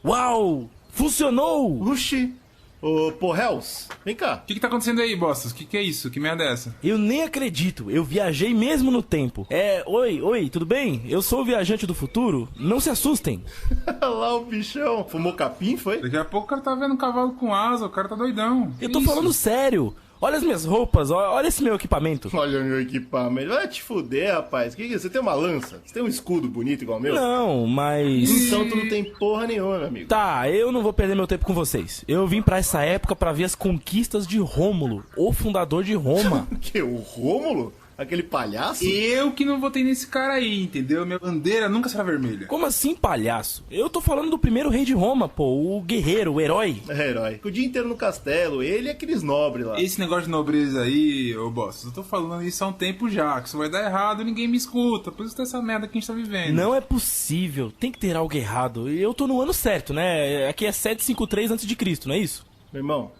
Uau! Funcionou! Oxi! Ô, Porrels, vem cá. O que tá acontecendo aí, Bostas? O que é isso? Que merda é essa? Eu nem acredito, eu viajei mesmo no tempo. Oi, tudo bem? Eu sou o viajante do futuro, não se assustem. Olha lá o bichão. Fumou capim, foi? Daqui a pouco o cara tá vendo um cavalo com asa, o cara tá doidão. Eu tô falando sério. Olha as minhas roupas, olha esse meu equipamento. Olha o meu equipamento. Vai te fuder, rapaz. Que é? Você tem uma lança? Você tem um escudo bonito igual o meu? Não, mas... Então tu não tem porra nenhuma, meu amigo. Tá, eu não vou perder meu tempo com vocês. Eu vim pra essa época pra ver as conquistas de Rômulo, o fundador de Roma. O quê? O Rômulo? Aquele palhaço? Eu que não votei nesse cara aí, entendeu? Minha bandeira nunca será vermelha. Como assim, palhaço? Eu tô falando do primeiro rei de Roma, pô, o guerreiro, o herói. É, herói. O dia inteiro no castelo, ele e aqueles nobres lá. Esse negócio de nobreza aí, ô boss, eu tô falando isso há um tempo já, que isso vai dar errado e ninguém me escuta, por isso tá essa merda que a gente tá vivendo. Não é possível, tem que ter algo errado. Eu tô no ano certo, né? Aqui é 753 a.C., não é isso? Meu irmão,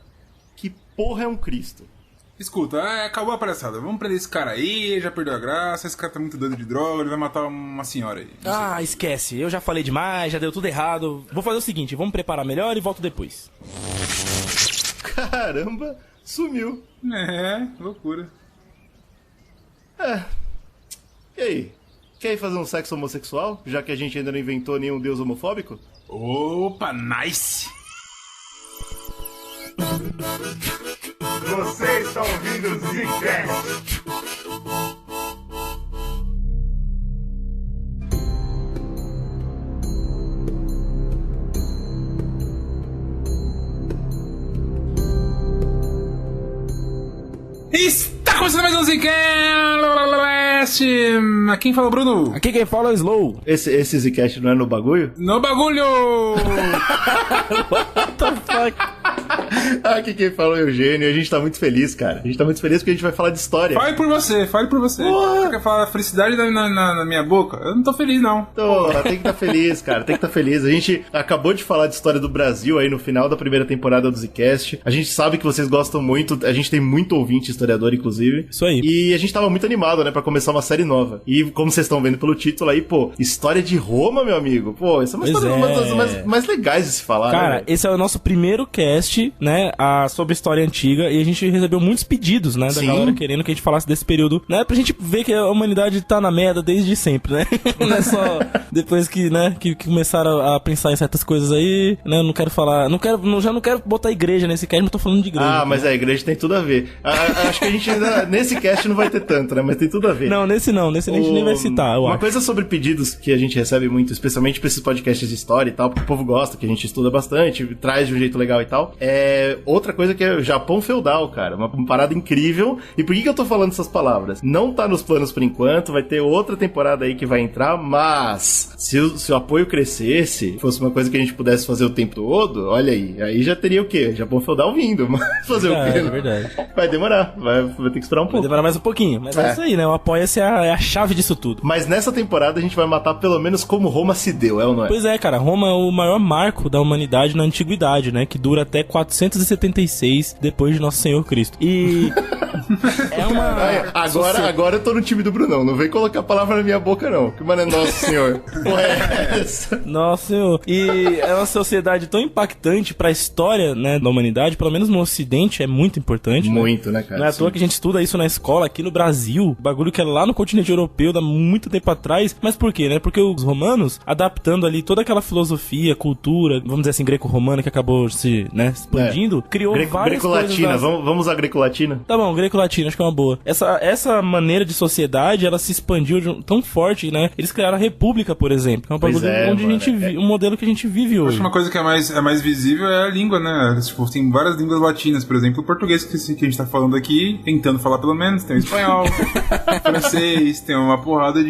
que porra é um Cristo? Escuta, acabou a palhaçada, vamos prender esse cara aí, já perdeu a graça, esse cara tá muito doido de droga, ele vai matar uma senhora aí. Ah, esquece, eu já falei demais, já deu tudo errado. Vou fazer o seguinte, vamos preparar melhor e volto depois. Caramba, sumiu. É, loucura. E aí? Quer ir fazer um sexo homossexual? Já que a gente ainda não inventou nenhum deus homofóbico? Opa, nice! Você está ouvindo o Zcast. Está começando mais um Zcast! Quem fala, Bruno? Aqui quem fala é o Slow. Esse Zcast não é no bagulho? No bagulho! What the fuck? Aqui quem fala é o Eugênio e a gente tá muito feliz, cara. A gente tá muito feliz porque a gente vai falar de história. Fale por você, fale por você. Porra. Você quer falar felicidade na minha boca? Eu não tô feliz, não. Então, tem que estar feliz, cara. Tem que estar feliz. A gente acabou de falar de história do Brasil aí no final da primeira temporada do Zcast. A gente sabe que vocês gostam muito. A gente tem muito ouvinte historiador, inclusive. Isso aí. E a gente tava muito animado, né, pra começar uma série nova. E como vocês estão vendo pelo título aí, pô, história de Roma, meu amigo. Pô, isso é uma história uma das mais legais de se falar, cara, né? esse é o nosso primeiro cast, né, sobre história antiga, e a gente recebeu muitos pedidos, né, da Sim. galera querendo que a gente falasse desse período, né, pra gente ver que a humanidade tá na merda desde sempre, né? Não é só depois que, né, que começaram a pensar em certas coisas aí, né, eu não quero falar, já não quero botar igreja nesse cast, não tô falando de igreja. Ah, aqui, mas né? a igreja tem tudo a ver. Acho que a gente ainda, nesse cast não vai ter tanto, né, mas tem tudo a ver. Não, nesse a gente nem vai citar, eu Uma acho. coisa sobre pedidos que a gente recebe muito, especialmente pra esses podcasts de história e tal, porque o povo gosta, que a gente estuda bastante, traz de um jeito legal e tal, é outra coisa que é o Japão feudal, cara, uma parada incrível. E por que eu tô falando essas palavras? Não tá nos planos por enquanto, vai ter outra temporada aí que vai entrar, mas se o apoio crescesse, fosse uma coisa que a gente pudesse fazer o tempo todo, olha aí já teria o quê? Japão feudal vindo, mas fazer o quê? É verdade. Vai demorar, vai ter que esperar um Vai pouco. demorar mais um pouquinho, mas é isso aí, né, o apoia-se é a chave disso tudo. Mas nessa temporada a gente vai matar pelo menos como Roma se deu, é ou não é? Pois é, cara, Roma é o maior marco da humanidade na antiguidade, né? Que dura até 476 depois de Nosso Senhor Cristo. E é uma... Agora eu tô no time do Brunão, não vem colocar a palavra na minha boca não, que mano é nosso senhor. Porra é essa? Nossa Senhor. E é uma sociedade tão impactante pra história, né, da humanidade, pelo menos no Ocidente é muito importante. Muito, né, cara? Não é à toa que a gente estuda isso na escola aqui no Brasil, bagulho que é lá no continente europeu, dá muito tempo atrás. Mas por quê, né? Porque os romanos, adaptando ali toda aquela filosofia, cultura, vamos dizer assim, greco-romana, que acabou se, né, expandindo, criou várias Greco-latina, coisas... vamos usar greco-latina? Tá bom, greco-latina, acho que é uma boa. Essa maneira de sociedade, ela se expandiu tão forte, né? Eles criaram a república, por exemplo. É um bagulho onde mano, a gente vive, um modelo que a gente vive hoje. Acho que uma coisa que é mais visível é a língua, né? Tipo, tem várias línguas latinas, por exemplo, o português que a gente tá falando aqui, tentando falar pelo menos, tem o espanhol, francês, tem uma porrada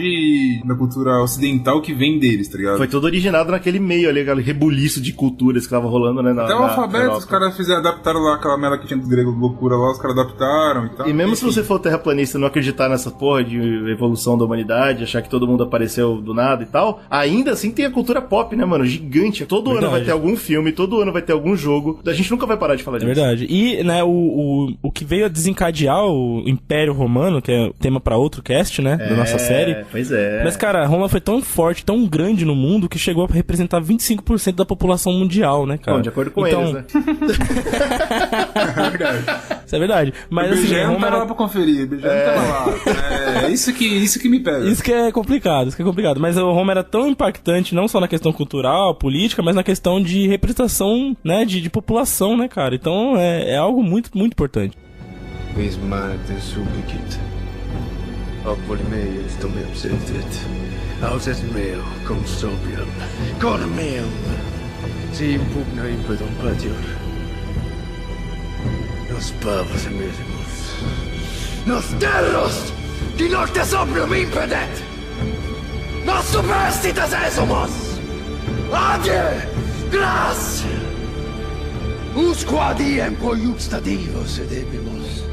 da cultura ocidental que vem deles, tá ligado? Foi tudo originado naquele meio ali, aquele rebuliço de culturas que tava rolando, né? Até o alfabeto, os caras adaptaram lá aquela merda que tinha do grego loucura lá, os caras adaptaram e tal. E mesmo se você for terraplanista e não acreditar nessa porra de evolução da humanidade, achar que todo mundo apareceu do nada e tal, ainda assim tem a cultura pop, né, mano? Gigante. Todo ano vai ter algum filme, todo ano vai ter algum jogo. A gente nunca vai parar de falar disso. É verdade. E, né, o que veio a desencadear o Império Romano, que é tema pra outro cast, né, da nossa série. Pois é. Mas, cara, Roma foi tão forte, tão grande no mundo, que chegou a representar 25% da população mundial, né, cara? Bom, de acordo com eles, né? É verdade. Isso é verdade. Mas, O assim, BGE não Roma tava era... lá pra conferir, o BGE não tava lá. É isso que me pega. Isso que é complicado. Mas o Roma era tão impactante, não só na questão cultural, política, mas na questão de representação, né, de população, né, cara? Então é algo muito, muito importante. Vismarte subicit. Opoli meius domem sentit. Auses meo cum sobrium. Cor meum. Si impugna impedum patior. Nos pavos emisimus. Nos terros! Di nocte sobrium impedet! Nos superstites esomos! Adie! Gras! Usque diem conjuxta divos edebimus.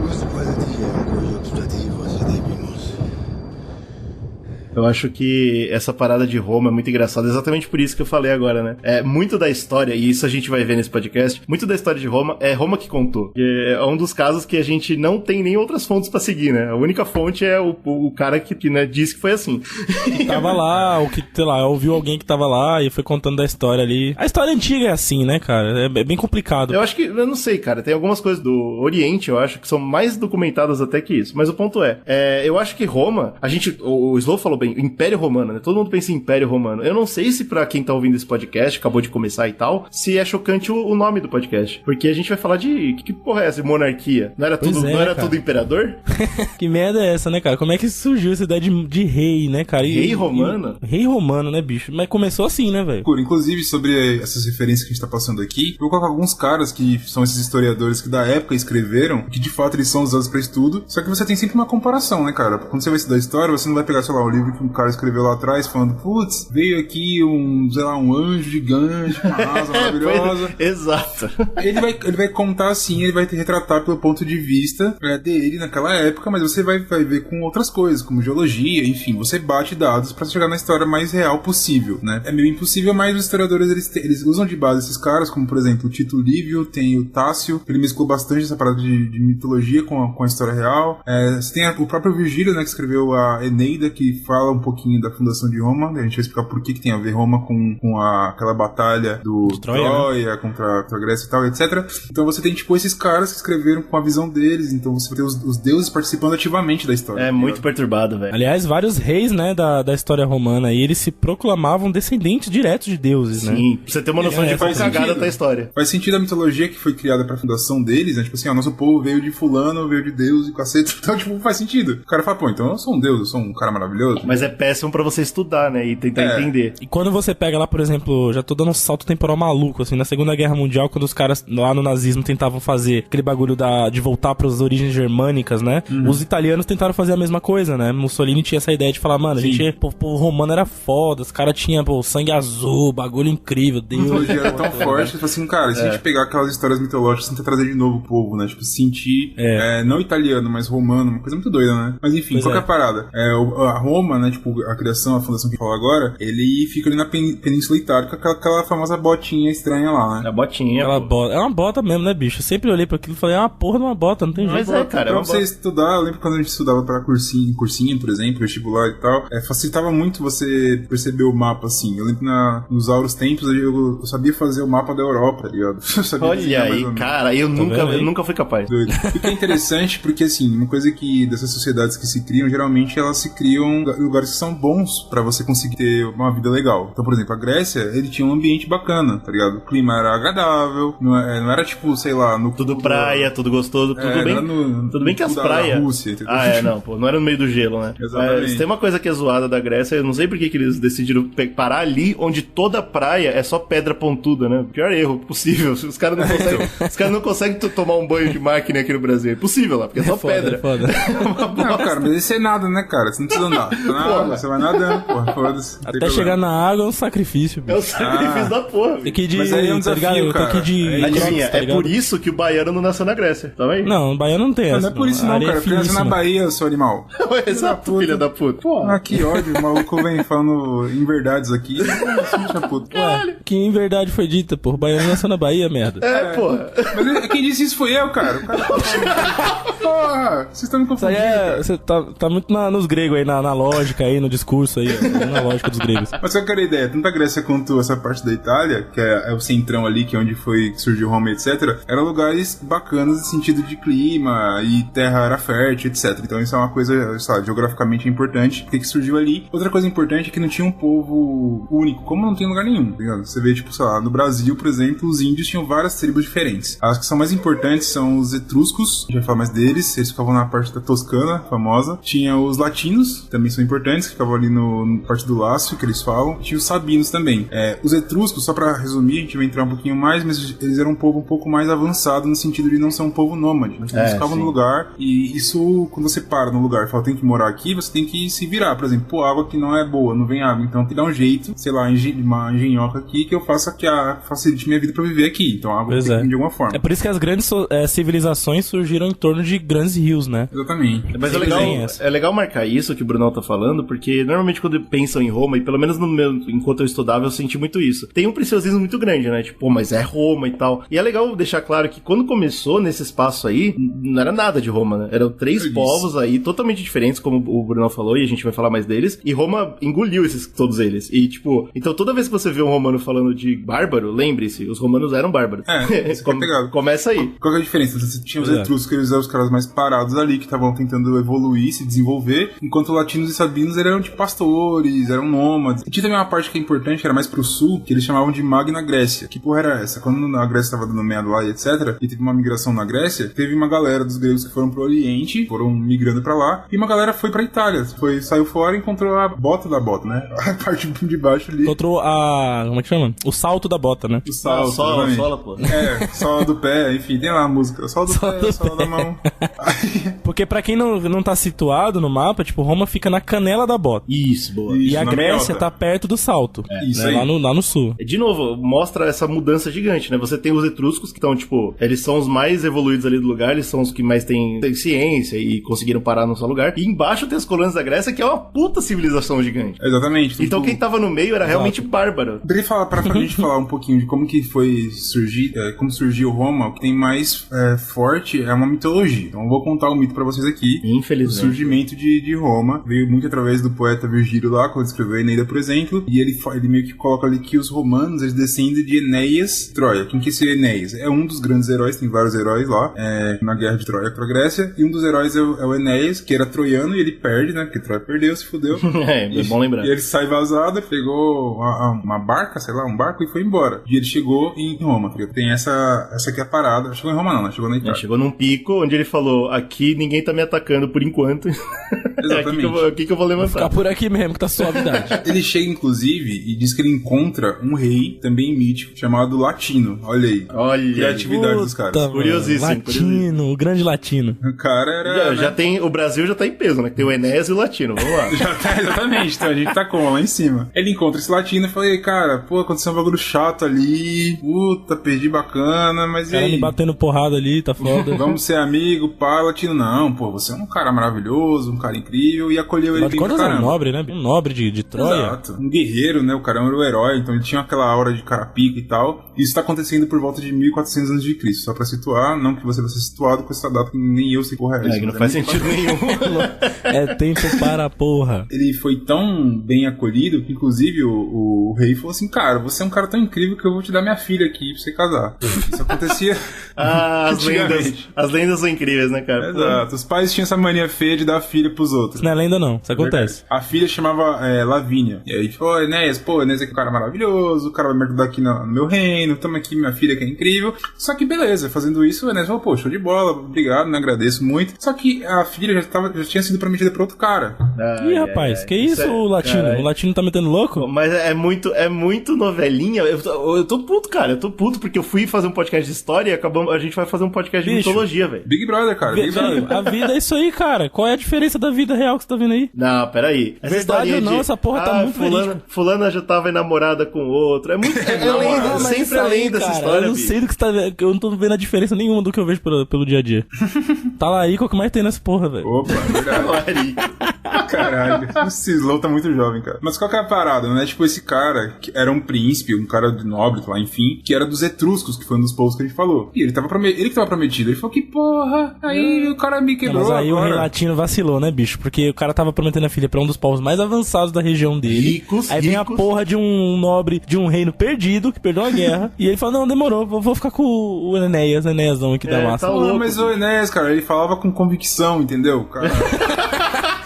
Usque diem conjuxta divos edebimus. Eu acho que essa parada de Roma é muito engraçada, exatamente por isso que eu falei agora, né? Muito da história, e isso a gente vai ver nesse podcast, muito da história de Roma é Roma que contou. É um dos casos que a gente não tem nem outras fontes pra seguir, né? A única fonte é o cara que né, disse que foi assim. Que tava lá, ou que, sei lá, ouviu alguém que tava lá e foi contando da história ali. A história antiga é assim, né, cara? É bem complicado. Eu acho que, eu não sei, cara, tem algumas coisas do Oriente, eu acho, que são mais documentadas até que isso. Mas o ponto eu acho que Roma, o Slow falou bem, Império Romano, né? Todo mundo pensa em Império Romano. Eu não sei se pra quem tá ouvindo esse podcast, acabou de começar e tal, se é chocante o nome do podcast. Porque a gente vai falar de... Que porra é essa? Monarquia? Não era tudo imperador? Que merda é essa, né, cara? Como é que surgiu essa ideia de rei, né, cara? Rei romano? Rei romano, né, bicho? Mas começou assim, né, velho? Inclusive, sobre essas referências que a gente tá passando aqui, eu vou colocar alguns caras que são esses historiadores que da época escreveram, que de fato eles são usados pra estudo, só que você tem sempre uma comparação, né, cara? Quando você vai estudar história, você não vai pegar, sei lá, o livro que um cara escreveu lá atrás falando, putz, veio aqui um anjo gigante, com uma asa maravilhosa. Exato. Ele vai contar assim, ele vai te retratar pelo ponto de vista dele naquela época, mas você vai ver com outras coisas, como geologia, enfim, você bate dados pra chegar na história mais real possível, né? É meio impossível, mas os historiadores, eles usam de base esses caras, como por exemplo, o Tito Livio, tem o Tácio, ele mesclou bastante essa parada de mitologia com a história real. Você tem o próprio Virgílio, né, que escreveu a Eneida, que fala um pouquinho da fundação de Roma, a gente vai explicar por que tem a ver Roma com aquela batalha de Troia, né? contra a Grécia e tal, etc. Então você tem, tipo, esses caras que escreveram com a visão deles, então você vai ter os deuses participando ativamente da história. É muito perturbado, velho. Aliás, vários reis, né, da história romana aí, eles se proclamavam descendentes diretos de deuses, né? Sim, pra você ter uma noção de qual cagada tá a história. Faz sentido a mitologia que foi criada pra fundação deles, né? Tipo assim, nosso povo veio de fulano, veio de Deus e cacete, então, tipo, faz sentido. O cara fala, pô, então eu sou um deus, eu sou um cara maravilhoso. Mas é péssimo pra você estudar, né, e tentar entender. E quando você pega lá, por exemplo, já tô dando um salto temporal maluco, assim, na Segunda Guerra Mundial, quando os caras lá no nazismo tentavam fazer aquele bagulho de voltar pras origens germânicas, né? Os italianos tentaram fazer a mesma coisa, né? Mussolini tinha essa ideia de falar, mano, a gente, o romano era foda, os caras tinham, sangue azul, bagulho incrível, Deus. A mitologia era tão forte, tipo assim, cara, se a gente pegar aquelas histórias mitológicas, tentar trazer de novo o povo, né? Tipo, sentir, não italiano, mas romano, uma coisa muito doida, né? Mas enfim, qual que é a parada? A Roma, né, tipo, a criação, a fundação que fala agora, ele fica ali na Península Itálica, aquela famosa botinha estranha lá, né? A botinha. É uma bota mesmo, né, bicho? Eu sempre olhei pra aquilo e falei, porra de uma bota, não tem jeito. Mas cara, pra você estudar, eu lembro quando a gente estudava pra cursinho, por exemplo, vestibular e tal, facilitava muito você perceber o mapa, assim. Eu lembro que nos auros tempos eu sabia fazer o mapa da Europa, tá ligado? Olha aí, cara, eu nunca fui capaz. Doido. E que é interessante porque, assim, uma coisa que dessas sociedades que se criam, geralmente elas se criam em lugares que são bons pra você conseguir ter uma vida legal. Então, por exemplo, a Grécia, ele tinha um ambiente bacana, tá ligado? O clima era agradável, não era tipo, sei lá, tudo praia, tudo gostoso, tudo bem. Tudo bem que as praias. Rússia, entendeu? Não era no meio do gelo, né? Exatamente. Mas tem uma coisa que é zoada da Grécia, eu não sei por que eles decidiram parar ali onde toda praia é só pedra pontuda, né? Pior erro possível. Os caras não conseguem tomar um banho de máquina aqui no Brasil. É possível lá, porque é só pedra. É foda. Não, cara, mas isso é nada, né, cara? Você não precisa andar. porra. Você vai nadando, porra, foda-se. Até chegar na água é um sacrifício, É o bicho. sacrifício da porra. Tem que ir de... Mas aí é um tá desafio, ligado? cara. Tem que ir de... Adivinha, tá é ligado? por isso que o baiano não nasceu na Grécia, tá vendo? Não, o baiano não tem essa. Não é por isso A não, areia cara. é Criança na finíssima. Bahia, seu animal. Exato, filha da puta. Ah, que ódio. O maluco vem falando inverdades aqui. Puta. Ué, que em verdade foi dita, pô. O baiano nasceu na Bahia, merda. É, porra. Mas quem disse isso foi eu, cara. O cara porra, vocês estão me Isso aí confundindo, cara. você tá muito nos gregos aí, na lógica aí, no discurso aí, ó, na lógica dos gregos. Mas só que era a ideia, tanto a Grécia quanto essa parte da Itália, que é o centrão ali, que é onde foi que surgiu Roma, etc., eram lugares bacanas no sentido de clima e terra era fértil, etc. Então isso é uma coisa, sabe, geograficamente importante, porque que surgiu ali. Outra coisa importante é que não tinha um povo único, como não tem em lugar nenhum, tá ligado? Você vê, tipo, sei lá, no Brasil, por exemplo, os índios tinham várias tribos diferentes. As que são mais importantes são os etruscos, a gente vai falar mais deles, eles ficavam na parte da Toscana, famosa. Tinha os latinos, também são importantes, que ficavam ali no parte do Lácio, que eles falam. Tinha os sabinos também. Os etruscos, só pra resumir, a gente vai entrar um pouquinho mais, mas eles eram um povo um pouco mais avançado no sentido de não ser um povo nômade. Eles ficavam no lugar, e isso, quando você para no lugar e fala, tem que morar aqui, você tem que se virar. Por exemplo, pô, água que não é boa, não vem água, então tem que dar um jeito, sei lá, uma engenhoca aqui que eu faça que facilite minha vida pra viver aqui. Então a água tem que vir de alguma forma. É por isso que as grandes civilizações surgiram em torno de grandes rios, né? Exatamente. Mas Sempre é legal marcar isso que o Brunão tá falando, porque normalmente quando pensam em Roma, e pelo menos enquanto eu estudava, eu senti muito isso. Tem um preciosismo muito grande, né? Tipo, pô, mas é Roma e tal. E é legal deixar claro que quando começou nesse espaço aí, não era nada de Roma, né? Eram três povos aí, totalmente diferentes, como o Brunão falou, e a gente vai falar mais deles. E Roma engoliu todos eles. E, tipo, então toda vez que você vê um romano falando de bárbaro, lembre-se, os romanos eram bárbaros. Começa aí. Qual que é a diferença? Você tinha os etruscos, que eles eram os caras mais parados ali, que estavam tentando evoluir, se desenvolver, enquanto latinos e sabinos eram tipo pastores, eram nômades. E tinha também uma parte que é importante, que era mais pro sul, que eles chamavam de Magna Grécia. Que porra era essa? Quando a Grécia estava dando merda lá e etc., e teve uma migração na Grécia, teve uma galera dos gregos que foram pro Oriente, foram migrando pra lá, e uma galera foi pra Itália. Saiu fora e encontrou a bota da bota, né? A parte de baixo ali. Encontrou como é que chama? O salto da bota, né? O salto, sola, pô. Sola do pé, enfim, tem lá a música. Sola do pé, sola da mão. Porque pra quem não tá situado no mapa, tipo, Roma fica na canela da bota. Isso, boa. E a na Grécia meiota. tá perto do salto. Isso né? aí. Lá no sul. De novo, mostra essa mudança gigante, né? Você tem os etruscos que estão, tipo, eles são os mais evoluídos ali do lugar, eles são os que mais têm ciência e conseguiram parar no seu lugar. E embaixo tem os colônios da Grécia, que é uma puta civilização gigante. Exatamente. Então quem tava no meio era realmente bárbaro. Poderia falar pra gente falar um pouquinho de como que foi surgir, como surgiu Roma. O que tem mais forte é uma mitologia. Então eu vou contar o mito pra vocês aqui. Infelizmente. O surgimento de Roma veio muito através do poeta Virgílio lá, quando escreveu a Eneida, por exemplo, e ele meio que coloca ali que os romanos, eles descendem de Enéas, Troia. Quem que é esse Enéas? É um dos grandes heróis, tem vários heróis lá, na guerra de Troia pra Grécia, e um dos heróis é o Enéas, que era troiano, e ele perde, né, porque Troia perdeu, se fudeu. É bom lembrar. E ele sai vazado, pegou uma barca, sei lá, um barco e foi embora. E ele chegou em Roma, tá ligado? Tem essa aqui é a parada. Chegou em Roma não, né? Chegou na Itália. Chegou num pico onde ele falou, aqui ninguém tá me atacando por enquanto. Exatamente. É aqui que eu vou levantar. Ficar por aqui mesmo, que tá suavidade. Ele chega, inclusive, e diz que ele encontra um rei, também mítico, chamado Latino. Olha aí. Olha. Criatividade dos caras. Puta, Curiosíssimo, Latino, curiosíssimo. o grande latino. O cara era... Já tem, o Brasil já tá em peso, né? Tem o Enéas e o Latino, vamos lá. Já tá, exatamente, então a gente tá como? Lá em cima. Ele encontra esse latino e fala, cara, pô, aconteceu um bagulho chato ali, puta, perdi bacana, mas e Ela aí? me batendo porrada ali, tá foda. Vamos ser amigo, pá, latino. Não, pô, você é um cara maravilhoso, um cara incrível, e acolheu ele Afinal de bem pra contas é um caramba. nobre, né? Um nobre de Troia. Exato. Um guerreiro, né? O cara era o herói, então ele tinha aquela aura de carapico e tal. Isso tá acontecendo por volta de 1400 anos de Cristo. Só pra situar, não que você vai ser situado com essa data que nem eu sei porra é essa. Que não faz sentido nenhum. É tempo para a porra. Ele foi tão bem acolhido que, inclusive, o rei falou assim, cara, você é um cara tão incrível que eu vou te dar minha filha aqui pra você casar. Isso acontecia As lendas são incríveis, né, cara? Exato. Os pais tinham essa mania feia de dar a filha pros outros. Isso não é lenda não, isso acontece. A filha chamava Lavínia. E aí falou, Enéas, pô, Enéas é um cara maravilhoso, o cara vai me ajudar aqui no meu reino, tamo aqui, minha filha que é incrível. Só que beleza, fazendo isso, o Enéas falou, pô, show de bola, obrigado, né, agradeço muito. Só que a filha já tinha sido prometida pra outro cara. Ih, rapaz, que isso, o latino? Caralho. O latino tá metendo louco? Mas é muito novelinha. Eu tô puto, cara. Eu tô puto porque eu fui fazer um podcast de história e a gente vai fazer um podcast de Bicho. mitologia, velho. Big Brother, cara, Big Brother. Velho, a vida é isso aí, cara. Qual é a diferença da vida real que você tá vendo aí? Não, peraí. Verdade historinha ou não, essa porra tá muito fulana já tava enamorada com outro. É muito... É lenda, sempre é lenda essa história, eu não sei do que você tá vendo. Eu não tô vendo a diferença nenhuma do que eu vejo pelo dia a dia. Tá lá aí, qual que mais tem nessa porra, velho? Opa, verdade. Caralho, esse Slow tá muito jovem, cara. Mas qual que é a parada, né? Tipo, esse cara, que era um príncipe, um cara de nobre, lá, enfim, que era dos etruscos, que foi um dos povos que a gente falou. E ele que tava prometido. Ele falou que porra, aí o cara me quebrou. Mas aí agora. o rei latino vacilou, né, bicho? Porque o cara tava prometendo a filha pra um dos povos mais avançados da região dele. Aí vem a porra de um nobre, de um reino perdido, que perdeu a guerra. E ele falou, não, demorou, vou ficar com o Enéasão aqui da massa. Tá louco, mas o Enéas, cara, ele falava com convicção, entendeu? Cara...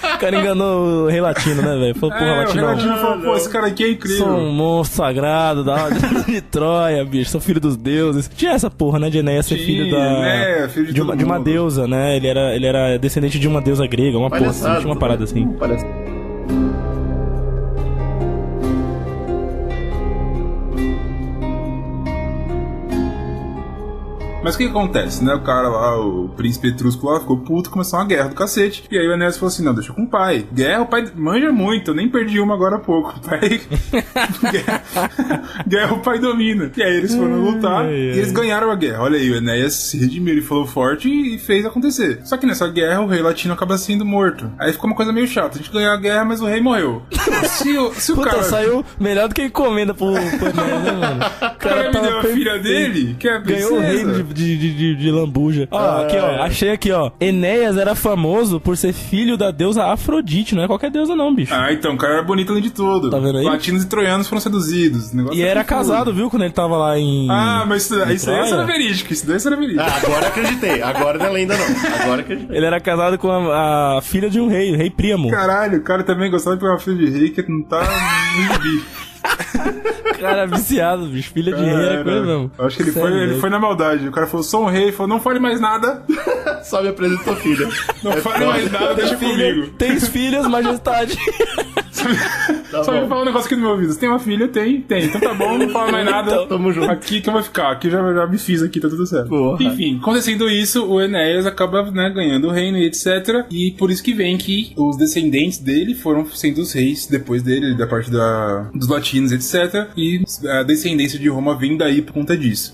O cara enganou o rei latino, né, velho? Falou, porra, latino. O rei latino falou, pô, esse cara aqui é incrível. Sou um monstro sagrado de Troia, bicho. Sou filho dos deuses. Tinha essa porra, né, de Enéas ser filho da... filho de uma deusa, né? Ele era descendente de uma deusa grega, uma porra assim, tinha uma parada assim. Parece... Mas o que acontece, né? O cara lá, o príncipe etrusco lá, ficou puto, começou uma guerra do cacete. E aí o Enéas falou assim, não, deixa com o pai. Guerra, o pai manja muito, eu nem perdi uma agora há pouco. O pai... guerra, o pai domina. E aí eles foram lutar e eles ganharam a guerra. Olha aí, o Enéas se redimiu, ele falou forte e fez acontecer. Só que nessa guerra, o rei latino acaba sendo morto. Aí ficou uma coisa meio chata. A gente ganhou a guerra, mas o rei morreu. Se o Puta, cara... saiu melhor do que encomenda pro Enéas, né, mano? O cara me deu a filha dele, que é a princesa. Ganhou o reino de lambuja. Ó, aqui, ó. Achei aqui, ó. Enéas era famoso por ser filho da deusa Afrodite. Não é qualquer deusa, não, bicho. Ah, então, o cara era bonito além de tudo. Tá vendo aí? Latinos e troianos foram seduzidos. E era casado, viu? Quando ele tava lá em... Ah, mas isso aí era verídico. Isso daí era verídico. Ah, agora acreditei. Agora não é lenda, não. Agora acreditei. Ele era casado com a filha de um rei, o rei Príamo. Caralho, o cara também gostava de pegar uma filha de rei que não tá no gibi. Cara, viciado, bicho. Filha de rei é coisa mesmo. Acho que ele foi na maldade. O cara falou, sou um rei. Ele falou, não fale mais nada. Só me apresentou filha. Não fale mais nada, deixa comigo. Tens filhas, majestade. Só me fala um negócio aqui no meu ouvido. Você tem uma filha? Tem. Então tá bom, não fala mais nada. Então, tamo junto. Aqui que eu vou ficar. Aqui já me fiz aqui, tá tudo certo. Porra. Enfim, acontecendo isso, o Enéas acaba, né, ganhando o reino e etc. E por isso que vem que os descendentes dele foram sendo os reis depois dele, da parte dos latinos, etc. E a descendência de Roma vem daí por conta disso.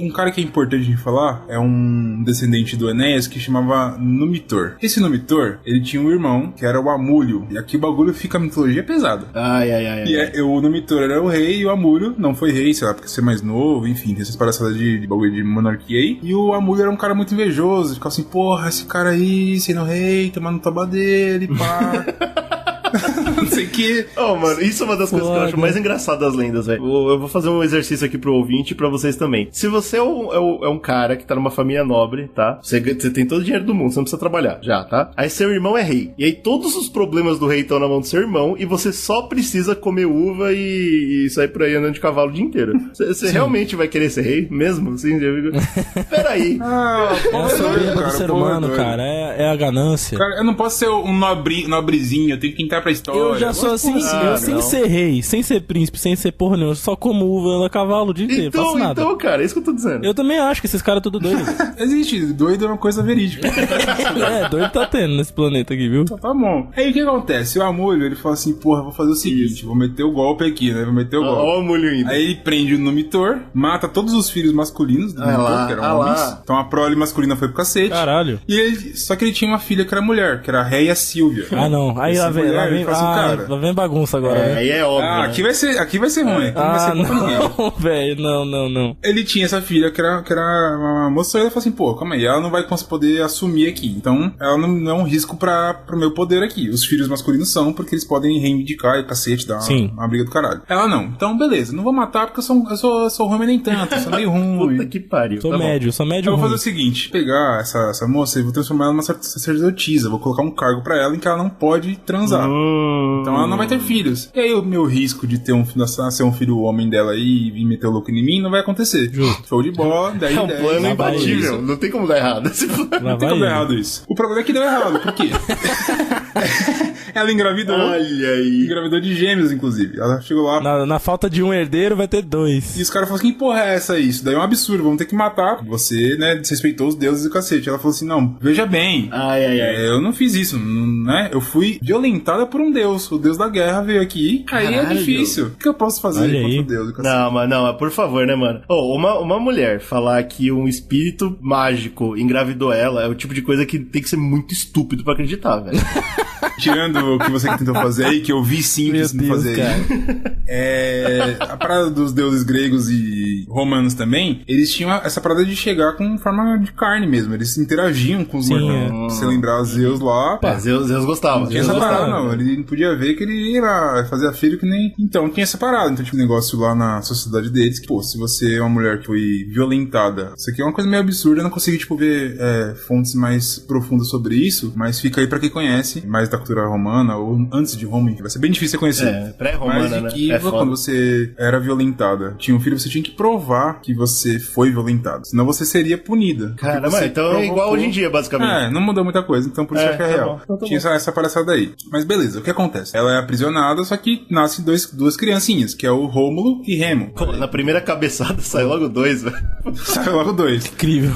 Um cara que é importante de falar é um descendente do Enéas que chamava Numitor. Esse Numitor, ele tinha um irmão que era o Amúlio. E aqui o bagulho fica a mitologia pesada. Ai. E o Numitor era o rei e o Amúlio não foi rei, sei lá, porque ser mais novo, enfim, tem essas palhaçadas de bagulho de monarquia aí. E o Amúlio era um cara muito invejoso, ficava assim, porra, esse cara aí sendo rei, tomando toba dele, pá. Não sei o que. Oh, mano, isso é uma das coisas que eu acho mais engraçadas das lendas, velho. Eu vou fazer um exercício aqui pro ouvinte e pra vocês também. Se você é um cara que tá numa família nobre, tá? Você tem todo o dinheiro do mundo, você não precisa trabalhar, já, tá? Aí seu irmão é rei. E aí todos os problemas do rei estão na mão do seu irmão e você só precisa comer uva e sair por aí andando de cavalo o dia inteiro. Você realmente vai querer ser rei? Mesmo? Assim, peraí. É a soberba do ser humano, cara. É a ganância. Cara, eu não posso ser um nobrezinho, eu tenho que entrar pra história. Eu já sou assim, eu sem ser rei, sem ser príncipe, sem ser porra nenhuma, só como uva, ando a cavalo o dia inteiro, faço nada. Então, cara, é isso que eu tô dizendo. Eu também acho que esses caras tudo doido. Existe, doido é uma coisa verídica. Doido tá tendo nesse planeta aqui, viu? Tá bom. Aí o que acontece? O Amúlio, ele fala assim, porra, vou fazer o seguinte, vou meter o golpe aqui, né? Vou meter o golpe. Ó o Amúlio indo. Aí ele prende o Numitor, mata todos os filhos masculinos do Numitor, que eram homens. Então a prole masculina foi pro cacete. Caralho. Só que ele tinha uma filha que era mulher, que era a Réia Silvia. Ah, não. Aí lá vem bagunça agora. Né? Aí é óbvio. Ah, né? aqui vai ser ruim. Aqui não vai ser não, velho, não. Ele tinha essa filha que era uma moça e ela falou assim, pô, calma aí, ela não vai poder assumir aqui. Então, ela não é um risco pro meu poder aqui. Os filhos masculinos são, porque eles podem reivindicar e cacete, dar uma briga do caralho. Ela não. Então, beleza, não vou matar porque eu sou ruim, mas nem tanto, eu sou meio ruim. Puta que pariu. Sou médio Eu vou fazer o seguinte, pegar essa moça e vou transformar ela numa sacerdotisa, vou colocar um cargo pra ela em que ela não pode transar. Então ela não vai ter filhos. E aí o meu risco de ter nascer um filho homem dela aí e meter o louco em mim não vai acontecer. Justo. Show de bola. Daí, é um plano imbatível. Não tem como dar errado. Não tem como dar errado isso. O problema é que deu errado. Por quê? Ela engravidou. Olha aí. Engravidou de gêmeos, inclusive. Ela chegou lá... Na falta de um herdeiro, vai ter 2. E os caras falaram assim, que porra é essa aí? Isso daí é um absurdo, vamos ter que matar. Você, né, desrespeitou os deuses e o cacete. Ela falou assim, não, veja bem. Eu não fiz isso, né? Eu fui violentada por um deus. O deus da guerra veio aqui. Aí é difícil. O que eu posso fazer contra o deus? Não, por favor, né, mano? Uma mulher falar que um espírito mágico engravidou ela é o tipo de coisa que tem que ser muito estúpido pra acreditar, velho. Tirando o que você tentou fazer aí, que eu vi sim que você tentou fazer aí. A parada dos deuses gregos e romanos também, eles tinham essa parada de chegar com forma de carne mesmo. Eles interagiam com os mortais. Se você lembrar Zeus lá... Zeus gostava. Não tinha essa parada, não. Ele não podia ver que ele ia lá fazer filho que nem... Então, tinha essa parada. Então, tinha um negócio lá na sociedade deles que, pô, se você é uma mulher que foi violentada, isso aqui é uma coisa meio absurda. Eu não consegui, ver fontes mais profundas sobre isso, mas fica aí pra quem conhece mais da cultura romana, ou antes de Roma, vai ser bem difícil você conhecer. Pré-romana, mas que quando você era violentada, tinha um filho, você tinha que provar que você foi violentada. Senão você seria punida. Caramba, então é igual hoje em dia, basicamente. Não mudou muita coisa, então por isso que é real. Tinha essa palhaçada aí. Mas beleza, o que acontece? Ela é aprisionada, só que nasce duas criancinhas, que é o Rômulo e Remo. Pô, na primeira cabeçada sai logo 2, velho. Sai logo 2. Incrível.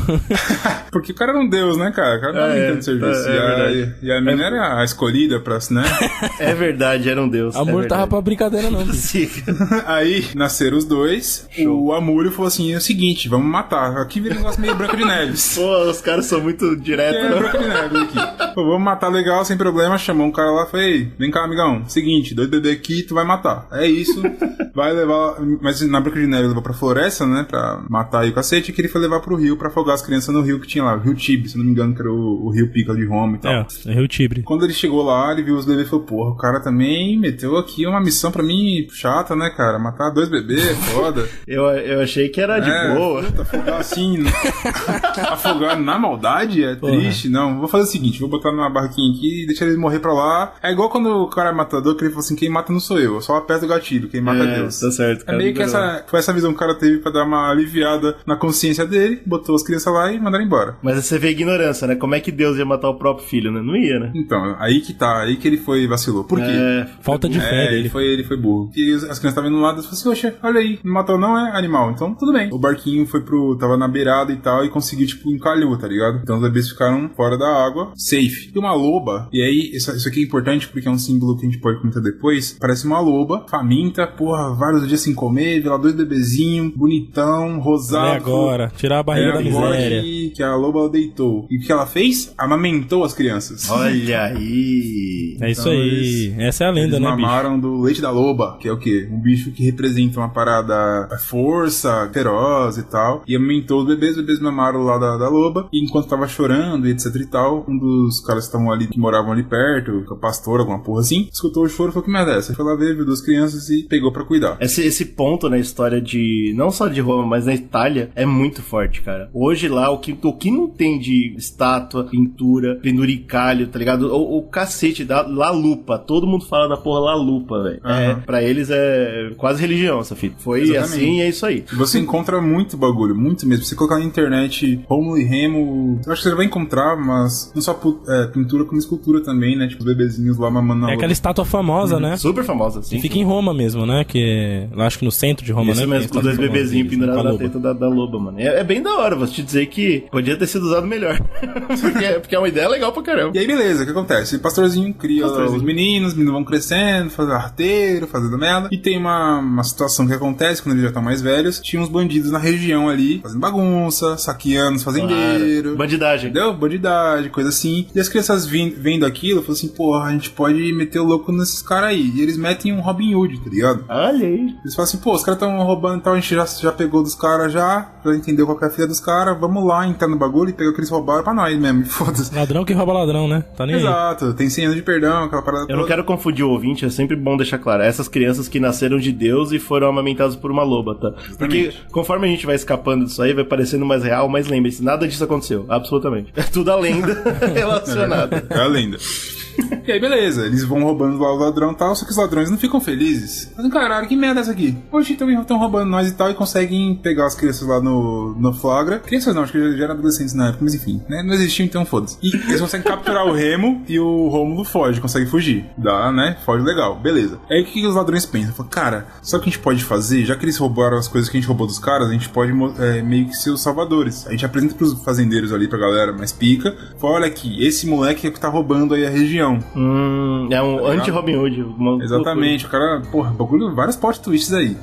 Porque o cara era um deus, né, cara? O cara não era de serviço. E a menina era a escolhida pra, né? É verdade, era um deus. Amor tava pra brincadeira, não. Aí nasceram os dois. Show. O Amúrio falou assim: é o seguinte, vamos matar. Aqui vira um negócio meio Branca de Neves. Pô, os caras são muito diretos. Branca de Neves aqui. Pô, vamos matar legal, sem problema. Chamou um cara lá e falou: ei, vem cá, amigão. Seguinte, 2 bebês aqui, tu vai matar. É isso. Vai levar. Mas na Branca de Neve levou pra floresta, né? Pra matar aí o cacete. E que ele foi levar pro rio pra afogar as crianças no rio que tinha lá. O Rio Tibre, se não me engano, que era o rio Pica de Roma e tal. É Rio Tibre. Quando ele chegou lá, ele viu os bebês e falou: porra, o cara também meteu aqui uma missão pra mim chata, né, cara? Matar 2 bebês é foda. eu achei que era de boa. Puta, afogar assim. Afogar na maldade é triste. Não, vou fazer o seguinte: vou botar numa barraquinha aqui e deixar eles morrer pra lá. É igual quando o cara é matador, que ele falou assim: quem mata não sou eu só aperto o gatilho, quem mata é Deus. Tá certo, cara. É meio que foi essa visão que o cara teve pra dar uma aliviada na consciência dele, botou as crianças lá e mandaram embora. Mas você vê a ignorância, né? Como é que Deus ia matar o próprio filho, né? Não ia, né? Então, aí que tá, aí que ele vacilou. Por quê? Falta de fé dele. Ele foi burro. E as crianças estavam indo lá e falaram assim: oxe, olha aí, não matou não, é animal. Então, tudo bem. O barquinho tava na beirada e tal, e conseguiu, encalhou, tá ligado? Então os bebês ficaram fora da água, safe. E uma loba, e aí, isso aqui é importante porque é um símbolo que a gente pode comentar depois, parece uma loba, faminta, porra, vários dias sem comer, vê lá 2 bebezinhos, bonitão, rosado. É agora, tirar a barriga da miséria. Que a loba deitou. E o que ela fez? Amamentou as crianças. Olha aí. É isso aí. Essa é a lenda, né, bicho? Mamaram do leite da loba, que é o quê? Um bicho que representa uma parada força, feroz e tal. E amamentou os bebês mamaram lá da loba. E enquanto tava chorando e etc e tal, um dos caras que estavam ali, que moravam ali perto, que é o pastor, alguma porra assim, escutou o choro e falou: que merda é essa? Foi lá ver, viu 2 crianças e pegou pra cuidar. Esse ponto na história de, não só de Roma, mas na Itália, é muito forte, cara. Hoje lá, o que não tem de estátua, pintura, penduricalho, tá ligado? O cacete da La Lupa. Todo mundo fala da porra La Lupa, velho. Pra eles é quase religião essa fita. Foi exatamente assim e é isso aí. Você encontra muito bagulho, muito mesmo. Se você colocar na internet Rômulo e Remo, eu acho que você vai encontrar, mas não só pintura, como escultura também, né? Os bebezinhos lá mamando na loba. Aquela estátua famosa, né? Super famosa, sim. E fica em Roma mesmo, né? Que eu acho que no centro de Roma, isso né? Isso mesmo, com 2 bebezinhos pendurados na teta da loba, mano. É bem da hora, vou te dizer que podia ter sido usado melhor. porque é uma ideia legal pra caramba. E aí, beleza, o que acontece? O pastorzinho cria os meninos vão crescendo, fazendo arteiro, fazendo merda. E tem uma situação que acontece quando eles já estão mais velhos. Tinha uns bandidos na região ali, fazendo bagunça, saqueando os fazendeiros. Claro. Bandidagem. Entendeu? Bandidagem, coisa assim. E as crianças vendo aquilo, falam assim: porra, a gente pode meter o louco nesses caras aí. E eles metem um Robin Hood, tá ligado? Olha aí. Eles falam assim: pô, os caras estão roubando e tal, a gente já pegou dos caras já entendeu qual que é a filha dos caras, vamos lá entrar no bagulho e pegar o que eles roubaram pra nós mesmo, foda-se. Ladrão que rouba ladrão, né? Tá nem Exato, aí. Tem 100 anos de perdão, aquela parada Eu não quero confundir o ouvinte, é sempre bom deixar claro, essas crianças que nasceram de Deus e foram amamentadas por uma loba, tá? Exatamente. Porque conforme a gente vai escapando disso aí, vai parecendo mais real, mas lembre-se, nada disso aconteceu, absolutamente. É tudo a lenda relacionada. É a lenda. E aí, beleza, eles vão roubando lá o ladrão e tal, só que os ladrões não ficam felizes. Mas, caralho, que merda é essa aqui? Poxa, estão roubando nós e tal, e conseguem pegar as crianças lá no flagra. Crianças não, acho que já eram adolescentes na época, mas enfim, né? Não existiam, então foda-se. E eles conseguem capturar o Remo e o Rômulo foge, consegue fugir. Dá, né? Foge legal, beleza. Aí o que os ladrões pensam? Falam, cara, sabe o que a gente pode fazer? Já que eles roubaram as coisas que a gente roubou dos caras, a gente pode meio que ser os salvadores. A gente apresenta pros fazendeiros ali, pra galera mais pica. Fala, olha aqui, esse moleque é que tá roubando aí a região. É um anti-Robin Hood. Exatamente, o cara, porra, bagulho, vários plot twists aí.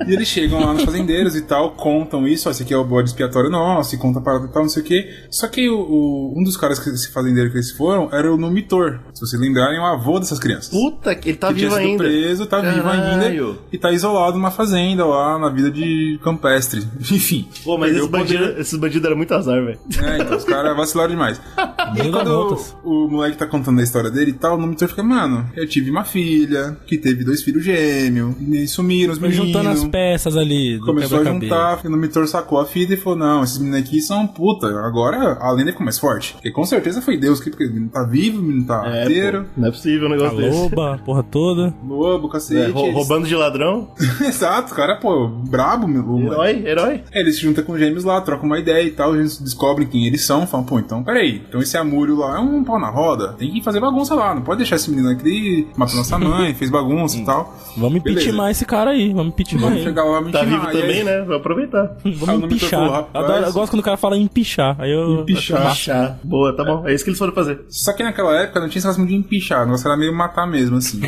E eles chegam lá nos fazendeiros e tal, contam isso, ó, esse aqui é o bode expiatório nosso, e conta a parada e tal, não sei o que. Só que um dos caras, esse fazendeiro que eles foram, era o Numitor. Se vocês lembrarem, é o avô dessas crianças. Puta, ele tá vivo ainda. Preso, tá vivo ainda. E tá isolado numa fazenda lá, na vida de campestre. Enfim. Pô, mas esses bandidos eram muito azar, velho. Então os caras vacilaram demais. E aí, quando o moleque tá contando a história dele e tal, o Numitor fica, mano, eu tive uma filha, que teve 2 filhos gêmeos, e sumiram os meninos. Juntando as peças ali. Começou a juntar, o Numitor sacou a fita e falou, não, esses meninos aqui são puta, agora a lenda ficou mais forte. Porque com certeza foi Deus, porque o menino tá vivo, o menino tá inteiro. Não é possível um negócio desse. Loba, porra toda. Lobo, cacete. Roubando de ladrão. Exato, cara, pô, brabo, meu. Herói. Eles se juntam com os gêmeos lá, trocam uma ideia e tal, eles descobrem quem eles são, falam, pô, então, peraí, então esse Amúrio lá é um pau na roda, tem que fazer bagunça lá, não pode deixar esse menino aqui, matou nossa mãe, fez bagunça e tal. Vamos impeachment esse cara aí, vamos impeachment ele. Chegar lá, tá vivo também, aí, né? Vamos aproveitar. Vamos empichar. Eu gosto quando o cara fala empichar. Aí eu... Empichar. Boa, tá bom. É isso que eles foram fazer. Só que naquela época não tinha esse negócio de empichar, o negócio era meio matar mesmo, assim.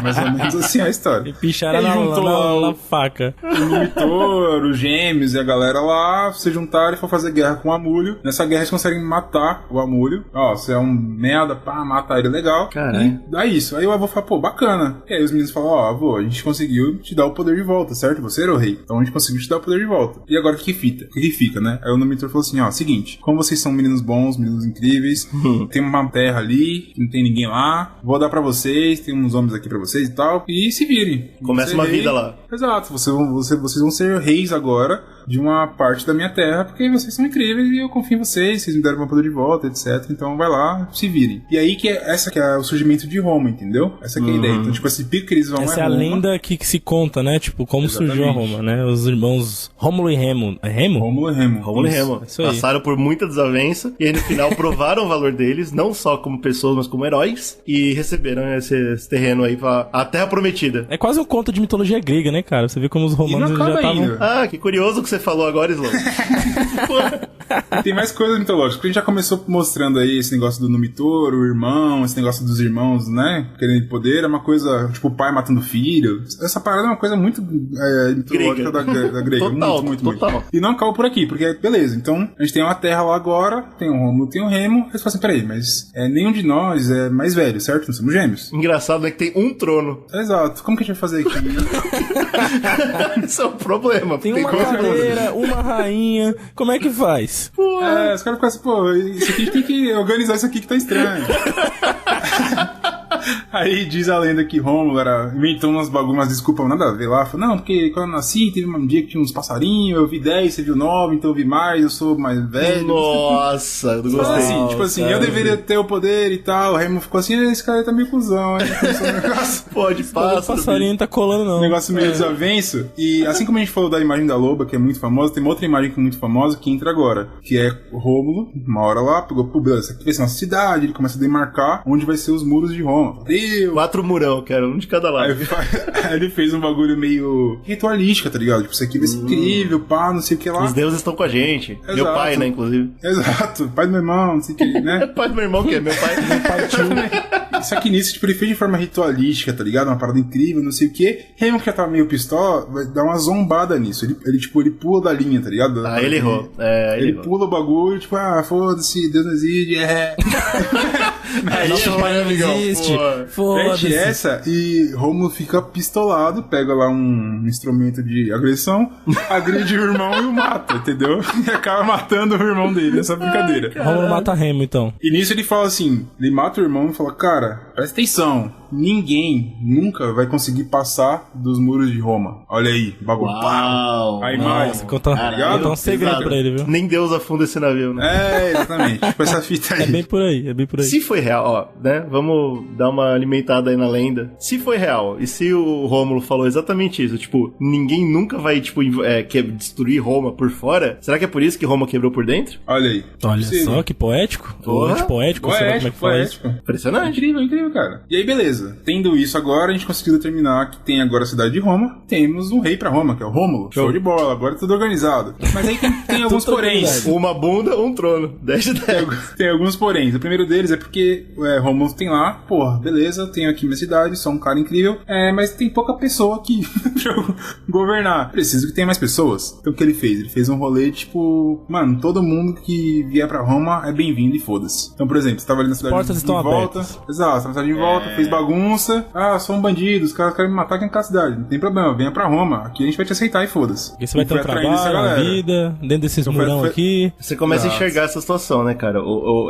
Mais ou menos assim a história. Empichar era na faca. O Numitor, os gêmeos e a galera lá se juntaram e foram fazer guerra com o Amúlio. Nessa guerra eles conseguem matar o Amúlio. Ó, você é um merda, pá, mata ele legal. Caralho. E dá isso. Aí o avô fala, pô, bacana. E aí os meninos falam, ó, avô, a gente conseguiu te dar o poder de volta, certo? Você era o rei. Então a gente conseguiu te dar o poder de volta. E agora o que fica, né? Aí o Numitor falou assim, ó, seguinte, como vocês são meninos bons, meninos incríveis, tem uma terra ali, que não tem ninguém lá, vou dar pra vocês, tem uns homens aqui pra vocês e tal, e se virem. Começa uma vida lá. Exato, vocês vão ser reis agora de uma parte da minha terra, porque vocês são incríveis e eu confio em vocês me deram meu poder de volta, etc. Então vai lá, se virem. E aí essa que é o surgimento de Roma, entendeu? Essa que é a ideia. Então, tipo, esse pico que eles vão essa é a Roma. Lenda que se conta, né? Tipo, como surgiu a Roma, né? Os irmãos Rômulo e Remo. É Remo? Rômulo e Remo. Passaram por muita desavença e aí no final provaram o valor deles, não só como pessoas, mas como heróis, e receberam esse terreno aí pra a Terra Prometida. É quase um conto de mitologia grega, né, cara? Você vê como os romanos já estavam... Ah, que curioso que você falou agora, Slow. Tem mais coisas mitológicas, porque a gente já começou mostrando aí esse negócio do Numitor, o irmão, esse negócio dos irmãos, né, querendo poder, é uma coisa, tipo, o pai matando o filho. Essa parada é uma coisa muito mitológica da grega. Muito. E não acaba por aqui, porque, beleza, então a gente tem uma terra lá agora, tem o Rômulo, tem o Remo, eles falam assim, peraí, mas nenhum de nós é mais velho, certo? Não somos gêmeos. Engraçado, né, que tem um trono. Exato. Como que a gente vai fazer aqui? Isso é um problema. Tem uma cadeira, uma rainha, como é que faz? Os caras ficam assim, pô, isso aqui a gente tem que organizar isso aqui que tá estranho. Aí diz a lenda que Rômulo inventou umas desculpas nada a ver lá. Falou, não, porque quando eu nasci teve um dia que tinha uns passarinhos, eu vi 10, você viu 9, então eu vi mais, eu sou mais velho. Nossa, eu gostei. Assim, tipo assim, eu deveria ter o poder e tal. O Remo ficou assim, esse cara tá meio cuzão, hein? Pode passar. O passarinho tá colando, não. Um negócio meio desavenço. E assim como a gente falou da imagem da loba, que é muito famosa, tem uma outra imagem que é muito famosa que entra agora, que é o Rômulo, uma hora lá, pegou, pô, beleza, aqui vai ser nossa cidade, ele começa a demarcar onde vai ser os muros de Roma. 4 murão, que era um de cada lado. Aí ele fez um bagulho meio ritualístico, tá ligado? Tipo, isso aqui vai ser incrível, pá, não sei o que lá. Os deuses estão com a gente. Exato. Meu pai, né, inclusive. Exato. Pai do meu irmão, não sei o que, né? Pai do meu irmão, que é meu pai. Meu pai tio. Só que nisso, tipo, ele fez de forma ritualística, tá ligado? Uma parada incrível, não sei o que. Remo, que já tava meio pistola, vai dar uma zombada nisso. Ele pula da linha, tá ligado? Ele errou. Ele pula o bagulho, tipo, foda-se, Deus não existe, Nosso pai não existe. Foda-se. Essa, e Rômulo fica pistolado, pega lá um instrumento de agressão, agride o irmão e o mata, entendeu? E acaba matando o irmão dele nessa brincadeira. Rômulo mata Remo, então. E nisso ele fala assim, ele mata o irmão e fala, cara, Cara, presta atenção. Ninguém nunca vai conseguir passar dos muros de Roma. Olha aí, bagulho. Uau! A imagem. Nossa, conta um segredo pesado. pra ele, viu? Nem Deus afunda esse navio, né? É, exatamente. Tipo essa fita aí. É bem por aí, é bem por aí. Se foi real, ó, né? Vamos dar uma alimentada aí na lenda. Se foi real, e se o Rômulo falou exatamente isso, tipo, ninguém nunca vai, tipo, destruir Roma por fora, será que é por isso que Roma quebrou por dentro? Olha aí. Olha Possível. só, que poético. Porra. Antipoético, sei lá como é que fala isso. Impressionante. Incrível, incrível, cara. E aí, beleza. Tendo isso agora, a gente conseguiu determinar que tem agora a cidade de Roma. Temos um rei pra Roma, que é o Rômulo. Show de bola, agora é tudo organizado. Mas aí tem alguns poréns. Uma bunda, um trono. 10 de 10. Tem alguns poréns. O primeiro deles é porque Rômulo tem lá, porra, beleza, tenho aqui minha cidade, sou um cara incrível, mas tem pouca pessoa aqui pra eu governar. Preciso que tenha mais pessoas. Então o que ele fez? Ele fez um rolê tipo, mano, todo mundo que vier pra Roma é bem-vindo e foda-se. Então, por exemplo, você tava ali na cidade Portas estão em volta. abertas. Exato, tava na cidade em volta, fez bagunça. Ah, sou um bandido, os caras querem me matar aqui naquela cidade. Não tem problema, venha pra Roma. Aqui a gente vai te aceitar e foda-se. Porque você vai ter um Foi atraindo essa trabalho, uma galera. vida, dentro desses Então murão foi- aqui. Você começa Exato. a enxergar essa situação, né, cara?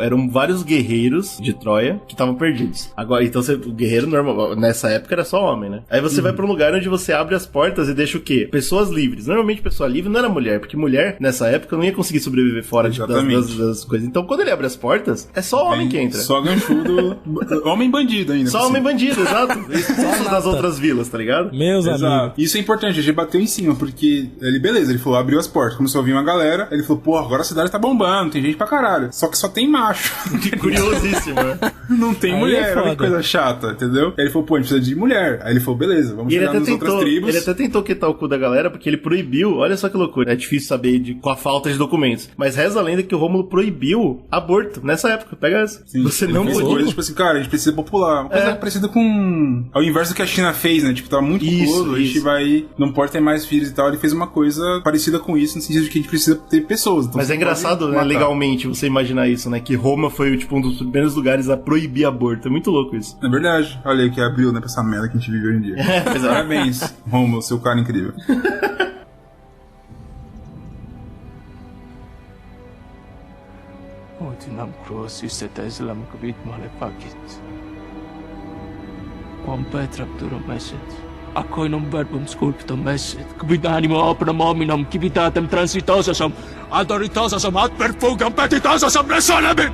Eram vários guerreiros de Troia que estavam perdidos. Agora, então o guerreiro normal, nessa época era só homem, né? Aí você vai pra um lugar onde você abre as portas e deixa o quê? Pessoas livres. Normalmente pessoa livre não era mulher, porque mulher, nessa época, não ia conseguir sobreviver fora Exatamente. das coisas. Então quando ele abre as portas, é só homem que entra. Só ganchudo. Homem bandido ainda. Só por homem cima. bandido, exato. Expulsos das outras vilas, tá ligado? Meus amigos. Exato. Isso é importante, a gente bateu em cima, porque ele, beleza, ele falou, abriu as portas, começou a vir uma galera, ele falou, pô, agora a cidade tá bombando, tem gente pra caralho. Só que só tem macho. Curiosíssimo, né? Não tem Aí mulher, é olha foda. que coisa chata, entendeu? Aí ele falou, pô, a gente precisa de mulher. Aí ele falou, beleza, vamos E ele chegar até, nas outras tentou, tribos. ele até tentou quitar o cu da galera, porque ele proibiu, olha só que loucura, é difícil saber com a falta de documentos, mas reza a lenda que o Rômulo proibiu aborto, nessa época, pega essa. Sim, Você ele não fez podia. coisas, tipo assim, cara, a gente precisa popular. Uma coisa parecida com ao inverso do que a China fez, né? Tipo, tá muito Isso, populoso, a gente isso. não pode ter mais filhos e tal. Ele fez uma coisa parecida com isso, no sentido de que a gente precisa ter pessoas. Então Mas você é engraçado, pode né, matar. legalmente, você imaginar isso, né, que Roma foi, tipo, um dos primeiros lugares a proibir aborto, é muito louco isso. É verdade. Olha aí que abriu, né, pra essa merda que a gente vive hoje em dia. Pois é. Parabéns, Romulo, seu cara incrível. Otinam Kroos Islam Kvit Malefakit. Kung Petrap Turo Message. Ako'y ng verbum sculpto message. Kubidani mo ako na mominam kibitatem transitosasam. Adoritosasam at perfugam petitosasam resolabit!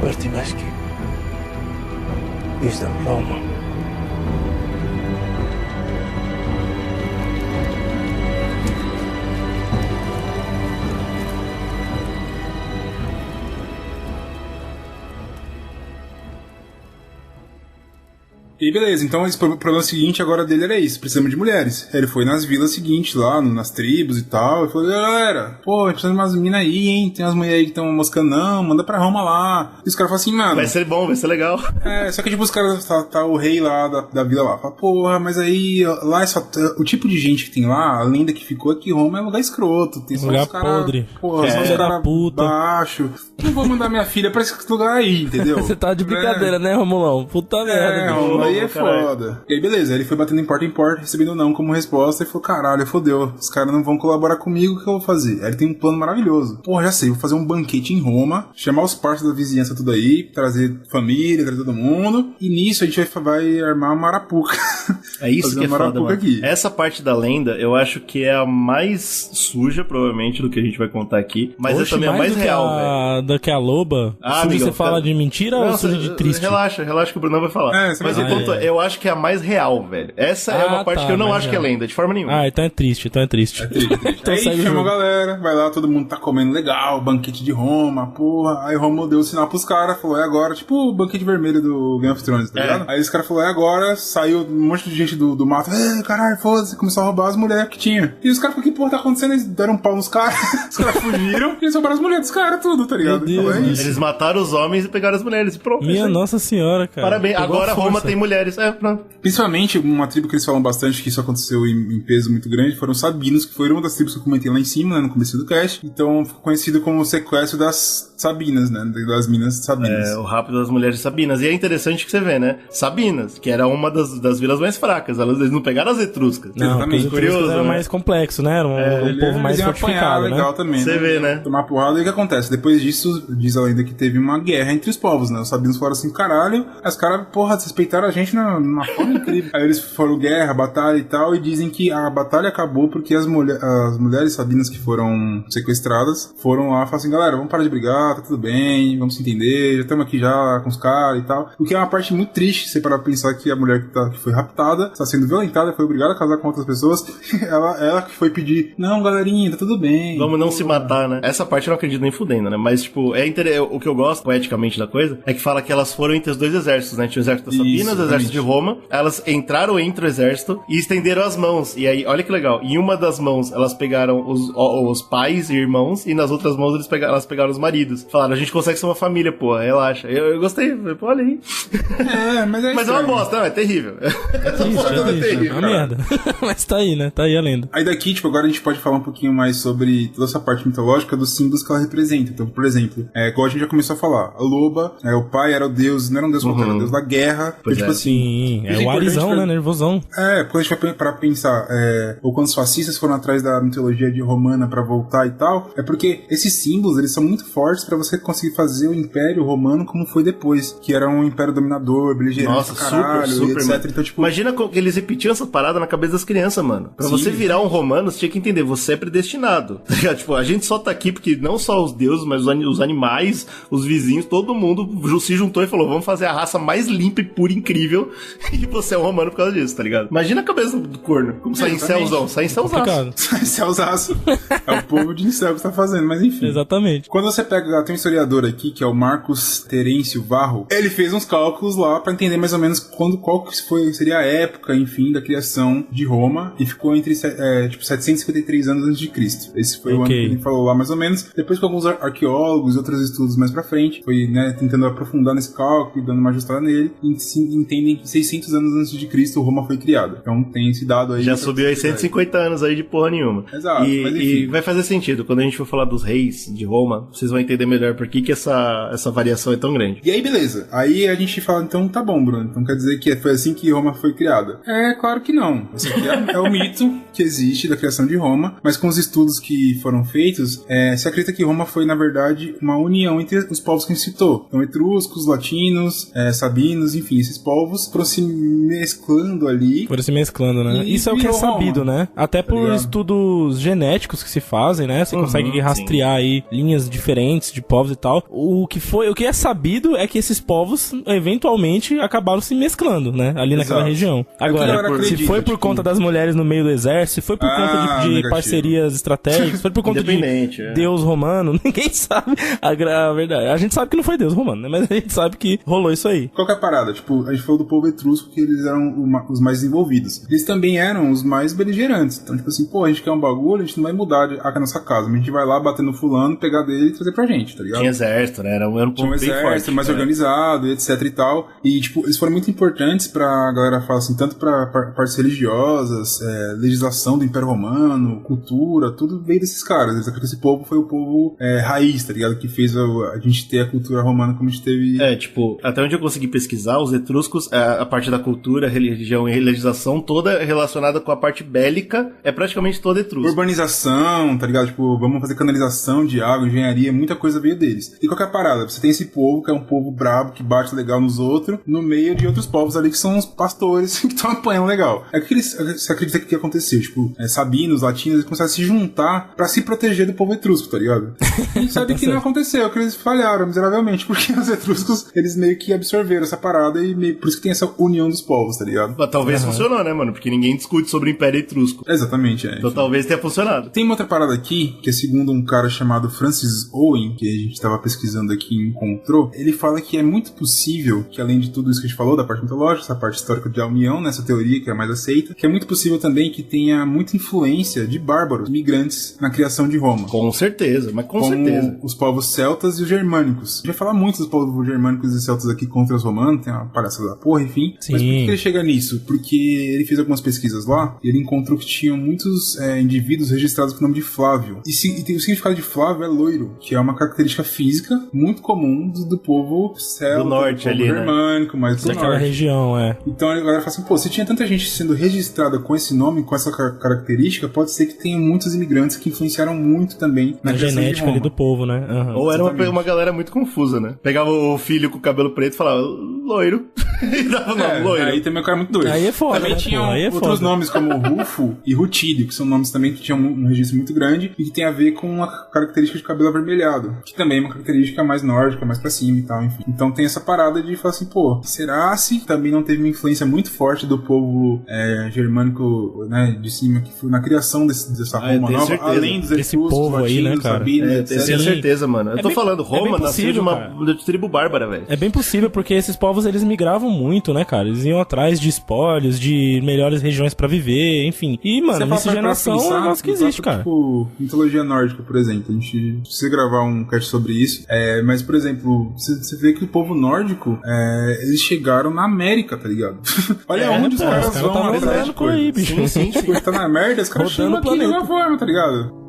Bertimeski. Islam Roma. E beleza, então esse problema seguinte agora dele era isso, precisamos de mulheres. Ele foi nas vilas seguintes lá, nas tribos e tal, e falou, galera, pô, precisa de umas minas aí, hein, tem umas mulheres aí que estão moscando, não, manda pra Roma lá. E os caras falam assim, mano... Vai ser bom, vai ser legal. Só que tipo, os caras, tá o rei lá da vila lá, fala, porra, mas aí, lá é só... O tipo de gente que tem lá, a lenda que ficou é que Roma é um lugar escroto, tem só Lugar os caras... podre. Porra, só os Filha da caras puta. baixo. Não vou mandar minha filha pra esse lugar aí, entendeu? Você tá de brincadeira, né, Romulão? Puta merda. bicho. Roma aí é caralho. foda. E aí, beleza, ele foi batendo em porta, recebendo não como resposta, e falou, caralho, fodeu, os caras não vão colaborar comigo, o que eu vou fazer? Aí ele tem um plano maravilhoso. Porra, já sei, vou fazer um banquete em Roma, chamar os parceiros da vizinhança tudo aí, trazer família, trazer todo mundo, e nisso a gente vai armar uma arapuca. É isso Fazer que é uma foda, arapuca mano. aqui. Essa parte da lenda, eu acho que é a mais suja, provavelmente, do que a gente vai contar aqui, mas Oxe, é também a mais do que real, velho. do que a loba. Ah, Suja, amigão, você fala tá- de mentira ou Não, suja de triste? Relaxa que o Bruno vai falar. Você Mas vai o ver. ponto é, eu acho que é a mais real, velho. Essa é uma parte tá, que eu não mais acho que é real. lenda, de forma nenhuma. Ah, então é triste, então é triste. Então Aí segue o chama a jogo. galera, vai lá, todo mundo tá comendo legal, banquete de Roma, porra. Aí Roma deu o sinal pros caras, falou, é agora, tipo o banquete vermelho do Game of Thrones, tá ligado? Aí os caras falaram, é agora, saiu um monte de gente do mato, caralho, foda-se, começou a roubar as mulheres que tinha. E os caras falaram, que porra tá acontecendo? Eles deram um pau nos caras, os caras fugiram e eles roubaram as mulheres dos caras, tudo, tá ligado? Meu Deus, então é isso. Eles mataram os homens e pegaram as mulheres. E pronto. Minha Nossa Senhora, cara. Parabéns. Pegou Agora a força. Roma tem mulheres. Pronto. Principalmente, uma tribo que eles falam bastante que isso aconteceu em peso muito grande foram os Sabinos, que foram uma das tribos que eu comentei lá em cima, né, no começo do cast. Então, ficou conhecido como o sequestro das Sabinas, né, das minas Sabinas. O rapto das mulheres sabinas. E é interessante que você vê, né? Sabinas, que era uma das vilas mais fracas. Eles não pegaram as etruscas. Não, Exatamente. os etruscos Curioso, era né? mais complexo, né? Era um povo mais fortificado, né? legal também, Você vê, né? Tomar porrada, e o que acontece? Depois disso, diz a lenda que teve uma guerra entre os povos, né? Os Sabinos falaram assim, caralho, os caras, porra, respeitaram a gente numa forma incrível. Aí eles foram guerra, batalha e tal, e dizem que a batalha acabou porque as mulheres Sabinas que foram sequestradas foram lá e falaram assim, galera, vamos parar de brigar, tá tudo bem, vamos se entender, já estamos aqui já com os caras e tal. O que é uma parte muito triste, você parar pra pensar que a mulher que foi raptada, está sendo violentada, foi obrigada a casar com outras pessoas, ela que foi pedir, não, galerinha, tá tudo bem. Vamos não se matar, né? Essa parte eu não acredito nem fudendo, né? Mas, tipo, o que eu gosto poeticamente da coisa é que fala que elas foram entre os dois exércitos, né? Tinha o exército das Sabinas, o exército de Roma. Elas entraram entre o exército e estenderam as mãos. E aí, olha que legal. Em uma das mãos, elas pegaram os pais e irmãos, e nas outras mãos elas pegaram os maridos. Falaram, a gente consegue ser uma família, pô, relaxa. Eu gostei, pô, olha aí. Mas é uma bosta, não, é terrível. É uma merda. Mas tá aí, né? Tá aí a lenda. Aí daqui, tipo, agora a gente pode falar um pouquinho mais sobre toda essa parte mitológica dos símbolos que ela representa. Então, por exemplo, igual a gente já começou a falar, a loba, o pai era o deus, não era um deus qualquer, era o deus da guerra. Pois tipo assim, Sim, o arizão, né? Nervosão. Quando a gente vai para pensar, ou quando os fascistas foram atrás da mitologia de romana pra voltar e tal, é porque esses símbolos, eles são muito fortes pra você conseguir fazer o Império Romano como foi depois, que era um império dominador, beligerante, nossa, caralho, super, etc. mano. Então, tipo, imagina que eles repetiam essa parada na cabeça das crianças, mano. Pra você virar um romano, você tinha que entender, você é predestinado. Tipo, a gente só tá aqui porque não só os deuses, mas os animais, os vizinhos, todo mundo se juntou e falou, vamos fazer a raça mais limpa e pura e incrível, e você é um romano por causa disso, tá ligado? Imagina a cabeça do corno, como sair em céuzão, sair em céuzaço. Céuzaço. É o povo de incel que tá fazendo, mas enfim. Exatamente. Quando você pega, tem um historiador aqui, que é o Marcos Terêncio Varro, ele fez uns cálculos lá pra entender mais ou menos qual que seria a época, enfim, da criação de Roma, e ficou entre, 753 anos antes de Cristo. Esse foi o ano que ele falou lá, mais ou menos. Depois que alguns arqueólogos e outros estudos mais pra frente, foi, né, tentando aprofundar nesse cálculo e dando uma ajustada nele, entendem que 600 anos antes de Cristo Roma foi criada. Então tem esse dado aí. Já subiu aí 150 anos aí de porra nenhuma. Exato. E vai fazer sentido. Quando a gente for falar dos reis de Roma, vocês vão entender melhor por que essa variação é tão grande. E aí, beleza. Aí a gente fala, então tá bom, Bruno. Então quer dizer que foi assim que Roma foi criada? Claro que não. Esse aqui é o mito que existe da criação de Roma, mas com os estudos que foram feitos, se acredita que Roma foi, na verdade, uma união entre os povos que a gente citou. Então, etruscos, latinos, sabinos, enfim, esses povos foram se mesclando ali. Foram se mesclando, né? Isso é o que é sabido, Roma, né? Até por estudos genéticos que se fazem, né? Você consegue rastrear aí linhas diferentes de povos e tal. O que é sabido é que esses povos, eventualmente, acabaram se mesclando, né? Ali naquela região. Agora, se foi por conta das mulheres no meio do exército, se foi por conta de parcerias estratégicas, se foi por conta de Deus romano, ninguém sabe a verdade. A gente sabe que não foi Deus romano, né? Mas a gente sabe que rolou isso aí. Qual que é a parada? Tipo, a gente falou do povo etrusco, que eles eram os mais desenvolvidos. Eles também eram os mais beligerantes. Então, tipo assim, pô, a gente quer um bagulho, a gente não vai mudar a nossa casa. A gente vai lá bater no fulano, pegar dele e trazer pra gente, tá ligado? Tinha exército, né? Era um povo bem forte, mais organizado, etc e tal. E, tipo, eles foram muito importantes pra galera falar assim, tanto pra partes religiosas, legislação do Império Romano, cultura, tudo veio desses caras. Eles acreditam que esse povo foi o povo raiz, tá ligado? Que fez a gente ter a cultura romana como a gente teve. Tipo, até onde eu consegui pesquisar, os etruscos, a parte da cultura, religião e legislação, toda relacionada com a parte bélica, é praticamente toda etrusca. Urbanização, tá ligado? Tipo, vamos fazer canalização de água, engenharia, muita coisa veio deles. E qual que é a parada? Você tem esse povo, que é um povo brabo, que bate legal nos outros, no meio de outros povos ali, que são os pastores, que estão apanhando legal. É que você acredita que aconteceu? Tipo, sabinos, latinos, eles começaram a se juntar pra se proteger do povo etrusco, tá ligado? E sabe que não aconteceu, que eles falharam miseravelmente, porque os etruscos, eles meio que absorveram essa parada e por isso que tem essa união dos povos, tá ligado? Mas talvez funcionou, né, mano? Porque ninguém discute sobre o Império Etrusco. Exatamente, Então talvez tenha funcionado. Tem uma outra parada aqui, que é segundo um cara chamado Francis Owen, que a gente tava pesquisando aqui e encontrou, ele fala que é muito possível que, além de tudo isso que a gente falou, da parte mitológica, essa parte histórica da união opinião, nessa teoria que é a mais aceita, que é muito possível também que tenha muita influência de bárbaros, imigrantes, na criação de Roma. Com certeza, mas com certeza. Os povos celtas e os germânicos. A gente vai falar muito dos povos germânicos e celtas aqui contra os romanos, tem uma palhaçada da porra, enfim. Sim. Mas por que ele chega nisso? Porque ele fez algumas pesquisas lá e ele encontrou que tinham muitos indivíduos registrados com o nome de Flávio. E tem o significado de Flávio é loiro, que é uma característica física muito comum do povo celta, do norte, do povo ali, germânico, mas do Daquela norte. região, Então a galera fala assim, pô, se tinha tanta gente sendo registrada com esse nome, com essa característica, pode ser que tenha muitos imigrantes que influenciaram muito também na a criação de genética Roma. ali do povo, né? Uhum. Ou era uma galera muito confusa, né? Pegava o filho com o cabelo preto e falava, loiro. E dava o nome, loiro. Aí também o cara muito doido. Aí é foda, também né, tinham pô? Aí é outros foda. nomes como Rufo e Rutílio, que são nomes também que tinham um registro muito grande e que tem a ver com a característica de cabelo avermelhado, que também é uma característica mais nórdica, mais pra cima e tal, enfim. Então tem essa parada de falar assim, pô, será se também não teve uma influência muito forte do povo germânico, né, de cima, que foi na criação dessa Roma nova, certeza. além dos Desse etruscos, povo aí, né, latinos, cara? sabinos, Eu etc. tenho certeza, mano. Eu tô falando, Roma bem nasceu de possível, uma tribo bárbara, velho. É bem possível, porque esses povos, eles migravam muito, né, cara? Eles iam atrás de espólios, de melhores regiões pra viver, enfim. E, mano, Você miscigenação é um negócio que existe, cara. Tipo, mitologia nórdica, por exemplo. A gente precisa gravar um cast sobre isso. Mas, por exemplo, você vê que o povo nórdico, eles chegaram na América, tá ligado? Olha onde os caras vão tavam atrás andando de por aí, coisas. bicho. Sim. Tipo, tá na merda, os caras Rodando chegam o aqui de planeta. alguma forma, tá ligado?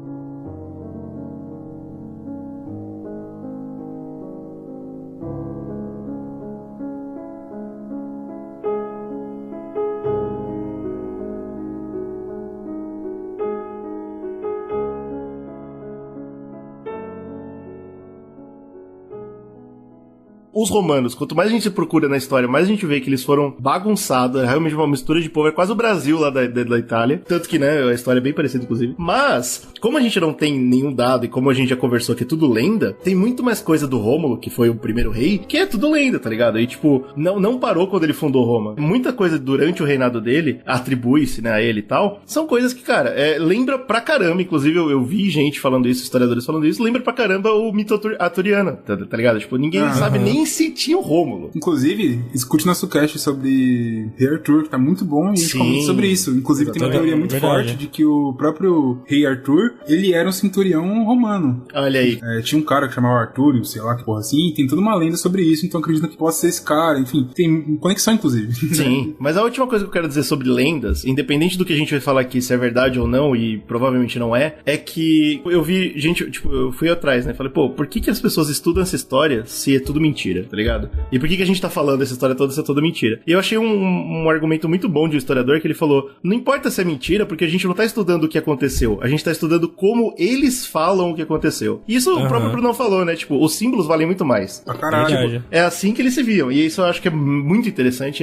Os romanos, quanto mais a gente procura na história, mais a gente vê que eles foram bagunçados, é realmente uma mistura de povo, é quase o Brasil lá da Itália, tanto que, né, a história é bem parecida, inclusive. Mas, como a gente não tem nenhum dado, e como a gente já conversou que é tudo lenda, tem muito mais coisa do Rômulo, que foi o primeiro rei, que é tudo lenda, tá ligado? E, tipo, não parou quando ele fundou Roma. Muita coisa durante o reinado dele, atribui-se, né, a ele e tal, são coisas que, cara, lembra pra caramba, inclusive eu vi gente falando isso, historiadores falando isso, lembra pra caramba o mito arturiano, tá ligado? Tipo, ninguém sabe nem se tinha o Rômulo. Inclusive, escute nosso cast sobre Rei Arthur, que tá muito bom, e a gente fala muito sobre isso. Inclusive, tem uma teoria muito forte de que o próprio Rei Arthur, ele era um centurião romano. Olha aí. Tinha um cara que chamava Artúrio, sei lá que porra assim, e tem toda uma lenda sobre isso, então acredito que possa ser esse cara, enfim, tem conexão, inclusive. Sim, mas a última coisa que eu quero dizer sobre lendas, independente do que a gente vai falar aqui, se é verdade ou não, e provavelmente não é que eu vi gente, tipo, eu fui atrás, né, falei, pô, por que as pessoas estudam essa história se é tudo mentira, tá ligado? E por que a gente tá falando essa história toda, se é toda mentira? E eu achei um argumento muito bom de um historiador, que ele falou, não importa se é mentira, porque a gente não tá estudando o que aconteceu, a gente tá estudando como eles falam o que aconteceu. E isso o próprio Bruno falou, né, tipo, os símbolos valem muito mais. Pra caralho. Tipo, É assim que eles se viam, e isso eu acho que é muito interessante,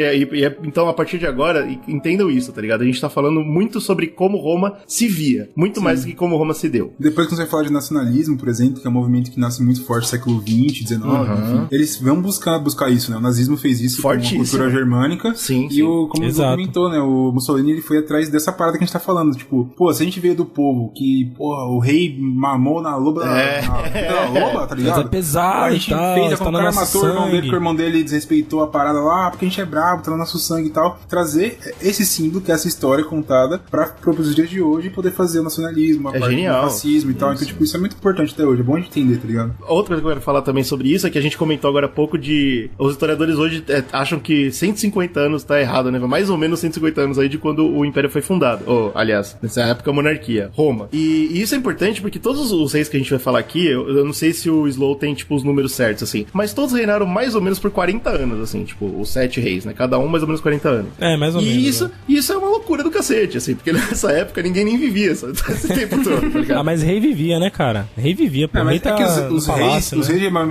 então a partir de agora, entendam isso, tá ligado? A gente tá falando muito sobre como Roma se via, muito mais do que como Roma se deu. Depois que você vai falar de nacionalismo, por exemplo, que é um movimento que nasce muito forte no século XX, XIX, enfim, eles vão buscar isso, né? O nazismo fez isso com uma cultura germânica. Sim, e como você comentou, né? O Mussolini, ele foi atrás dessa parada que a gente tá falando. Tipo, pô, se a gente veio do povo que, porra, o rei mamou na loba da loba, tá ligado? Mas é pesado, a gente fez, o cara matou o irmão dele, que o irmão dele desrespeitou a parada lá, porque a gente é brabo, tá no nosso sangue e tal. Trazer esse símbolo, que é essa história contada, para os dias de hoje, e poder fazer o nacionalismo, a parte genial. do fascismo e tal. Então, tipo, isso é muito importante até hoje. É bom a gente entender, tá ligado? Outra coisa que eu quero falar também sobre isso é que a gente comentou agora há pouco de... Os historiadores hoje acham que 150 anos tá errado, né? Mais ou menos 150 anos aí de quando o Império foi fundado. Aliás, nessa época a monarquia, Roma. E isso é importante porque todos os reis que a gente vai falar aqui, eu não sei se o Slow tem, tipo, os números certos, assim, mas todos reinaram mais ou menos por 40 anos, assim, tipo, os 7 reis, né? Cada um mais ou menos 40 anos. Mais ou menos. E isso é uma loucura do cacete, assim, porque nessa época ninguém nem vivia esse tempo todo, tá ligado? Mas rei vivia, né, cara? Rei vivia, pô. Mas rei é que os reis,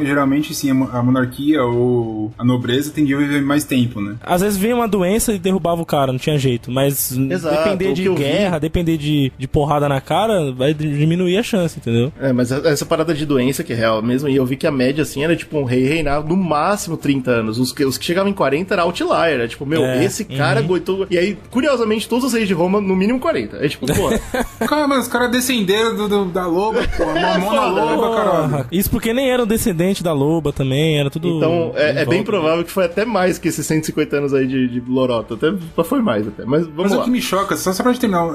geralmente, sim, a monarquia ou a nobreza tendia a viver mais tempo, né? Às vezes vinha uma doença e derrubava o cara, não tinha jeito. Mas depender de guerra, depender de porrada na cara, vai diminuir a chance, entendeu? Mas essa parada de doença que é real mesmo, e eu vi que a média, assim, era tipo um rei reinar no máximo 30 anos. Os que chegavam em 40 era outlier, era tipo, esse cara aguentou... E aí, curiosamente, todos os reis de Roma, no mínimo 40. É tipo, pô... Cara, mas os caras descenderam da loba, pô, mamou na loba, caralho. Isso porque nem eram descendentes da loba também, era tudo... Então, é em bem volta. provável que foi até mais que esses 150 anos aí de lorota. Até foi mais, até. Mas vamos Mas lá. o que me choca, só pra gente terminar,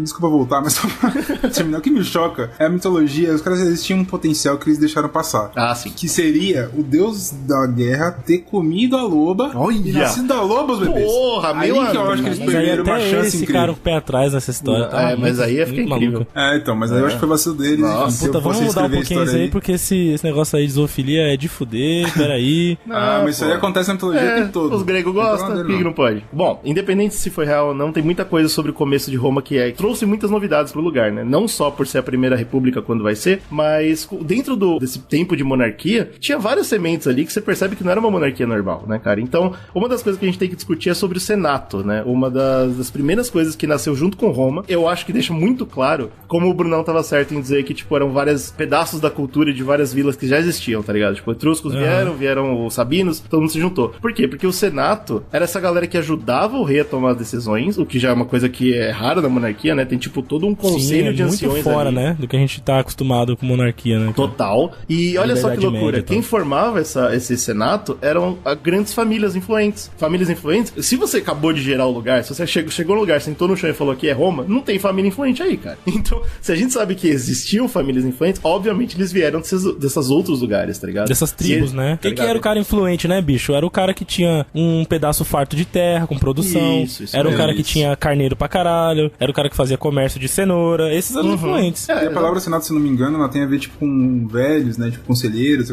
desculpa voltar, mas só pra terminar, o que me choca é a mitologia, os caras eles tinham um potencial que eles deixaram passar. Ah, sim. Que seria o deus da guerra ter comido a loba e nascido da loba os bebês. Porra, aí meu que eu acho que eles Mas aí perderam uma até chance eles incrível. ficaram com o pé atrás nessa história. Tá mas aí ia ficar muito incrível. maluco. Então, mas aí eu acho que foi vacilo deles. Nossa, Se eu Puta, vamos fosse mudar um escrever a pouquinho isso história aí, porque esse negócio aí de zoofilia é de fuder, peraí. mas isso aí acontece na mitologia o tempo todo. Os gregos gostam, por que não pode? Bom, independente se foi real ou não, tem muita coisa sobre o começo de Roma que trouxe muitas novidades pro lugar, né? Não só por ser a primeira república quando vai ser, mas dentro desse tempo de monarquia, tinha várias sementes ali que você percebe que não era uma monarquia normal, né, cara? Então, uma das coisas que a gente tem que discutir é sobre o Senato, né? Uma das primeiras coisas que nasceu junto com Roma, eu acho que deixa muito claro como o Brunão tava certo em dizer que, tipo, eram vários pedaços da cultura de várias vilas que já existiam, tá ligado? Tipo, etruscos vieram os sabinos, todo mundo se juntou. Por quê? Porque o Senato era essa galera que ajudava o rei a tomar as decisões, o que já é uma coisa que é rara na monarquia, né? Tem, tipo, todo um conselho Sim, de muito anciões fora, ali. né? Do que a gente tá acostumado com monarquia, né? Total. E olha só que Idade loucura. Média, Quem então. formava esse senato eram grandes famílias influentes. Famílias influentes. Se você acabou de gerar o lugar, se você chegou no lugar, sentou no chão e falou que é Roma, não tem família influente aí, cara. Então, se a gente sabe que existiam famílias influentes, obviamente eles vieram desses outros lugares, tá ligado? Dessas tribos, né? Tá Quem que era o cara influente, né, bicho? Era o cara que tinha um pedaço farto de terra com produção. Isso era o mesmo. cara que tinha carneiro pra caralho. Era o cara que fazia comércio de cenoura. Esses eram influentes. E a palavra senato, se não me engano, ela tem a ver, tipo, com velhos, né? Tipo, conselheiros.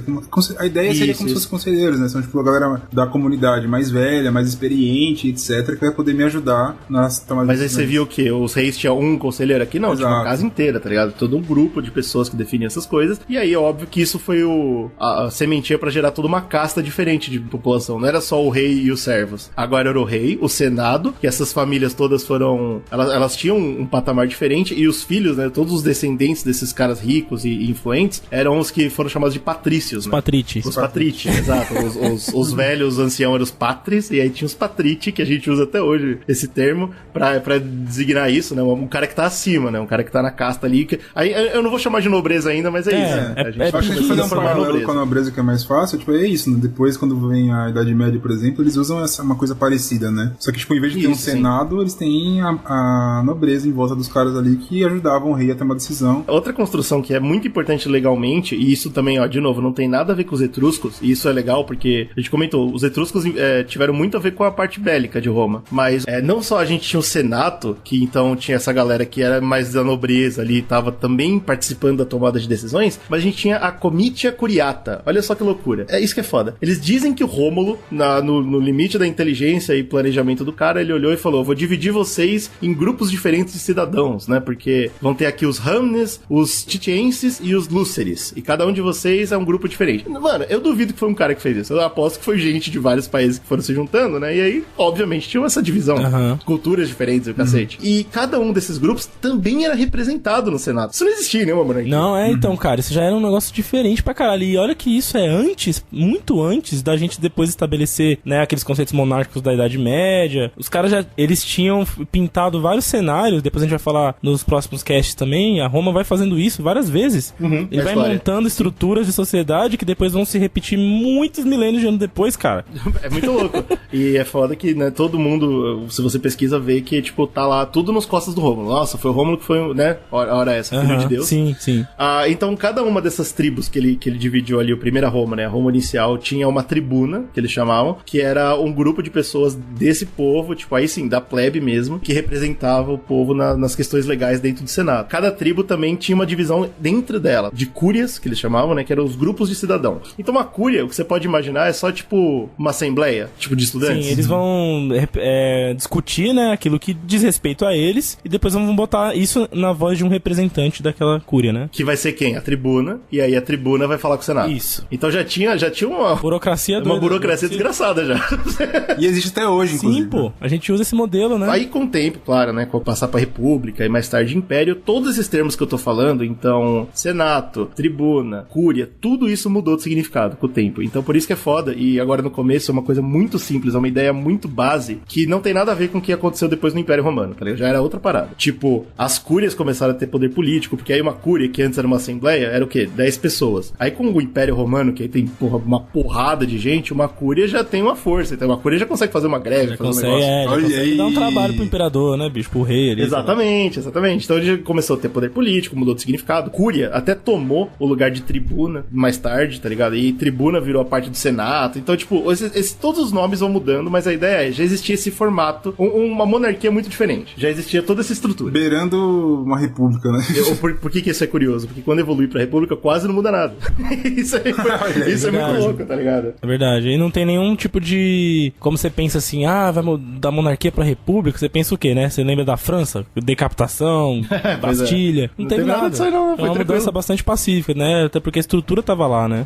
A ideia seria como se fossem conselheiros, né? São, tipo, a galera da comunidade mais velha, mais experiente, etc., que vai poder me ajudar nas tomadas Mas de aí você decisões. viu que os reis tinham um conselheiro aqui? Não, tinha uma Exato. casa inteira, tá ligado? Todo um grupo de pessoas que definiam essas coisas. E aí, óbvio que isso foi a sementinha pra gerar toda uma casta diferente de população. Não era só o rei e os servos. Agora era o rei, o senado, que essas famílias todas foram... Elas tinham um patamar diferente e os filhos, né? Todos os descendentes desses caras ricos e influentes eram os que foram chamados de patrícios, né? Patrite. Os patriti, exato. Os velhos, os anciãos eram os patris, e aí tinha os patriti, que a gente usa até hoje esse termo, pra designar isso, né? Um cara que tá acima, né? Um cara que tá na casta ali. Aí eu não vou chamar de nobreza ainda, mas é isso, né? A gente Eu acho que a gente fazer um paralelo com a nobreza que é mais fácil, tipo, é isso, né? Depois, quando vem a Idade Média, por exemplo, eles usam uma coisa parecida, né? Só que, tipo, em vez de ter um Isso, sim. senado, eles têm a nobreza em volta dos caras ali que ajudavam o rei a ter uma decisão. Outra construção que é muito importante legalmente, e isso também, ó, de novo, não tem nada a ver com os etruscos, e isso é legal porque a gente comentou, os etruscos tiveram muito a ver com a parte bélica de Roma, mas não só a gente tinha o Senato, que então tinha essa galera que era mais da nobreza ali, tava também participando da tomada de decisões, mas a gente tinha a Comitia Curiata. Olha só que loucura. É isso que é foda. Eles dizem que o Rômulo, no limite da inteligência e planejamento do cara, ele olhou e falou, vou dividir vocês em grupos diferentes de cidadãos, né? Porque vão ter aqui os Ramnes, os Titienses e os Lúceres. E cada um de vocês é um grupo diferente. Mano, eu duvido que foi um cara que fez isso. Eu aposto que foi gente de vários países que foram se juntando, né? E aí, obviamente, tinha essa divisão. Culturas diferentes, o cacete. E cada um desses grupos também era representado no Senado. Isso não existia, né, mano? Não, então, cara, isso já era um negócio diferente pra caralho. E olha que isso é antes, muito antes da gente depois estabelecer, né, aqueles conceitos monárquicos da Idade Média. Os caras eles tinham pintado vários cenários, depois a gente vai falar nos próximos casts também, a Roma vai fazendo isso várias vezes. Ele vai montando estruturas de sociedade que depois vão se repetir muitos milênios de anos depois, cara. É muito louco. E é foda que, né, todo mundo, se você pesquisa, vê que, tipo, tá lá tudo nos costas do Rômulo. Nossa, foi o Rômulo que foi, né, hora essa, filho de Deus. Sim, sim. Então, cada uma dessas tribos que ele dividiu ali, a primeira Roma, né, a Roma inicial, tinha uma tribuna, que eles chamavam, que era um grupo de pessoas desse povo, tipo, aí sim, da plebe mesmo, que representava o povo nas questões legais dentro do Senado. Cada tribo também tinha uma divisão dentro dela, de cúrias, que eles chamavam, né, que eram os grupos de cidadão. Então, uma cúria, o que você pode imaginar, é só, tipo, uma assembleia, tipo, de estudantes. Sim, eles vão discutir, né, aquilo que diz respeito a eles, e depois vão botar isso na voz de um representante daquela cúria, né? Que vai ser quem? A tribuna, e aí a tribuna vai falar com o Senado. Isso. Então já tinha uma Burocracia uma burocracia desgraçada já. E existe até hoje, inclusive. Sim, pô. A gente usa esse modelo, né? Aí com o tempo, claro, né, com passar pra república e mais tarde império, todos esses termos que eu tô falando, então, senato, tribuna, cúria, tudo isso mudou de significado com o tempo. Então por isso que é foda, e agora no começo é uma coisa muito simples, é uma ideia muito base, que não tem nada a ver com o que aconteceu depois no Império Romano, tá ligado? Já era outra parada. Tipo, as cúrias começaram a ter poder político, porque aí uma cúria, que antes era uma assembleia, era o quê? 10 pessoas. Aí com o Império Romano, que aí tem, uma porrada de gente, uma Cúria já tem uma força. Então, uma Cúria já consegue fazer uma greve, fazer um negócio. Já consegue dar um trabalho pro imperador, né, bicho? Pro rei ali. Exatamente. Então ele começou a ter poder político, mudou de significado. Cúria até tomou o lugar de tribuna mais tarde, tá ligado? E tribuna virou a parte do Senato. Então, tipo, todos os nomes vão mudando, mas a ideia é, já existia esse formato, uma monarquia muito diferente. Já existia toda essa estrutura. Beirando uma república, né? Por que isso é curioso? Porque quando evolui pra república, quase não muda nada. Isso é muito louco, tá ligado? É verdade. E não tem nenhum tipo de... Como você pensa assim, vai da monarquia pra república, você pensa o quê, né? Você lembra da França? Decapitação, Bastilha. Não teve nada disso aí, não. Foi uma mudança bastante pacífica, né? Até porque a estrutura tava lá, né?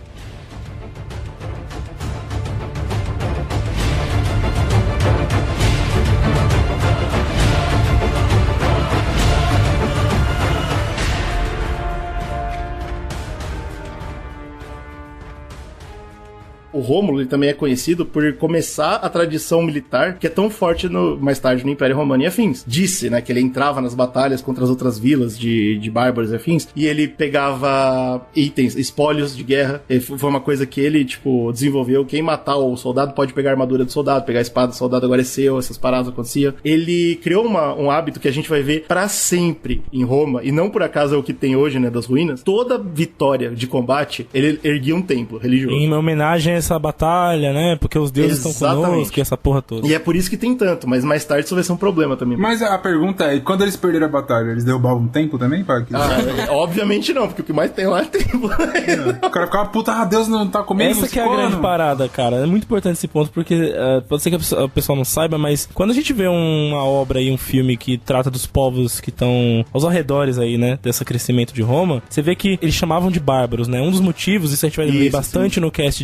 O Rômulo, ele também é conhecido por começar a tradição militar que é tão forte mais tarde no Império Romano e afins. Disse, né, que ele entrava nas batalhas contra as outras vilas de bárbaros e afins, e ele pegava itens, espólios de guerra. Foi uma coisa que ele, tipo, desenvolveu. Quem matar o soldado pode pegar a armadura do soldado, pegar a espada do soldado, agora é seu, essas paradas aconteciam. Ele criou um hábito que a gente vai ver pra sempre em Roma, e não por acaso é o que tem hoje, né, das ruínas. Toda vitória de combate, ele erguia um templo religioso. Em homenagem a essa batalha, né? Porque os deuses estão conosco e essa porra toda. E é por isso que tem tanto, mas mais tarde isso vai ser um problema também. Mas a pergunta é, quando eles perderam a batalha, eles derrubavam um templo também? Obviamente não, porque o que mais tem lá é templo. O cara ficava, puta, Deus não tá comendo. Essa que é a grande parada, cara. É muito importante esse ponto, porque pode ser que a pessoa não saiba, mas quando a gente vê uma obra e um filme que trata dos povos que estão aos arredores aí, né, desse crescimento de Roma, você vê que eles chamavam de bárbaros, né? Um dos motivos, isso a gente vai ver bastante no cast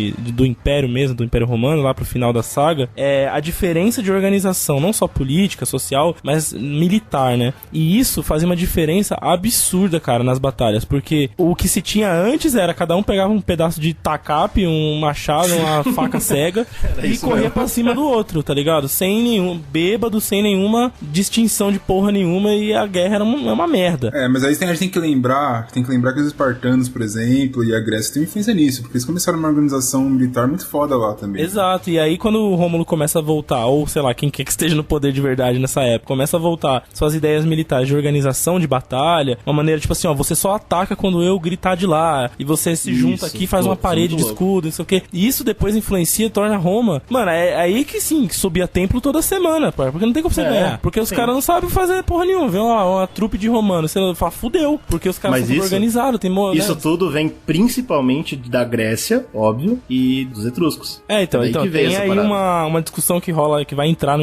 do Império mesmo, do Império Romano, lá pro final da saga, é a diferença de organização, não só política, social, mas militar, né? E isso fazia uma diferença absurda, cara, nas batalhas, porque o que se tinha antes era cada um pegava um pedaço de tacape, um machado, uma faca cega e corria pra cima do outro, tá ligado? Sem nenhum bêbado, sem nenhuma distinção de porra nenhuma, e a guerra era uma merda. Mas aí a gente tem que lembrar que os espartanos, por exemplo, e a Grécia têm influência nisso, porque eles começaram uma organização militar muito foda lá também. Exato, e aí quando o Rômulo começa a voltar, ou sei lá, quem quer que esteja no poder de verdade nessa época, começa a voltar suas ideias militares de organização de batalha, uma maneira tipo assim, você só ataca quando eu gritar de lá, e você se junta aqui, faz uma parede de escudo, não sei o que. E isso depois influencia, torna Roma, mano, é aí que sim, que subia templo toda semana, porque não tem como você ganhar, porque os caras não sabem fazer porra nenhuma, vê uma trupe de romanos, você fala, fudeu, porque os caras são organizados, isso tudo vem principalmente da Grécia, óbvio, e dos etruscos. Então tem aí uma discussão que rola, que vai entrar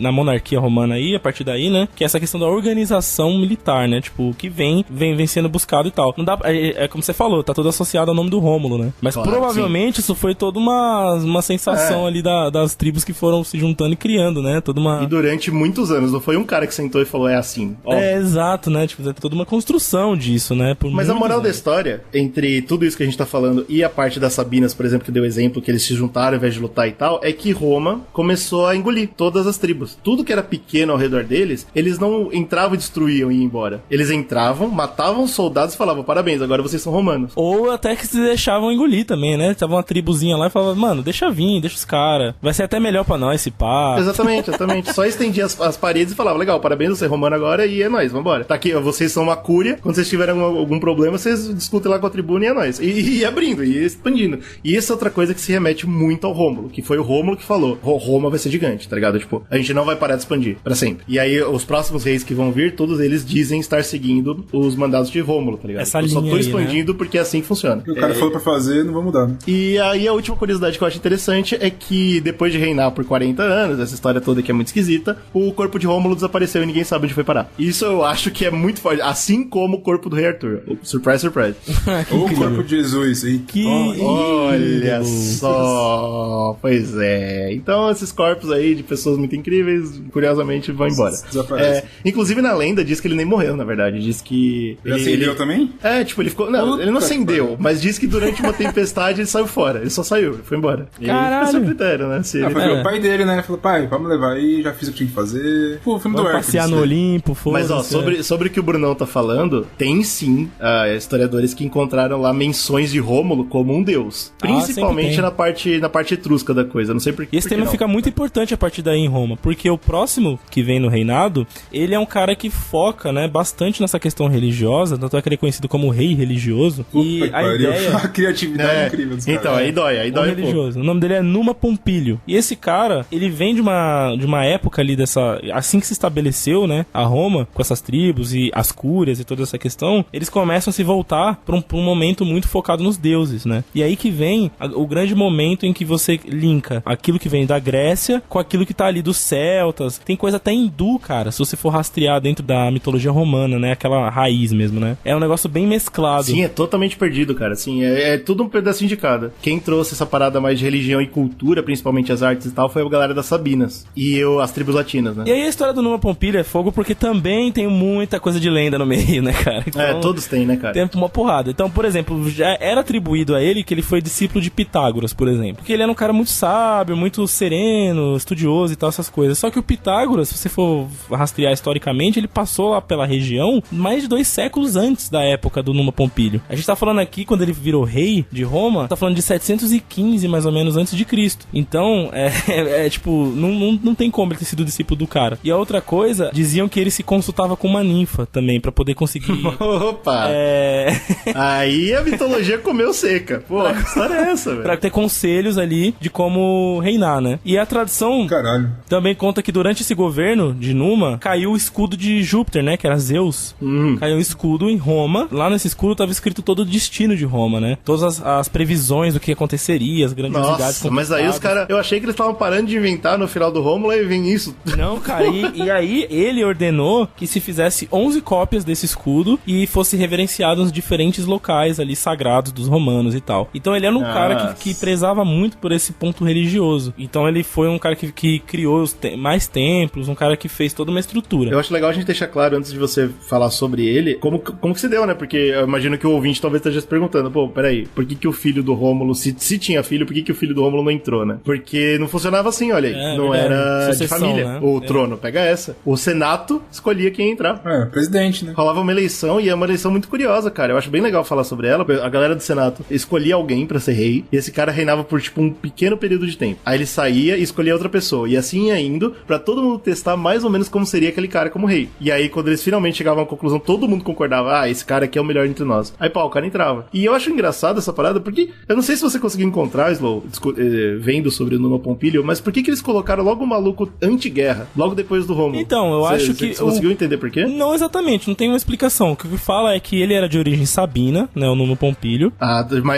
na monarquia romana aí, a partir daí, né, que é essa questão da organização militar, né, tipo, que vem sendo buscado e tal. Não dá, como você falou, tá tudo associado ao nome do Rômulo, né, mas provavelmente isso foi toda uma sensação ali das tribos que foram se juntando e criando, né, E durante muitos anos, não foi um cara que sentou e falou, é assim. Exato, né, tipo, é toda uma construção disso, né. Mas a moral da história, entre tudo isso que a gente tá falando e a parte das Sabinas, por exemplo, que deu exemplo, que eles se juntaram ao invés de lutar e tal, é que Roma começou a engolir todas as tribos. Tudo que era pequeno ao redor deles, eles não entravam e destruíam e iam embora. Eles entravam, matavam os soldados e falavam, parabéns, agora vocês são romanos. Ou até que se deixavam engolir também, né? Tava uma tribuzinha lá e falava, mano, deixa vir, deixa os caras. Vai ser até melhor pra nós, se pá. Exatamente. Só estendia as paredes e falava, legal, parabéns, você é romano agora e é nóis, vambora. Tá aqui, vocês são uma cúria, quando vocês tiverem algum problema, vocês discutem lá com a tribuna e é nóis. E abrindo, e expandindo. E essa é outra coisa que se remete muito ao Rômulo, que foi o Rômulo que falou, Roma vai ser gigante, tá ligado? Tipo, a gente não vai parar de expandir, pra sempre. E aí, os próximos reis que vão vir, todos eles dizem estar seguindo os mandados de Rômulo, tá ligado? Essa linha só tô expandindo, né? Porque assim funciona. O cara falou pra fazer, não vai mudar. E aí, a última curiosidade que eu acho interessante é que, depois de reinar por 40 anos, essa história toda que é muito esquisita, o corpo de Rômulo desapareceu e ninguém sabe onde foi parar. Isso eu acho que é muito forte, assim como o corpo do rei Arthur. Surprise, surprise. O corpo de Jesus, hein? Olha Olha só, pois é. Então esses corpos aí de pessoas muito incríveis, curiosamente, vão embora. Desaparece. Inclusive na lenda diz que ele nem morreu, na verdade. Diz que... Ele acendeu também? Tipo, ele ficou... Não, ele não acendeu, mas diz que durante uma tempestade ele saiu fora. Ele só saiu, ele foi embora. Caralho! E esse é o critério, né? Se ele... Foi o pai dele, né? Falou, pai, vamos levar aí, já fiz o que tinha que fazer. Pô, filme do Vamos Hércules. passear no Olimpo, Mas ó, foda-se. sobre o que o Brunão tá falando, tem sim historiadores que encontraram lá menções de Rômulo como um deus. Principalmente na parte etrusca da coisa. Não sei por que. E esse tema fica muito importante a partir daí em Roma, porque o próximo que vem no reinado, ele é um cara que foca, né, bastante nessa questão religiosa, tanto é que ele é conhecido como rei religioso. E a ideia... A criatividade incrível dos caras. Então, aí dói um pouco. religioso. O nome dele é Numa Pompílio. E esse cara, ele vem de uma época ali dessa... Assim que se estabeleceu, né, a Roma, com essas tribos e as cúrias e toda essa questão, eles começam a se voltar pra um momento muito focado nos deuses, né? E aí que vem o grande momento em que você linka aquilo que vem da Grécia com aquilo que tá ali dos celtas. Tem coisa até hindu, cara, se você for rastrear dentro da mitologia romana, né? Aquela raiz mesmo, né? É um negócio bem mesclado. Sim, é totalmente perdido, cara. Assim, é tudo um pedacinho de cada. Quem trouxe essa parada mais de religião e cultura, principalmente as artes e tal, foi a galera das Sabinas. E as tribos latinas, né? E aí a história do Numa Pompília é fogo porque também tem muita coisa de lenda no meio, né, cara? Então, todos têm, né, cara? Tem uma porrada. Então, por exemplo, já era atribuído a ele que ele foi discípulo de Pitágoras, por exemplo. Porque ele era um cara muito sábio, muito sereno, estudioso e tal, essas coisas. Só que o Pitágoras, se você for rastrear historicamente, ele passou lá pela região mais de 2 séculos antes da época do Numa Pompílio. A gente tá falando aqui, quando ele virou rei de Roma, tá falando de 715, mais ou menos, antes de Cristo. Então, tipo, não tem como ele ter sido discípulo do cara. E a outra coisa, diziam que ele se consultava com uma ninfa também, pra poder conseguir... Opa! Aí a mitologia comeu seca. Pô, que história é essa, velho? Pra ter conselhos ali de como reinar, né? E a tradição também conta que durante esse governo de Numa, caiu o escudo de Júpiter, né? Que era Zeus. Caiu um escudo em Roma. Lá nesse escudo tava escrito todo o destino de Roma, né? Todas as previsões do que aconteceria, as grandiosidades. Nossa, mas aí os caras... Eu achei que eles estavam parando de inventar no final do Rômulo e vem isso. Não, cara. E aí ele ordenou que se fizesse 11 cópias desse escudo e fosse reverenciado nos diferentes locais ali sagrados dos romanos e tal. Então ele era um cara que prezava muito por esse ponto religioso. Então ele foi um cara que criou mais templos, um cara que fez toda uma estrutura. Eu acho legal a gente deixar claro, antes de você falar sobre ele, como que se deu, né? Porque eu imagino que o ouvinte talvez esteja se perguntando, pô, peraí, por que o filho do Rômulo, se tinha filho, por que o filho do Rômulo não entrou, né? Porque não funcionava assim, olha aí. Não era sucessão, de família. Né? O trono, pega essa. O Senato escolhia quem ia entrar. Presidente, né? Rolava uma eleição e é uma eleição muito curiosa, cara. Eu acho bem legal falar sobre ela. A galera do Senato escolhia alguém pra ser rei e esse cara reinava por, tipo, um pequeno período de tempo. Aí ele saía e escolhia outra pessoa. E assim ia indo pra todo mundo testar mais ou menos como seria aquele cara como rei. E aí, quando eles finalmente chegavam à conclusão, todo mundo concordava, esse cara aqui é o melhor entre nós. Aí, o cara entrava. E eu acho engraçado essa parada, porque eu não sei se você conseguiu encontrar, Slow, vendo sobre o Numa Pompílio, mas por que eles colocaram logo o maluco anti-guerra, logo depois do Rômulo? Então, eu acho que... Você conseguiu entender por quê? Não exatamente, não tem uma explicação. O que fala é que ele era de origem sabina, né, o Numa Pompílio.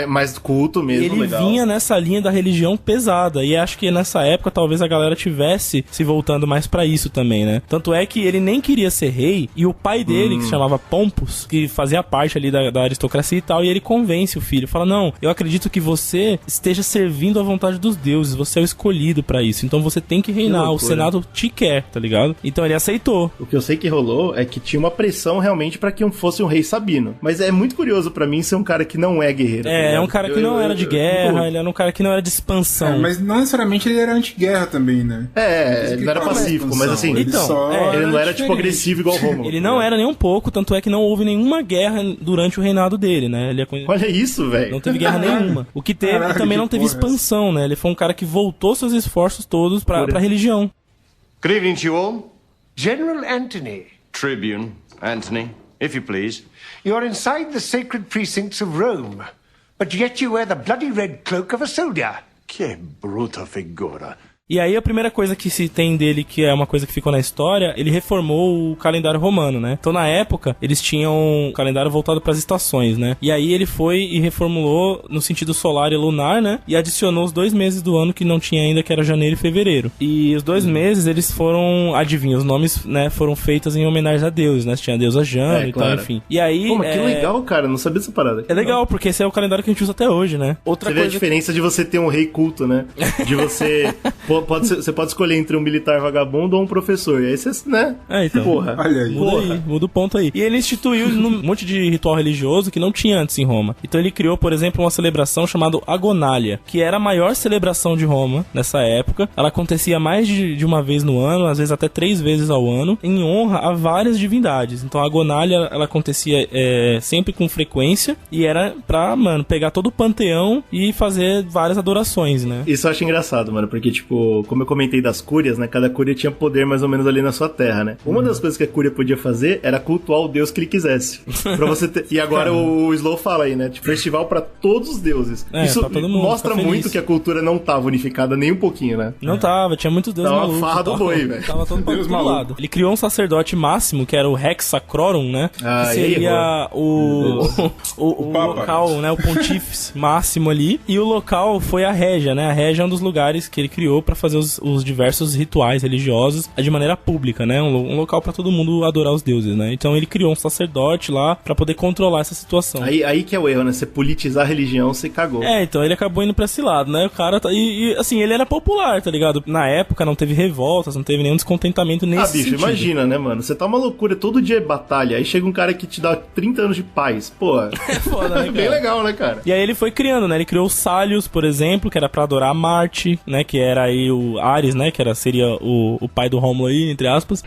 Mais culto mesmo, ele legal. Vinha nessa linha da religião pesada, e acho que nessa época talvez a galera tivesse se voltando mais pra isso também, né? Tanto é que ele nem queria ser rei, e o pai dele, que se chamava Pompus, que fazia parte ali da aristocracia e tal, e ele convence o filho, fala, não, eu acredito que você esteja servindo à vontade dos deuses, você é o escolhido pra isso, então você tem que reinar, o Senado te quer, tá ligado? Então ele aceitou. O que eu sei que rolou é que tinha uma pressão realmente pra que fosse um rei sabino, mas é muito curioso pra mim ser um cara que não é guerreiro. É um cara que não era de guerra, ele era um cara que não era de expansão. Mas não necessariamente ele era anti-guerra também, né? Ele não era pacífico, mas assim, ele não era tipo agressivo igual o Rômulo. Ele não era nem um pouco, tanto é que não houve nenhuma guerra durante o reinado dele, né? Olha isso, velho. Não teve guerra nenhuma. O que teve também não teve expansão, né? Ele foi um cara que voltou seus esforços todos pra religião. Good evening to you all. General Antony. Tribune, Antony, if you please. You're inside the sacred precincts of Rome, but yet you wear the bloody red cloak of a soldier. Che brutta figura. E aí a primeira coisa que se tem dele, que é uma coisa que ficou na história, ele reformou o calendário romano, né? Então na época, eles tinham um calendário voltado para as estações, né? E aí ele foi e reformulou no sentido solar e lunar, né? E adicionou os 2 meses do ano que não tinha ainda, que era janeiro e fevereiro. E os 2 meses, eles foram, adivinha, os nomes, né, foram feitos em homenagem a deuses, né? Tinha a deusa Jana e tal, enfim. E aí... Pô, mas que legal, cara, não sabia dessa parada. É legal, porque esse é o calendário que a gente usa até hoje, né? Outra Você vê a diferença de você ter um rei culto, né? De você... Você pode escolher entre um militar vagabundo ou um professor. E aí você, né? Então. Porra. Olha aí. Muda o ponto aí. E ele instituiu um monte de ritual religioso que não tinha antes em Roma. Então ele criou, por exemplo, uma celebração chamada Agonália, que era a maior celebração de Roma nessa época. Ela acontecia mais de uma vez no ano, às vezes até 3 vezes ao ano, em honra a várias divindades. Então a Agonália, ela acontecia sempre com frequência e era pra, mano, pegar todo o panteão e fazer várias adorações, né? Isso eu acho engraçado, mano, porque, tipo, como eu comentei das cúrias, né, cada cúria tinha poder mais ou menos ali na sua terra, né? Uma das coisas que a cúria podia fazer era cultuar o deus que ele quisesse. Pra você ter... E agora o Slow fala aí, né, tipo, festival pra todos os deuses. Isso pra todo mundo, mostra muito que a cultura não tava unificada nem um pouquinho, né? Não tava, tinha muitos deuses malucos. Tava uma farra do boi, velho. Tava todo pra lado. Ele criou um sacerdote máximo, que era o Rex Sacrorum, né? Que seria o local, né? O pontífice máximo ali. E o local foi a Régia, né? A Régia é um dos lugares que ele criou pra fazer os diversos rituais religiosos de maneira pública, né? Um local pra todo mundo adorar os deuses, né? Então ele criou um sacerdote lá pra poder controlar essa situação. Aí que é o erro, né? Você politizar a religião, você cagou. Então ele acabou indo pra esse lado, né? O cara... E assim, ele era popular, tá ligado? Na época não teve revoltas, não teve nenhum descontentamento nesse bicho, sentido. Imagina, né, mano? Você tá uma loucura, todo dia é batalha, aí chega um cara que te dá 30 anos de paz. Pô, é foda, né, bem legal, né, cara? E aí ele foi criando, né? Ele criou o Salius, por exemplo, que era pra adorar Marte, né? Que era aí o Ares, né? Que seria o pai do Rômulo aí, entre aspas.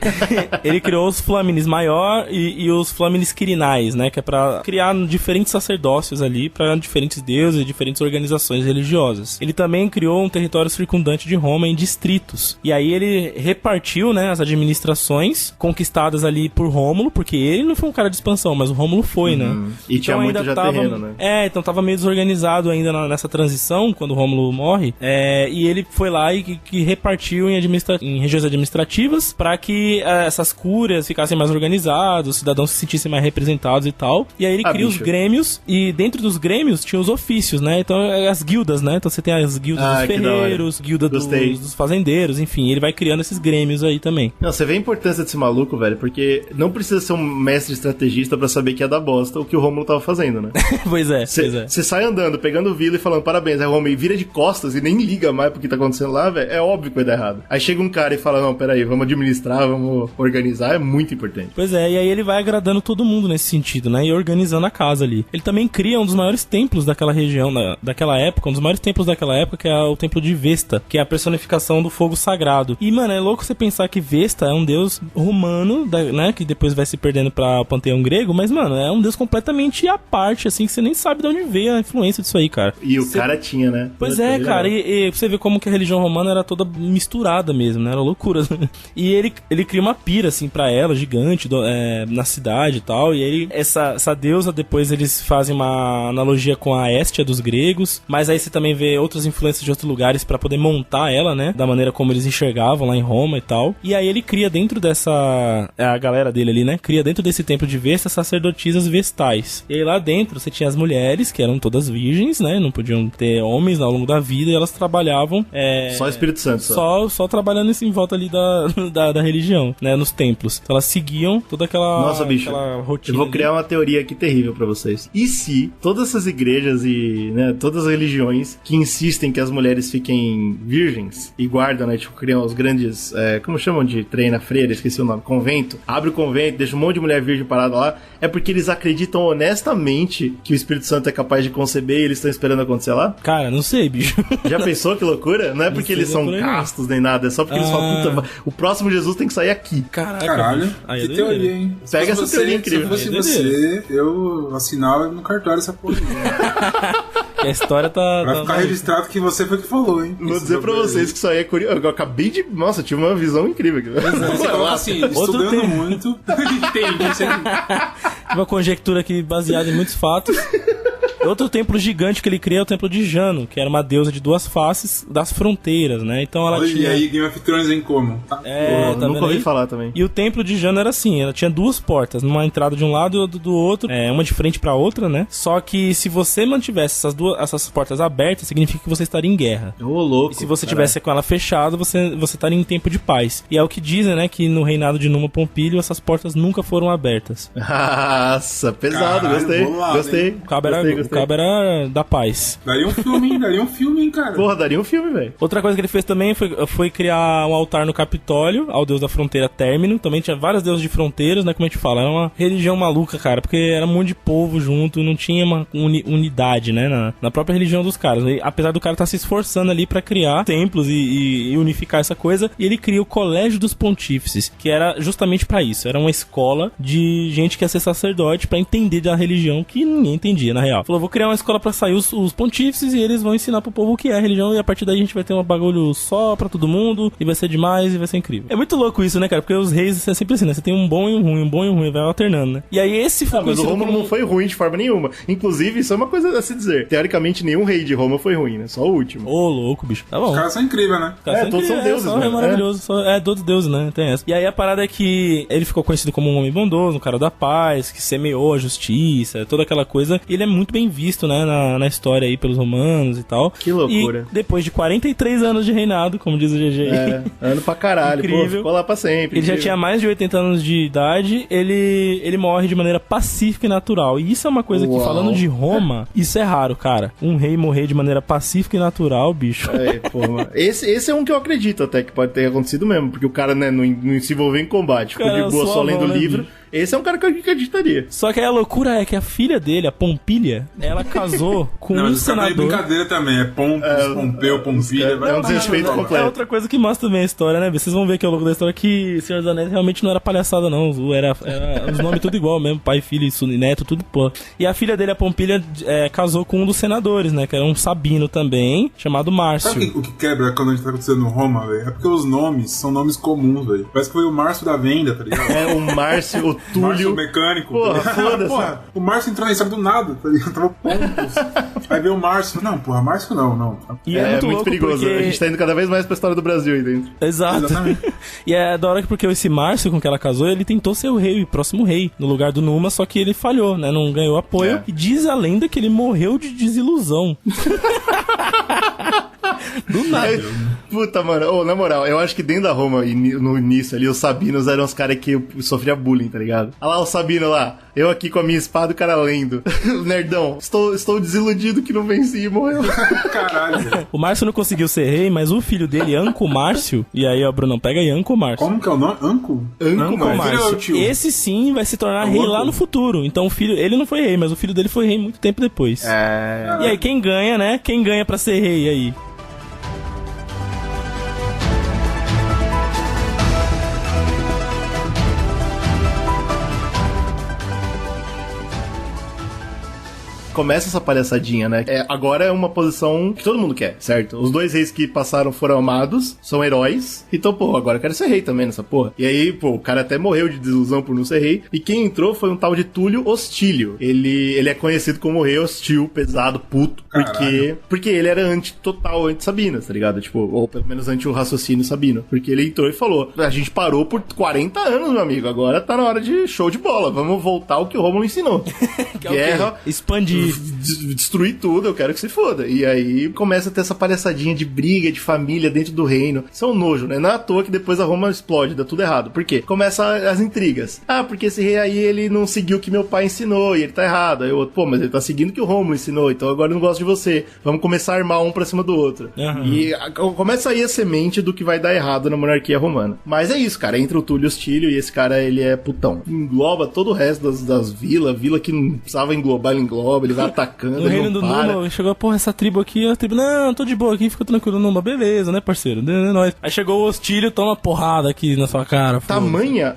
Ele criou os Flaminis Maior e os Flaminis Quirinais, né? Que é pra criar diferentes sacerdócios ali pra diferentes deuses e diferentes organizações religiosas. Ele também criou um território circundante de Roma em distritos. E aí ele repartiu, né? As administrações conquistadas ali por Rômulo, porque ele não foi um cara de expansão, mas o Rômulo foi, né? E então, tinha muito já terreno, né? Então tava meio desorganizado ainda nessa transição, quando o Rômulo morre. E ele foi lá e que repartiu em regiões administrativas pra que essas cúrias ficassem mais organizadas, os cidadãos se sentissem mais representados e tal. E aí ele cria os grêmios, e dentro dos grêmios tinha os ofícios, né? Então as guildas, né? Então você tem as guildas dos ferreiros, guilda dos fazendeiros, enfim, ele vai criando esses grêmios aí também. Não, você vê a importância desse maluco, velho, porque não precisa ser um mestre estrategista pra saber que é da bosta o que o Rômulo tava fazendo, né? Pois é. Você sai andando, pegando o vila e falando parabéns, aí o Rômulo vira de costas e nem liga mais pro que tá acontecendo lá, velho, é óbvio que vai dar errado. Aí chega um cara e fala, não, peraí, vamos administrar, vamos organizar, é muito importante. Pois é, e aí ele vai agradando todo mundo nesse sentido, né, e organizando a casa ali. Ele também cria um dos maiores templos daquela região, daquela época, um dos maiores templos daquela época, que é o templo de Vesta, que é a personificação do fogo sagrado. E, mano, é louco você pensar que Vesta é um deus romano, né, que depois vai se perdendo pra panteão grego, mas, mano, é um deus completamente à parte, assim, que você nem sabe de onde veio a influência disso aí, cara. E o cara tinha, né? Pois é, cara, e você vê como que a religião romana era toda misturada mesmo, né, era loucura. E ele cria uma pira, assim, pra ela, gigante, na cidade e tal, e aí essa deusa, depois eles fazem uma analogia com a Hestia dos gregos, mas aí você também vê outras influências de outros lugares pra poder montar ela, né, da maneira como eles enxergavam lá em Roma e tal. E aí ele cria dentro a galera dele ali, né, cria dentro desse templo de Vesta sacerdotisas vestais. E aí lá dentro você tinha as mulheres, que eram todas virgens, né, não podiam ter homens ao longo da vida, e elas trabalhavam... só Espírito Santo. Só trabalhando em volta ali da religião, né, nos templos. Então elas seguiam toda aquela... Nossa, bicho, aquela rotina. Eu vou criar uma teoria aqui terrível pra vocês. E se todas essas igrejas e, né, todas as religiões que insistem que as mulheres fiquem virgens e guardam, né, tipo, criam os grandes, como chamam de trem na freira, esqueci o nome, convento, abre o convento, deixa um monte de mulher virgem parada lá, é porque eles acreditam honestamente que o Espírito Santo é capaz de conceber e eles estão esperando acontecer lá? Cara, não sei, bicho. Já pensou que loucura? Não é porque eles são castos nem nada, é só porque eles falam, puta, o próximo Jesus tem que sair aqui. Caraca, caralho, que teoria, hein? Pega essa teoria incrível. Se fosse você, eu assinava no cartório essa porra. A história tá... Vai ficar registrado que você foi que falou, hein? Vou dizer pra vocês que isso aí é curioso. Eu acabei de... Nossa, tive uma visão incrível aqui. Você coloca assim, estudando muito. Tem. Uma conjectura aqui baseada em muitos fatos. Outro templo gigante que ele cria é o templo de Jano, que era uma deusa de duas faces das fronteiras, né? Então ela Olha, tinha... E aí Game of Thrones em como? Tá? É, tá nunca vendo ouvi aí? falar também. E o templo de Jano era assim, ela tinha duas portas, numa entrada de um lado e outra do outro, uma de frente pra outra, né? Só que se você mantivesse essas portas abertas, significa que você estaria em guerra. Ô, louco. E se você tivesse com ela fechada, você estaria em tempo de paz. E é o que dizem, né, que no reinado de Numa Pompílio essas portas nunca foram abertas. Nossa, pesado, Caralho, gostei. bolado, Gostei. hein? O cabo era da paz. Daria um filme, hein, cara. Porra, daria um filme, velho. Outra coisa que ele fez também foi criar um altar no Capitólio, ao deus da fronteira Término. Também tinha vários deuses de fronteiras, né, como a gente fala. Era uma religião maluca, cara, porque era um monte de povo junto, não tinha uma unidade, né, na própria religião dos caras. E, apesar do cara estar se esforçando ali pra criar templos e unificar essa coisa, e ele cria o Colégio dos Pontífices, que era justamente pra isso. Era uma escola de gente que ia ser sacerdote pra entender da religião que ninguém entendia, na real. Falou, vou criar uma escola pra sair os pontífices e eles vão ensinar pro povo o que é a religião, e a partir daí a gente vai ter um bagulho só pra todo mundo, e vai ser demais, e vai ser incrível. É muito louco isso, né, cara? Porque os reis é sempre assim, né? Você tem um bom e um ruim, vai alternando, né? E aí esse foi Mas o Rômulo não foi ruim de forma nenhuma. Inclusive, isso é uma coisa a se dizer. Teoricamente, nenhum rei de Roma foi ruim, né? Só o último. Ô, louco, bicho. Tá bom. Os caras são incríveis, né? Todos são deuses, né? É mano. maravilhoso. Todos deuses, né? Tem essa. E aí a parada é que ele ficou conhecido como um homem bondoso, um cara da paz, que semeou a justiça, toda aquela coisa. E ele é muito bem visto, né? Na história aí pelos romanos e tal. Que loucura. E depois de 43 anos de reinado, como diz o GG. Ano pra caralho. Incrível. Pô, ficou lá pra sempre. Ele já tinha mais de 80 anos de idade, ele morre de maneira pacífica e natural. E isso é uma coisa que, falando de Roma, isso é raro, cara. Um rei morrer de maneira pacífica e natural, bicho. Esse é um que eu acredito até que pode ter acontecido mesmo, porque o cara, né, não se envolveu em combate, ficou de boa só lendo o livro. Esse é um cara que eu acreditaria. Só que aí a loucura é que a filha dele, a Pompília, ela casou com um senador. É brincadeira também, Pompeu, Pompília. É um desrespeito completo. É outra coisa que mostra também a história, né? Vocês vão ver que ao longo da história que Senhor dos Anéis realmente não era palhaçada, não. Era os nomes tudo igual mesmo, pai, filho, neto, tudo pô. E a filha dele, a Pompília, casou com um dos senadores, né? Que era um sabino também, chamado Márcio. Sabe o que quebra quando a gente tá acontecendo no Roma, velho? É porque os nomes são nomes comuns, velho. Parece que foi o Márcio da Venda, tá ligado? É, o Márcio, o Túlio. Márcio mecânico. Porra, foda-se. Porra, o Márcio entrou na história do nada, tá ligado? Tava pontos. Aí veio o Márcio. Não, porra, Márcio não. E é muito louco perigoso. porque... A gente tá indo cada vez mais pra história do Brasil aí dentro. Exato. Exatamente. E é da hora que porque esse Márcio com que ela casou, ele tentou ser o rei, o próximo rei, no lugar do Numa, só que ele falhou, né? Não ganhou apoio. E diz a lenda que ele morreu de desilusão. Do nada. Puta, mano. Na moral, eu acho que dentro da Roma, no início ali, os sabinos eram os caras que sofriam bullying, tá ligado? Olha lá o Sabino lá. Eu aqui com a minha espada e o cara lendo. Nerdão, estou desiludido que não venci e morreu. Caralho. O Márcio não conseguiu ser rei, mas o filho dele, Anco Márcio, e aí, ó, Brunão, pega aí, Anco Márcio. Como que é o nome? Anco Márcio. Esse sim vai se tornar rei lá no futuro. Então o filho, ele não foi rei, mas o filho dele foi rei muito tempo depois. E aí, quem ganha, né? Quem ganha pra ser rei aí? Começa essa palhaçadinha, né? Agora é uma posição que todo mundo quer, certo? Os dois reis que passaram foram amados, são heróis. Então, pô, agora eu quero ser rei também nessa porra. E aí, pô, o cara até morreu de desilusão por não ser rei. E quem entrou foi um tal de Túlio Hostílio. Ele é conhecido como rei hostil, pesado, puto. Porque ele era total anti-Sabinas, tá ligado? Tipo, ou pelo menos anti o raciocínio sabino. Porque ele entrou e falou: a gente parou por 40 anos, meu amigo. Agora tá na hora de show de bola. Vamos voltar ao que o Rômulo ensinou. Guerra, expandir. Destruir tudo, eu quero que se foda. E aí começa a ter essa palhaçadinha de briga, de família dentro do reino. Isso é um nojo, né? Não é à toa que depois a Roma explode, dá tudo errado. Por quê? Começa as intrigas. Ah, porque esse rei aí, ele não seguiu o que meu pai ensinou e ele tá errado. Aí o outro, pô, mas ele tá seguindo o que o Rômulo ensinou, então agora eu não gosto de você. Vamos começar a armar um pra cima do outro. E começa aí a semente do que vai dar errado na monarquia romana. Mas é isso, cara. Entra o Túlio Hostílio e esse cara, ele é putão. Engloba todo o resto das vilas. Vila que não precisava englobar, ele engloba. Ele vai atacando, no reino do Numa, chegou, porra, essa tribo aqui, a tribo, não, tô de boa aqui, fica tranquilo, Numa, beleza, né, parceiro? Nóis. Aí chegou o Hostílio, toma porrada aqui na sua cara. Tamanha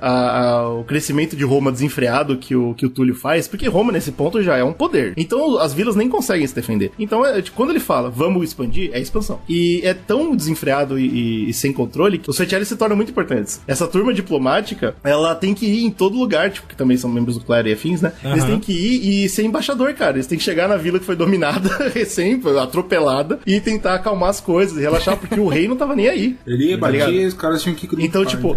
o crescimento de Roma desenfreado que o Túlio faz, porque Roma, nesse ponto, já é um poder. Então, as vilas nem conseguem se defender. Então, quando ele fala, vamos expandir, é expansão. E é tão desenfreado e sem controle que os Fetialis se tornam muito importantes. Essa turma diplomática, ela tem que ir em todo lugar, tipo, que também são membros do clero e afins, né? Eles têm que ir e ser embaixador, cara. eles têm que chegar na vila que foi dominada, recém, atropelada, e tentar acalmar as coisas, e relaxar, porque o rei não tava nem aí. Ele ia Tá bater ligado? e os caras tinham que cruzar. Então, tipo,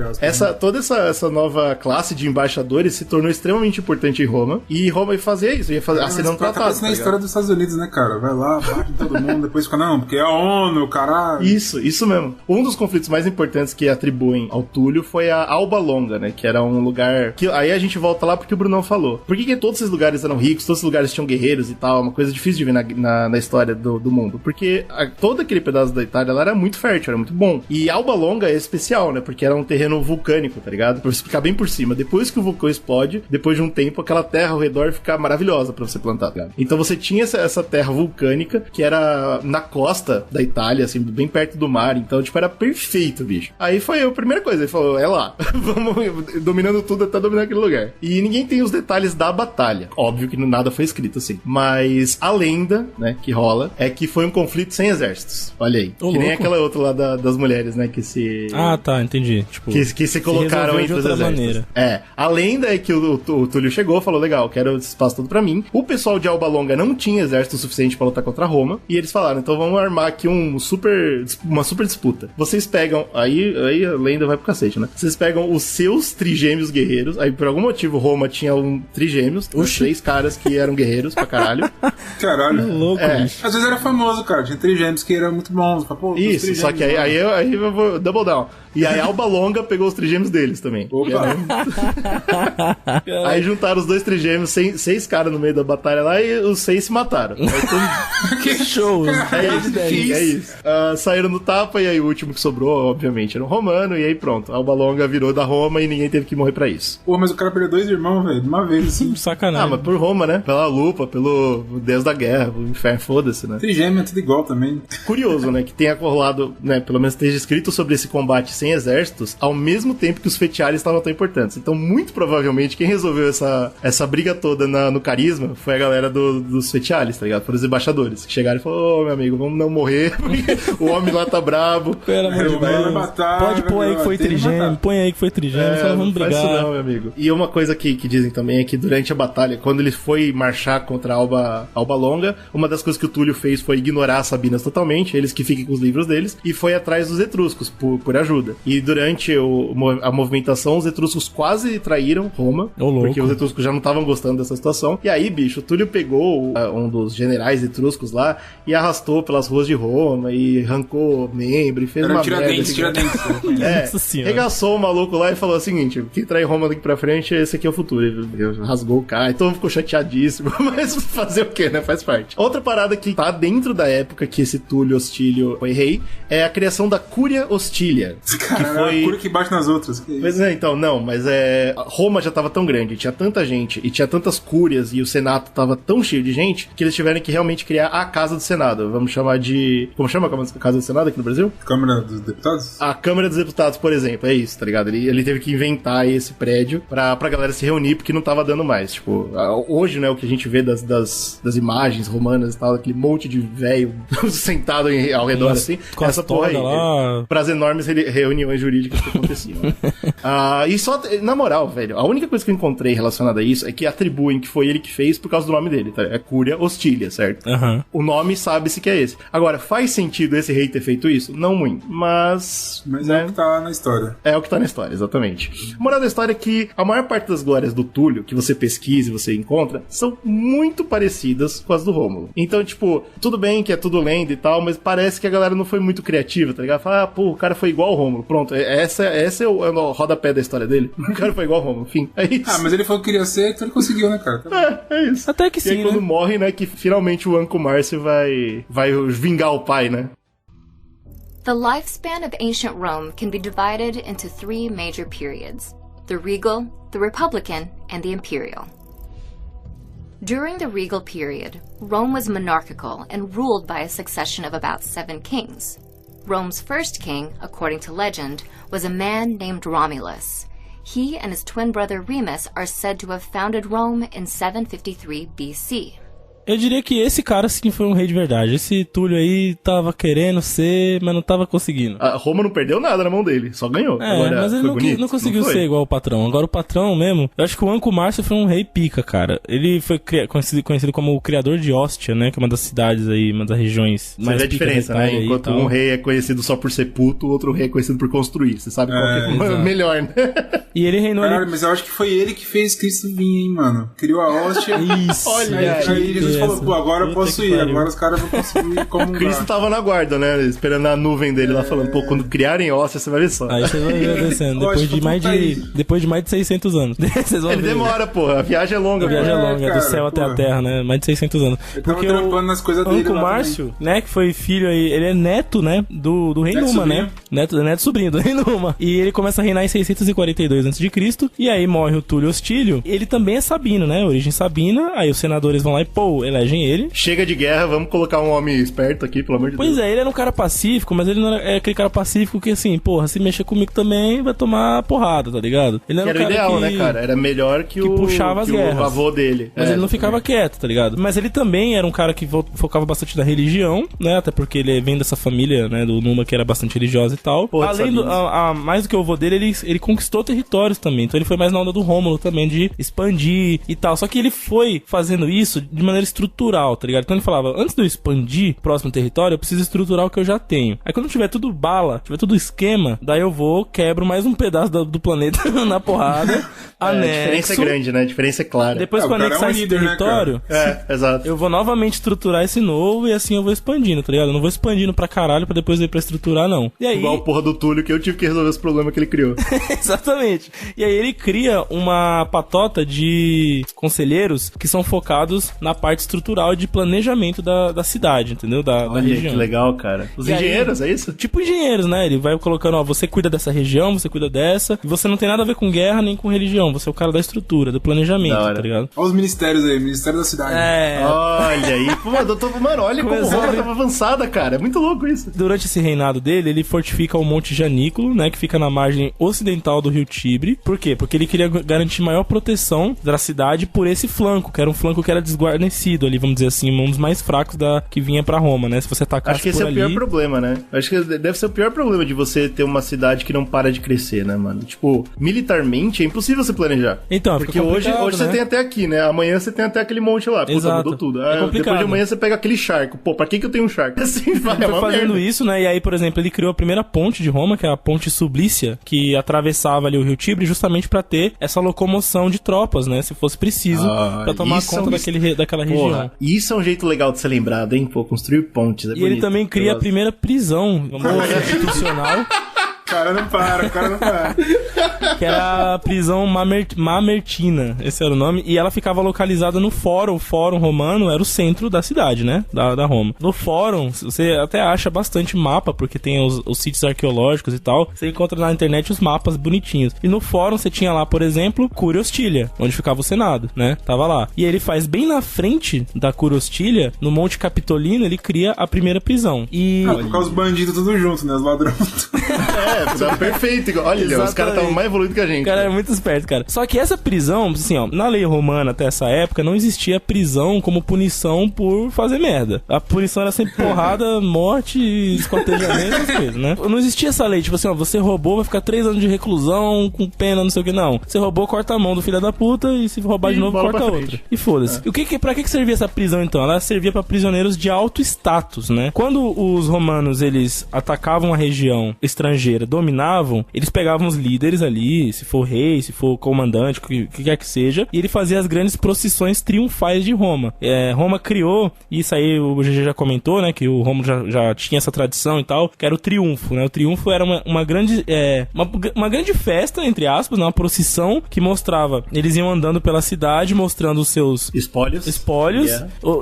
toda essa nova classe de embaixadores se tornou extremamente importante em Roma, e Roma ia fazer isso, ia assinar um tratado. Isso na história dos Estados Unidos, né, cara? Vai lá, bate em todo mundo, depois fica, não, porque é a ONU, caralho. Isso mesmo. Um dos conflitos mais importantes que atribuem ao Túlio foi a Alba Longa, né? Que era um lugar... que aí a gente volta lá porque o Brunão falou. Por que todos esses lugares eram ricos, todos esses lugares tinham guerreiros e tal? Uma coisa difícil de ver na história do mundo. Porque todo aquele pedaço da Itália lá era muito fértil, era muito bom. E Alba Longa é especial, né? Porque era um terreno vulcânico, tá ligado? Pra você ficar bem por cima. Depois que o vulcão explode, depois de um tempo, aquela terra ao redor fica maravilhosa pra você plantar, tá ligado? Então você tinha essa terra vulcânica que era na costa da Itália, assim, bem perto do mar. Então, tipo, era perfeito, bicho. Aí foi a primeira coisa. Ele falou, é lá. Vamos dominando tudo até dominar aquele lugar. E ninguém tem os detalhes da batalha. Óbvio que nada foi escrito, assim. Mas a lenda, né, que rola, é que foi um conflito sem exércitos. Olha aí. Que nem aquela outra lá das mulheres, né, que se... Ah, tá, entendi. Tipo, que se colocaram entre os exércitos. Maneira. É. A lenda é que o Túlio chegou, falou, legal, quero esse espaço todo pra mim. O pessoal de Alba Longa não tinha exército suficiente pra lutar contra Roma. E eles falaram, então vamos armar aqui uma super disputa. Vocês pegam... Aí a lenda vai pro cacete, né? Vocês pegam os seus trigêmeos guerreiros. Aí, por algum motivo, Roma tinha trigêmeos. Os 3 caras que eram guerreiros pra caralho. Caralho. É louco, bicho. Às vezes era famoso, cara. Tinha trigêmeos que eram muito bons. Pô, isso, só que aí eu vou double down. E aí Alba Longa pegou os trigêmeos deles também. Opa! Aí juntaram os 2 trigêmeos, 6 caras no meio da batalha lá, e os 6 se mataram. Que show! É isso. Saíram no tapa, e aí o último que sobrou, obviamente, era um romano, e aí pronto. Alba Longa virou da Roma e ninguém teve que morrer pra isso. Pô, mas o cara perdeu 2 irmãos, velho, de uma vez, assim. Sacanagem. Mas por Roma, né? Pela lupa, pelo deus da guerra, o inferno, foda-se, né? Trigêmeo é tudo igual também. Curioso, né? Que tenha rolado, né? Pelo menos esteja escrito sobre esse combate sem exércitos, ao mesmo tempo que os fetiares estavam tão importantes. Então, muito provavelmente, quem resolveu essa briga toda no carisma foi a galera dos fetiares, tá ligado? Foram os embaixadores, que chegaram e falaram, meu amigo, vamos não morrer, porque o homem lá tá brabo. Pelo amor de Deus. Pode pôr aí que foi trigêmeo, põe aí que foi trigêmeo, vamos brigar. Não faz isso não, meu amigo. E uma coisa que dizem também é que durante a batalha, quando ele foi marchar contra Alba Longa, uma das coisas que o Túlio fez foi ignorar as Sabinas totalmente, eles que fiquem com os livros deles, e foi atrás dos etruscos por ajuda. E durante a movimentação, os etruscos quase traíram Roma, porque os etruscos já não estavam gostando dessa situação. E aí, bicho, o Túlio pegou um dos generais etruscos lá e arrastou pelas ruas de Roma e arrancou membro e fez uma Tiradentes. Regaçou o maluco lá e falou o seguinte, quem trai Roma daqui pra frente, esse aqui é o futuro. Ele rasgou o cara, então ficou chateadíssimo, mas fazer o que, né? Faz parte. Outra parada que tá dentro da época que esse Túlio Hostílio foi rei é a criação da Cúria Hostilia. Caralho, que foi... a cúria que bate nas outras. Pois é, então, não, mas Roma já tava tão grande, tinha tanta gente e tinha tantas cúrias e o Senado tava tão cheio de gente que eles tiveram que realmente criar a Casa do Senado. Vamos chamar de... Como chama a Casa do Senado aqui no Brasil? Câmara dos Deputados? A Câmara dos Deputados, por exemplo, é isso, tá ligado? Ele teve que inventar esse prédio pra galera se reunir porque não tava dando mais. Tipo, hoje, né, o que a gente vê das imagens romanas e tal, aquele monte de velho sentado ao redor, assim, essa porra aí. Pras enormes reuniões jurídicas que aconteciam. E só, na moral, velho, a única coisa que eu encontrei relacionada a isso é que atribuem que foi ele que fez por causa do nome dele, tá? É Cúria Hostilia, certo? Uhum. O nome sabe-se que é esse. Agora, faz sentido esse rei ter feito isso? Não muito, mas né? É o que tá na história. É o que tá na história, exatamente. A moral da história é que a maior parte das glórias do Túlio, que você pesquisa e você encontra, são muito parecidas com as do Rômulo. Então, tipo, tudo bem que é tudo lenda e tal, mas parece que a galera não foi muito criativa, tá ligado? Fala, pô, o cara foi igual ao Rômulo. Pronto, essa é o rodapé da história dele. O cara foi igual ao Rômulo, enfim, é isso. Mas ele falou que queria ser, então ele conseguiu, né, cara? É isso. Até que e sim, aí, quando morre, né, que finalmente o Uncle Márcio vai vingar o pai, né? The lifespan of ancient Rome can be divided into 3 major periods: the regal, the republican, and the imperial. During the regal period, Rome was monarchical and ruled by a succession of about 7 kings. Rome's first king, according to legend, was a man named Romulus. He and his twin brother Remus are said to have founded Rome in 753 BC. Eu diria que esse cara sim foi um rei de verdade. Esse Túlio aí tava querendo ser, mas não tava conseguindo. A Roma não perdeu nada na mão dele, só ganhou. Agora, mas ele não conseguiu ser igual o patrão. Agora o patrão mesmo, eu acho que o Anco Márcio foi um rei pica, cara. Ele foi conhecido como o criador de Ostia, né? Que é uma das cidades aí, uma das regiões mais pica. Você vê a diferença, né? Enquanto um rei é conhecido só por ser puto, o outro rei é conhecido por construir. Você sabe qual que é melhor, né? E ele reinou... Cara, mas eu acho que foi ele que fez Cristo vir, hein, mano? Criou a hóstia. Isso. Olha aí Jesus falou, pô, agora eu posso ir. Agora os caras vão conseguir comungar. Cristo tava na guarda, né? Esperando a nuvem dele lá, falando, pô, quando criarem hóstia, você vai ver só. Aí você vai ver descendo. Depois de mais de 600 anos. Vocês vão ele ver. Demora, pô. A viagem é longa. A viagem é longa, do céu até a terra, né? Mais de 600 anos. Porque o nas coisas dele Anco Márcio, né, que foi filho aí, ele é neto, né, do rei Numa, né? Neto sobrinho do rei Numa. E ele começa a reinar em 642 a.C. E aí morre o Túlio Hostílio. Ele também é sabino, né? Origem sabina. Aí os senadores vão lá e, elegem ele. Chega de guerra, vamos colocar um homem esperto aqui, pelo amor de Deus. Pois é, ele era um cara pacífico, mas ele não era aquele cara pacífico que, assim, se mexer comigo também, vai tomar porrada, tá ligado? Ele era um cara ideal, né, cara? Era melhor que puxava as guerras. O avô dele. Mas ele não ficava quieto, tá ligado? Mas ele também era um cara que focava bastante na religião, né? Até porque ele vem dessa família, né, do Numa, que era bastante religiosa e tal. Além mais do que o avô dele, ele conquistou territórios também. Então ele foi mais na onda do Rômulo também, de expandir e tal. Só que ele foi fazendo isso de maneira estrutural, tá ligado? Então ele falava, antes de eu expandir o próximo território, eu preciso estruturar o que eu já tenho. Aí quando tiver tudo bala, tiver tudo esquema, daí eu quebro mais um pedaço do planeta na porrada, anexo. A diferença é grande, né? A diferença é clara. Depois que eu anexar esse território, exato. Eu vou novamente estruturar esse novo e assim eu vou expandindo, tá ligado? Eu não vou expandindo pra caralho pra depois ir pra estruturar, não. E aí... Igual o porra do Túlio, que eu tive que resolver os problemas que ele criou. Exatamente. E aí ele cria uma patota de conselheiros que são focados na parte estrutural de planejamento da cidade, entendeu? Da região. Que legal, cara. Os engenheiros, é isso? Tipo engenheiros, né? Ele vai colocando, você cuida dessa região, você cuida dessa, e você não tem nada a ver com guerra nem com religião, você é o cara da estrutura, do planejamento, tá ligado? Olha os ministérios aí, Ministério da Cidade. Olha aí. Mano, olha como Roma tava avançada, cara. É muito louco isso. Durante esse reinado dele, ele fortifica o Monte Janículo, né? Que fica na margem ocidental do rio Tibre. Por quê? Porque ele queria garantir maior proteção da cidade por esse flanco, que era um flanco que era desguarnecido ali, vamos dizer assim, um dos mais fracos que vinha pra Roma, né? Se você atacasse acho que esse é o pior problema, né? Acho que deve ser o pior problema de você ter uma cidade que não para de crescer, né, mano? Tipo, militarmente é impossível você planejar. Então, porque hoje né? Você tem até aqui, né? Amanhã você tem até aquele monte lá. Exato. Mudou tudo. Depois de amanhã você pega aquele charco. Pô, pra que eu tenho um charco? Assim vai, foi fazendo isso, né? E aí, por exemplo, ele criou a primeira ponte de Roma, que é a Ponte Sublícia, que atravessava ali o rio Tibre justamente pra ter essa locomoção de tropas, né? Se fosse preciso, pra tomar conta daquela região. Isso é um jeito legal de ser lembrado, hein? Pô, construir pontes. É bonito, ele também cria a primeira prisão institucional. O cara não para. Que era a prisão Mamertina, esse era o nome, e ela ficava localizada no fórum. O fórum romano era o centro da cidade, né, da Roma. No fórum, você até acha bastante mapa, porque tem os sítios arqueológicos e tal, você encontra na internet os mapas bonitinhos. E no fórum você tinha lá, por exemplo, Curia Hostilia, onde ficava o Senado, né, tava lá. E ele faz bem na frente da Curia Hostilia, no Monte Capitolino, ele cria a primeira prisão. E... colocar os bandidos tudo junto, né, os ladrões. Tá perfeito. Olha, os caras estavam mais evoluídos que a gente. O cara é muito esperto, cara. Só que essa prisão, assim, ó, na lei romana até essa época, não existia prisão como punição por fazer merda. A punição era sempre porrada, morte, esquartejamento, essas coisas, né? Não existia essa lei, tipo assim, ó, você roubou, vai ficar 3 anos de reclusão, com pena, não sei o que, não. Você roubou, corta a mão do filho da puta, e se roubar de novo, corta a outra. E foda-se. E pra que servia essa prisão, então? Ela servia pra prisioneiros de alto status, né? Quando os romanos, eles atacavam a região estrangeira, dominavam, eles pegavam os líderes ali, se for rei, se for comandante, o que quer que seja, e ele fazia as grandes procissões triunfais de Roma. Roma criou, e isso aí o GG já comentou, né, que o Roma já tinha essa tradição e tal, que era o triunfo, né? O triunfo era uma grande festa, entre aspas, uma procissão que mostrava, eles iam andando pela cidade mostrando os seus espólios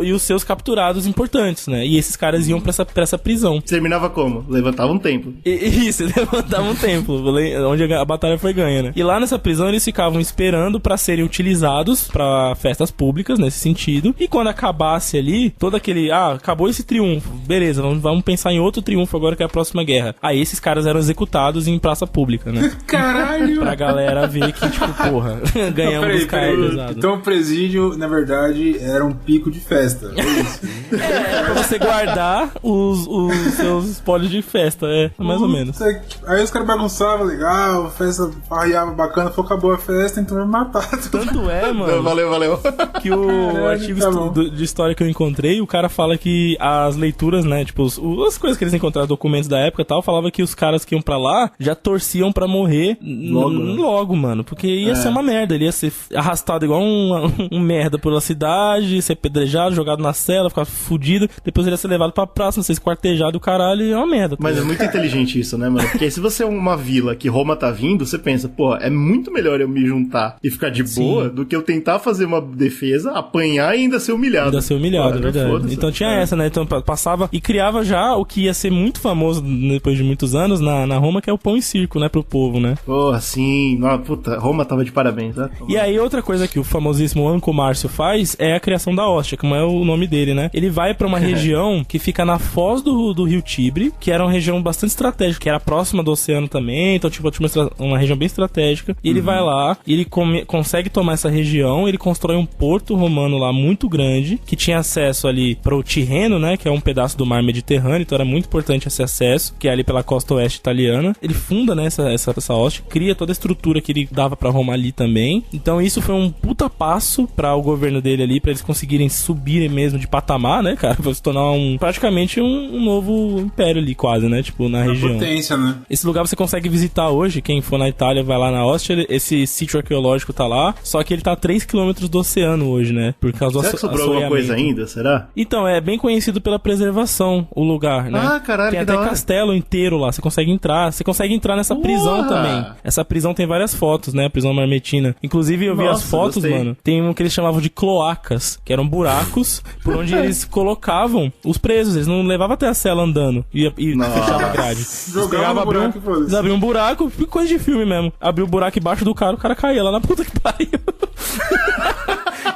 e os seus capturados importantes, né? E esses caras iam pra essa prisão. Terminava como? Levantava um templo. Isso, Tava um templo, onde a batalha foi ganha, né? E lá nessa prisão eles ficavam esperando pra serem utilizados pra festas públicas, nesse sentido. E quando acabasse ali, todo aquele... acabou esse triunfo. Beleza, vamos pensar em outro triunfo agora que é a próxima guerra. Aí esses caras eram executados em praça pública, né? Caralho! Pra galera ver que, tipo, porra, ganhamos dos caras pesados. Então o presídio, na verdade, era um pico de festa. É isso. Pra você guardar os seus espólios de festa, mais ou menos. Aí os caras bagunçavam, legal, festa farreava bacana, falou, acabou a festa, então vai matar. Tanto é, mano. Valeu. Que o artigo de história que eu encontrei, o cara fala que as leituras, né, tipo, as coisas que eles encontraram, documentos da época e tal, falava que os caras que iam pra lá já torciam pra morrer logo, mano. Porque ia ser uma merda, ele ia ser arrastado igual um merda pela cidade, ser apedrejado, jogado na cela, ficar fudido, depois ele ia ser levado pra praça, não sei, esquartejado, o caralho, é uma merda. Mas é muito inteligente isso, né, mano? Porque se você é uma vila que Roma tá vindo, você pensa, pô, é muito melhor eu me juntar e ficar de boa do que eu tentar fazer uma defesa, apanhar e ainda ser humilhado. É verdade. Então tinha essa, né? Então passava e criava já o que ia ser muito famoso depois de muitos anos na Roma, que é o pão e circo, né, pro povo, né? Porra, sim. Puta, Roma tava de parabéns, né? E aí outra coisa que o famosíssimo Anco Márcio faz é a criação da hóstia, como é o nome dele, né? Ele vai pra uma região que fica na foz do rio Tibre, que era uma região bastante estratégica, que era próxima do oceano também, então tipo, tinha uma região bem estratégica. E ele vai lá, e ele consegue tomar essa região, ele constrói um porto romano lá muito grande, que tinha acesso ali pro Tirreno, né, que é um pedaço do mar Mediterrâneo, então era muito importante esse acesso, que é ali pela costa oeste italiana. Ele funda, né, essa hóstia, cria toda a estrutura que ele dava pra Roma ali também. Então isso foi um puta passo pra o governo dele ali, pra eles conseguirem subir mesmo de patamar, né, cara, pra se tornar praticamente um novo império ali quase, né, tipo, na região. Potência, né? Esse lugar você consegue visitar hoje, quem for na Itália vai lá na Ostia, esse sítio arqueológico tá lá, só que ele tá a 3 km do oceano hoje, né, por causa Será que sobrou alguma coisa ainda, será? Então, é bem conhecido pela preservação, o lugar, né? Caralho, tem até castelo inteiro lá, você consegue entrar nessa prisão também. Essa prisão tem várias fotos, né, a prisão marmetina. Inclusive, eu vi as fotos, mano, tem um que eles chamavam de cloacas, que eram buracos por onde eles colocavam os presos, eles não levavam até a cela andando e fechava a grade. Eles abriam um buraco, coisa de filme mesmo. Abriu o buraco embaixo do cara, o cara caía lá na puta que pariu.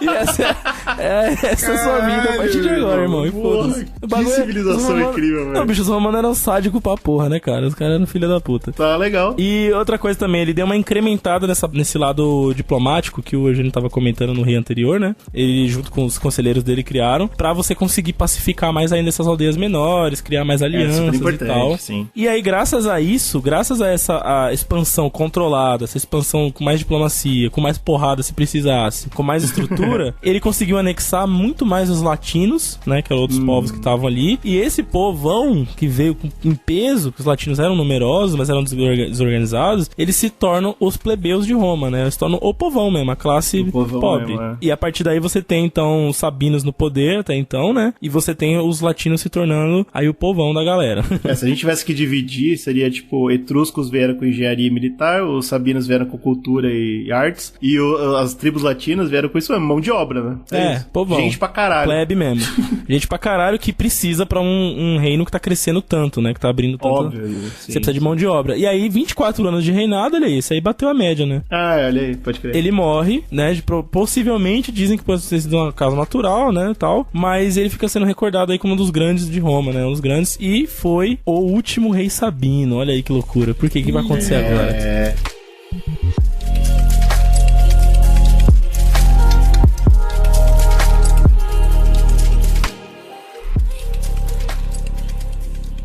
E essa é a sua vida a partir de agora, irmão. E foda-se. Que civilização incrível, velho. Não, bicho, os romanos eram sádicos pra porra, né, cara? Os caras eram filha da puta. Tá legal. E outra coisa também, ele deu uma incrementada nesse lado diplomático que o Eugênio tava comentando no rio anterior, né? Ele, junto com os conselheiros dele, criaram pra você conseguir pacificar mais ainda essas aldeias menores, criar mais alianças e tal. Sim. E aí, graças a isso, graças a essa expansão controlada, essa expansão com mais diplomacia, com mais porrada se precisasse, com mais estrutura, ele conseguiu anexar muito mais os latinos, né, que eram outros povos que estavam ali, e esse povão que veio em peso, que os latinos eram numerosos, mas eram desorganizados, eles se tornam os plebeus de Roma, né, eles se tornam o povão mesmo, a classe pobre. Mesmo, E a partir daí você tem, então, os sabinos no poder, até então, né, e você tem os latinos se tornando aí o povão da galera. Se a gente tivesse que dividir, seria tipo, etruscos vieram com engenharia e militar, os sabinos vieram com cultura e artes, e as tribos latinas vieram com isso mesmo, mão de obra, né? Povão. Gente pra caralho. Plebe mesmo. Gente pra caralho que precisa pra um reino que tá crescendo tanto, né? Que tá abrindo tanto. Óbvio. Você precisa de mão de obra. E aí, 24 anos de reinado, olha aí, isso aí bateu a média, né? Olha aí, pode crer. Ele morre, né? Possivelmente, dizem que pode ter sido uma causa natural, né? Tal. Mas ele fica sendo recordado aí como um dos grandes de Roma, né? Um dos grandes. E foi o último rei Sabino. Olha aí que loucura. Por quê? O que vai acontecer agora?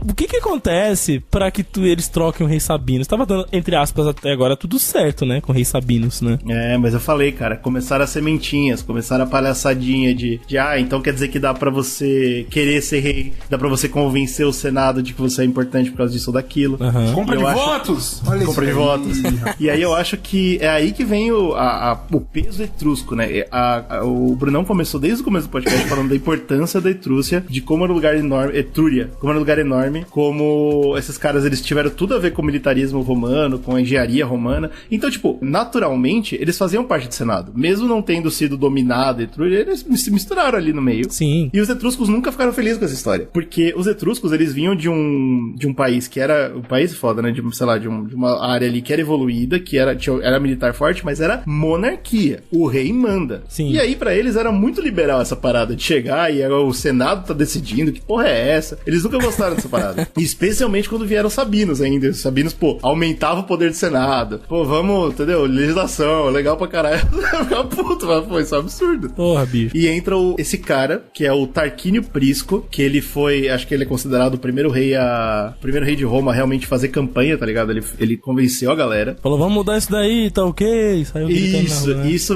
O que acontece pra que eles troquem o rei Sabino? Tava dando, entre aspas, até agora tudo certo, né? Com o rei Sabinos, né? Mas eu falei, cara, começaram as sementinhas, começaram a palhaçadinha de então quer dizer que dá pra você querer ser rei, dá pra você convencer o Senado de que você é importante por causa disso ou daquilo. Compra de votos! Olha compra de votos. E aí eu acho que é aí que vem o peso etrusco, né? O Brunão começou desde o começo do podcast falando da importância da Etrússia, de como era um lugar enorme, Etrúria, como era um lugar enorme, como como esses caras, eles tiveram tudo a ver com o militarismo romano, com a engenharia romana. Então, tipo, naturalmente, eles faziam parte do Senado. Mesmo não tendo sido dominado, eles se misturaram ali no meio. Sim. E os etruscos nunca ficaram felizes com essa história. Porque os etruscos, eles vinham de um país que era... Um país foda, né? De uma área ali que era evoluída, que era militar forte, mas era monarquia. O rei manda. Sim. E aí, pra eles, era muito liberal essa parada de chegar e agora o Senado tá decidindo que porra é essa. Eles nunca gostaram dessa parada. Especialmente quando vieram os sabinos ainda. Os sabinos, pô, aumentava o poder do Senado. Pô, vamos, entendeu? Legislação, legal pra caralho. Ficava puto, mas, pô, isso é um absurdo. Porra, bicho. E entra esse cara, que é o Tarquínio Prisco, que ele foi, acho que ele é considerado o primeiro rei de Roma a realmente fazer campanha, tá ligado? Ele convenceu a galera. Falou, vamos mudar isso daí, tá ok? Saiu Isso, na rua, né? isso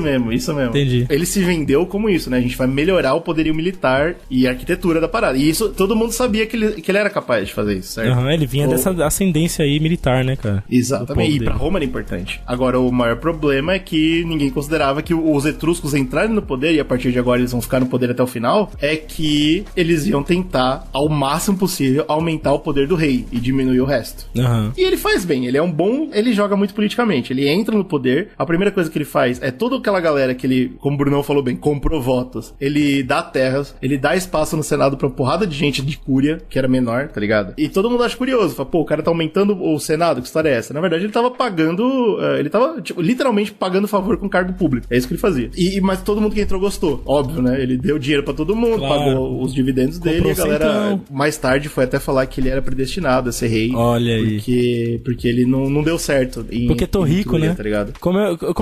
mesmo. Entendi. Ele se vendeu como isso, né? A gente vai melhorar o poderio militar e a arquitetura da parada. E isso, todo mundo sabia que ele era capaz de fazer isso, certo? Ele vinha dessa ascendência aí militar, né, cara? Exatamente. E pra Roma era importante. Agora, o maior problema é que ninguém considerava que os etruscos entrarem no poder, e a partir de agora eles vão ficar no poder até o final, é que eles iam tentar, ao máximo possível, aumentar o poder do rei e diminuir o resto. E ele faz bem, ele joga muito politicamente. Ele entra no poder, a primeira coisa que ele faz é toda aquela galera que ele, como o Brunão falou bem, comprou votos. Ele dá terras, ele dá espaço no Senado pra uma porrada de gente de Cúria, que era menor, tá ligado? E todo mundo acha curioso, fala, pô, o cara tá aumentando o Senado, que história é essa? Na verdade, ele tava pagando, tipo, literalmente pagando favor com cargo público. É isso que ele fazia. Mas todo mundo que entrou gostou, óbvio, né? Ele deu dinheiro pra todo mundo, pagou os dividendos dele, e a galera, mais tarde, foi até falar que ele era predestinado a ser rei. Olha aí. Porque ele não deu certo. Porque tô rico, Cúria, né? Tá ligado? Como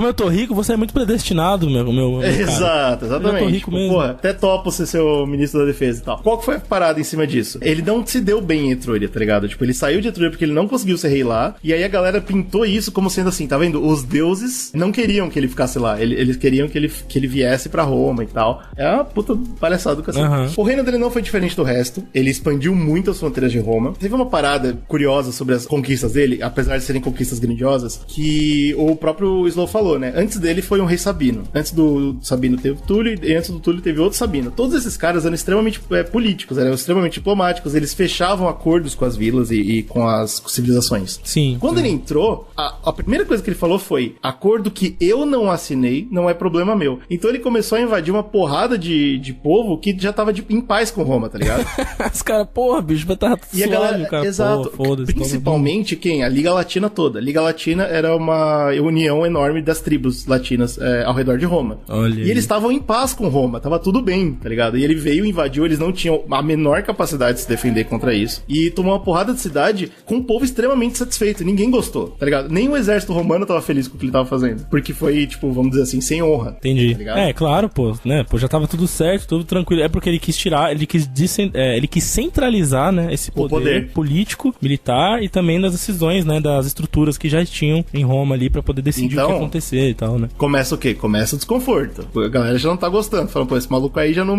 eu tô rico, você é muito predestinado, meu Exato, exatamente. Eu tô rico mesmo. Porra, até topo ser seu ministro da defesa e tal. Qual que foi a parada em cima disso? Ele não se deu bem em Etrúria, tá ligado? Tipo, ele saiu de Etrúria porque ele não conseguiu ser rei lá, e aí a galera pintou isso como sendo assim, tá vendo? Os deuses não queriam que ele ficasse lá, eles queriam que ele viesse pra Roma e tal. É uma puta palhaçada do assim. O reino dele não foi diferente do resto, ele expandiu muito as fronteiras de Roma. Teve uma parada curiosa sobre as conquistas dele, apesar de serem conquistas grandiosas, que o próprio Slow falou, né? Antes dele foi um rei Sabino. Antes do Sabino teve Túlio, e antes do Túlio teve outro Sabino. Todos esses caras eram extremamente políticos, eram extremamente diplomáticos, eles fechavam acordos com as vilas e com as civilizações. Sim. Quando ele entrou, a primeira coisa que ele falou foi: acordo que eu não assinei não é problema meu. Então ele começou a invadir uma porrada de povo que já tava em paz com Roma, tá ligado? Os caras, porra, bicho, vai estar e a galera, cara, exato. porra, Principalmente quem? A Liga Latina toda. A Liga Latina era uma união enorme das tribos latinas ao redor de Roma. Olha e eles estavam em paz com Roma, tava tudo bem, tá ligado? E ele veio, invadiu, eles não tinham a menor capacidade de se defender contra isso. E tomou uma porrada de cidade com um povo extremamente satisfeito. Ninguém gostou, tá ligado? Nem o exército romano tava feliz com o que ele tava fazendo. Porque foi, tipo, vamos dizer assim, sem honra. Entendi. Tá ligado? É, claro, pô, né? Pô, já tava tudo certo, tudo tranquilo. É porque ele quis tirar, ele quis centralizar, né, esse poder político, militar e também das decisões, né, das estruturas que já tinham em Roma ali pra poder decidir o que ia acontecer e tal, né? Começa o quê? Começa o desconforto. A galera já não tá gostando. Fala, pô, esse maluco aí já não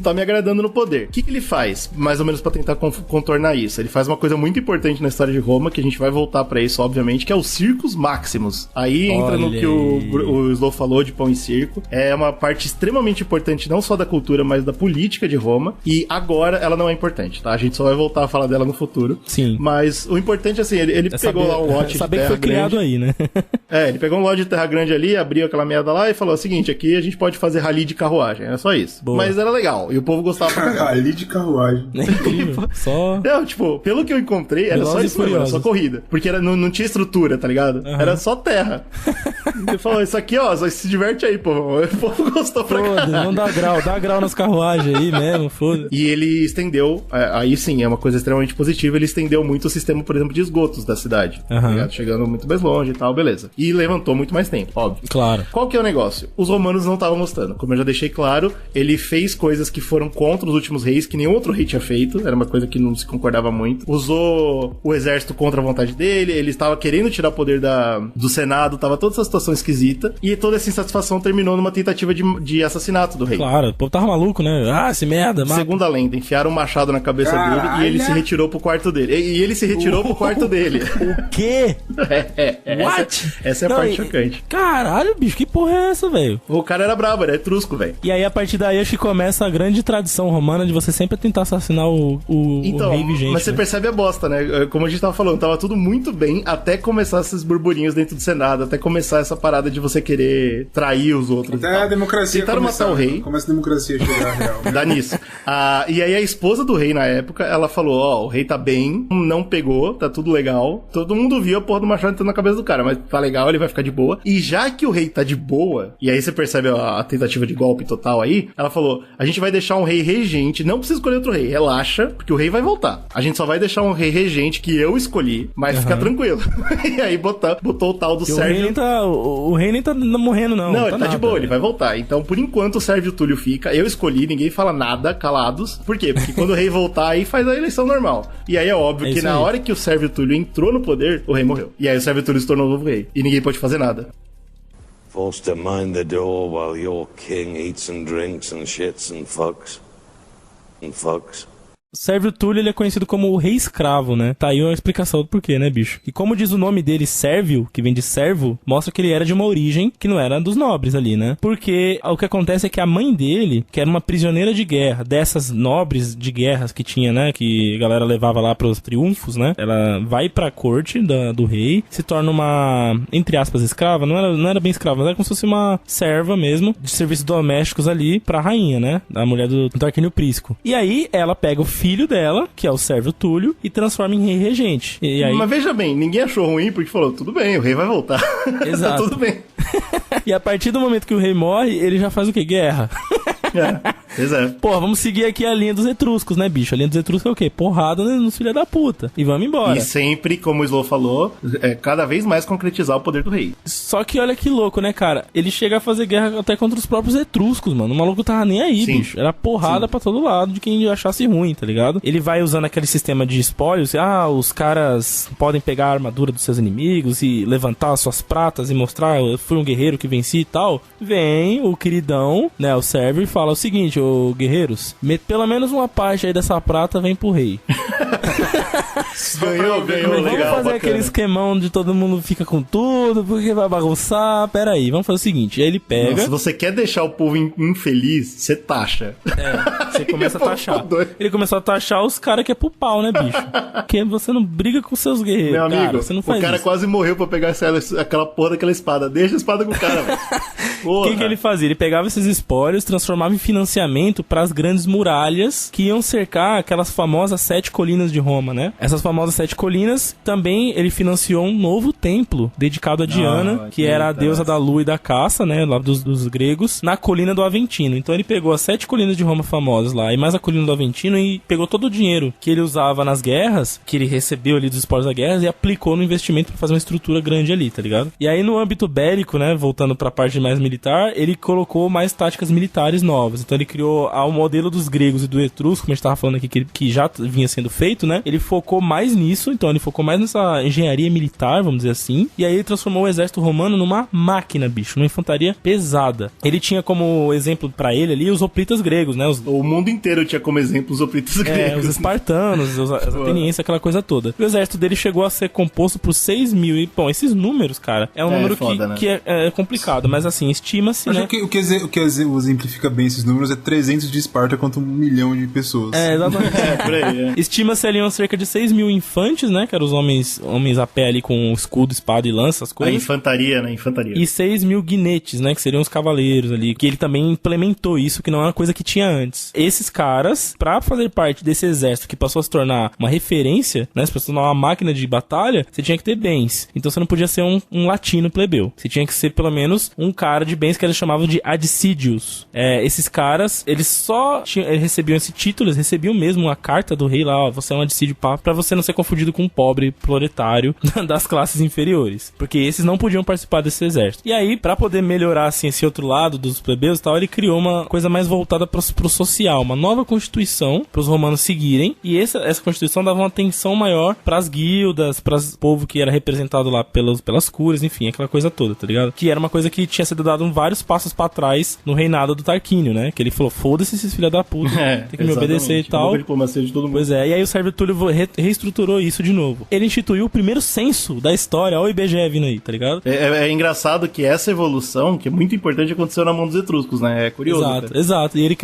tá me agradando no poder. O que ele faz, mais ou menos, pra tentar contornar isso? Ele faz uma coisa muito importante na história de Roma, que a gente vai voltar pra isso, obviamente, que é os Circus Maximus. Aí entra no que o Slow falou de pão e circo. É uma parte extremamente importante, não só da cultura, mas da política de Roma. E agora ela não é importante, tá? A gente só vai voltar a falar dela no futuro. Sim. Mas o importante, assim, ele pegou lá um lote de terra que foi criado grande. Aí, né? Ele pegou um lote de terra grande ali, abriu aquela merda lá e falou: seguinte, aqui a gente pode fazer rally de carruagem. É só isso. Boa. Mas era legal. E o povo gostava pra caralho. Rally de carruagem. É incrível. Só... Não, tipo, pelo que eu encontrei, era só isso mesmo, era só corrida. Porque não tinha estrutura, tá ligado? Era só terra. Ele falou: isso aqui, ó, só se diverte aí, pô. O povo gostou pra caralho. Não dá grau nas carruagens aí mesmo, foda-se. E ele estendeu, aí sim, é uma coisa extremamente positiva, ele estendeu muito o sistema, por exemplo, de esgotos da cidade, tá ligado? Chegando muito mais longe e tal, beleza. E levantou muito mais tempo, óbvio. Claro. Qual que é o negócio? Os romanos não estavam gostando. Como eu já deixei claro, ele fez coisas que foram contra os últimos reis, que nenhum outro rei tinha feito, era uma coisa que não se concordava muito. Usou o exército contra a vontade dele, ele estava querendo tirar o poder do Senado, tava toda essa situação esquisita, e toda essa insatisfação terminou numa tentativa de assassinato do rei. Claro, o povo tava maluco, né? Ah, esse merda, mata. Segundo a lenda, enfiaram um machado na cabeça dele e ele se retirou pro quarto dele. E ele se retirou pro quarto dele. O quê? What? Essa é a parte chocante. Caralho, bicho, que porra é essa, velho? O cara era brabo, era etrusco, velho. E aí, a partir daí, acho que começa a grande tradição romana de você sempre tentar assassinar o rei vigente. Mas você percebe a bosta, né? Como a gente tava falando, tava tudo muito bem até começar esses burburinhos dentro do Senado, até começar essa parada de você querer trair os outros. Até a democracia tentaram matar o rei. Começa a democracia a chegar real. Dá nisso. E aí a esposa do rei na época, ela falou, ó, o rei tá bem, não pegou, tá tudo legal. Todo mundo viu a porra do machado entrando na cabeça do cara, mas tá legal, ele vai ficar de boa. E já que o rei tá de boa, e aí você percebe a tentativa de golpe total aí, ela falou, a gente vai deixar um rei regente, não precisa escolher outro rei, relaxa, porque o rei vai voltar. A gente só vai deixar um rei regente que eu escolhi, mas fica tranquilo. E aí botou o tal do Sérvio. O rei nem tá morrendo, não. Não, tá ele tá nada, de boa, ele vai voltar. Então, por enquanto, o Sérvio Túlio fica. Eu escolhi, ninguém fala nada, calados. Por quê? Porque quando o rei voltar, aí faz a eleição normal. E aí é óbvio que na hora que o Sérvio Túlio entrou no poder, o rei morreu. E aí o Sérvio Túlio se tornou o novo rei. E ninguém pode fazer nada. Forced to mind the door while your king eats and drinks and shits and fucks. Sérvio Túlio, ele é conhecido como o rei escravo, né? Tá aí uma explicação do porquê, né, bicho? E como diz o nome dele, Sérvio, que vem de servo, mostra que ele era de uma origem que não era dos nobres ali, né? Porque o que acontece é que a mãe dele, que era uma prisioneira de guerra, dessas nobres de guerras que tinha, né? Que a galera levava lá pros triunfos, né? Ela vai pra corte do rei, se torna uma, entre aspas, escrava. Não era bem escrava, mas era como se fosse uma serva mesmo, de serviços domésticos ali pra rainha, né? A mulher do Tarquínio Prisco. E aí, ela pega o filho dela, que é o Sérvio Túlio, e transforma em rei regente. E aí... Mas veja bem, ninguém achou ruim porque falou, tudo bem, o rei vai voltar. Exato. Tá tudo bem. E a partir do momento que o rei morre, ele já faz o quê? Guerra. Exato. Pô, vamos seguir aqui a linha dos etruscos, né, bicho? A linha dos etruscos é o quê? Porrada nos filhos da puta. E vamos embora. E sempre, como o Slow falou, cada vez mais concretizar o poder do rei. Só que olha que louco, né, cara? Ele chega a fazer guerra até contra os próprios etruscos, mano. O maluco tava nem aí, bicho. Era porrada pra todo lado de quem achasse ruim, tá ligado? Ele vai usando aquele sistema de espólios. Os caras podem pegar a armadura dos seus inimigos e levantar as suas pratas e mostrar, eu fui um guerreiro que venci e tal. Vem o queridão, né, o Sérvio, e fala o seguinte, ô guerreiros, pelo menos uma parte aí dessa prata vem pro rei. Ganhou, vamos legal, fazer bacana. aquele esquemão de todo mundo fica com tudo, porque vai bagunçar. Pera aí, vamos fazer o seguinte, aí ele pega... Não, se você quer deixar o povo infeliz, você taxa. Você começa a taxar. Ele começou a taxar os caras que é pro pau, né, bicho? Porque você não briga com seus guerreiros, Meu amigo, cara, você não faz o cara isso. quase morreu pra pegar aquela porra daquela espada. Deixa a espada com o cara, velho. O que ele fazia? Ele pegava esses espólios, transformava em financiamento para as grandes muralhas que iam cercar aquelas famosas 7 colinas de Roma, né? Essas famosas 7 colinas, também ele financiou um novo templo dedicado a Diana, que era a deusa da lua e da caça, né? Lá dos gregos, na colina do Aventino. Então ele pegou as 7 colinas de Roma famosas lá, e mais a colina do Aventino, e pegou todo o dinheiro que ele usava nas guerras, que ele recebeu ali dos espólios da guerra, e aplicou no investimento para fazer uma estrutura grande ali, tá ligado? E aí no âmbito bélico, né? Voltando pra parte mais militar, ele colocou mais táticas militares novas. Então ele criou ao modelo dos gregos e do etrusco, como a gente tava falando aqui, que já vinha sendo feito, né? Ele focou mais nisso, então ele focou mais nessa engenharia militar, vamos dizer assim. E aí ele transformou o exército romano numa máquina, bicho, numa infantaria pesada. Ele tinha como exemplo pra ele ali os hoplitas gregos, né? O mundo inteiro tinha como exemplo os hoplitas gregos. Os espartanos, os atenienses, aquela coisa toda. O exército dele chegou a ser composto por 6 mil. E, bom, esses números, cara, é um número foda, né? que é complicado, mas assim, estima-se, né? O que exemplifica bem esses números é 300 de Esparta contra 1 milhão de pessoas. Exatamente. Por aí, Estima-se ali cerca de 6 mil infantes, né? Que eram os homens a pé ali com escudo, espada e lança, as coisas. A infantaria, né? Infantaria. E 6 mil guinetes, né? Que seriam os cavaleiros ali. Que ele também implementou isso, que não é uma coisa que tinha antes. Esses caras, pra fazer parte desse exército que passou a se tornar uma referência, né? Se tornar uma máquina de batalha, você tinha que ter bens. Então você não podia ser um latino plebeu. Você tinha que ser pelo menos um cara de bens que eles chamavam de adicidios. Esses caras, eles recebiam esse título, eles recebiam mesmo uma carta do rei lá, ó, você é um adicídio pra você não ser confundido com um pobre proletário das classes inferiores. Porque esses não podiam participar desse exército. E aí, pra poder melhorar, assim, esse outro lado dos plebeus e tal, ele criou uma coisa mais voltada pro social, uma nova constituição pros romanos seguirem. E essa constituição dava uma atenção maior pras guildas, pras povo que era representado lá pelas cúrias, enfim, aquela coisa toda, tá ligado? Que era uma coisa que tinha sido dado vários passos pra trás no reinado do Tarquínio, né? Que ele falou, foda-se esses filha da puta, tem que me obedecer e tal. Diplomacia de todo mundo. Pois é, e aí o Sérvio Túlio reestruturou isso de novo. Ele instituiu o primeiro censo da história, ó o IBGE vindo aí, tá ligado? É engraçado que essa evolução, que é muito importante, aconteceu na mão dos etruscos, né? É curioso. Exato. E ele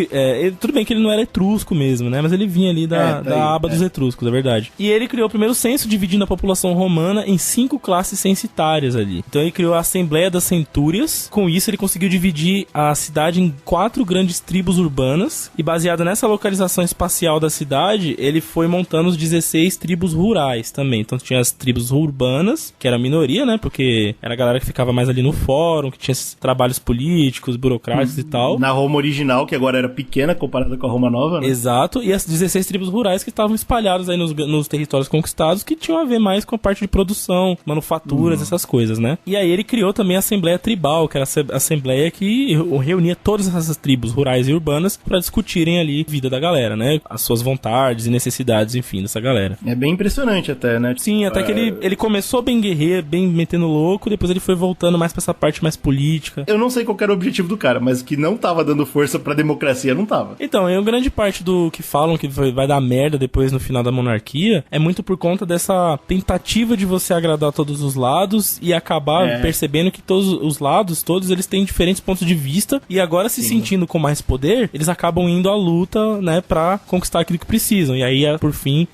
tudo bem que ele não era etrusco mesmo, né? Mas ele vinha ali da aba dos etruscos, é verdade. E ele criou o primeiro censo, dividindo a população romana em 5 classes censitárias ali. Então ele criou a Assembleia das Centúrias. Com isso ele conseguiu dividir a cidade em 4 grandes tribos urbanas. E baseado nessa localização espacial da cidade, ele foi montando os 16 tribos rurais também. Então tinha as tribos urbanas, que era a minoria, né? Porque era a galera que ficava mais ali no fórum, que tinha esses trabalhos políticos, burocráticos e tal. Na Roma original, que agora era pequena comparada com a Roma nova, né? Exato. E as 16 tribos rurais que estavam espalhadas aí nos territórios conquistados, que tinham a ver mais com a parte de produção, manufaturas, essas coisas, né? E aí ele criou também a Assembleia Tribal, que era a assembleia que reunia todas essas tribos rurais e urbanas para discutirem ali a vida da galera, né? As suas vontades e necessidades, enfim, dessa galera. É bem impressionante até, né? Sim, até que ele começou bem guerreiro, bem metendo louco, depois ele foi voltando mais pra essa parte mais política. Eu não sei qual era o objetivo do cara, mas que não tava dando força pra democracia, não tava. Então, grande parte do que falam que vai dar merda depois no final da monarquia é muito por conta dessa tentativa de você agradar todos os lados e acabar percebendo que todos os lados, eles têm diferentes pontos de vista e agora se sentindo com mais poder, eles acabam indo à luta, né, pra conquistar aquilo que precisam. E aí, por fim,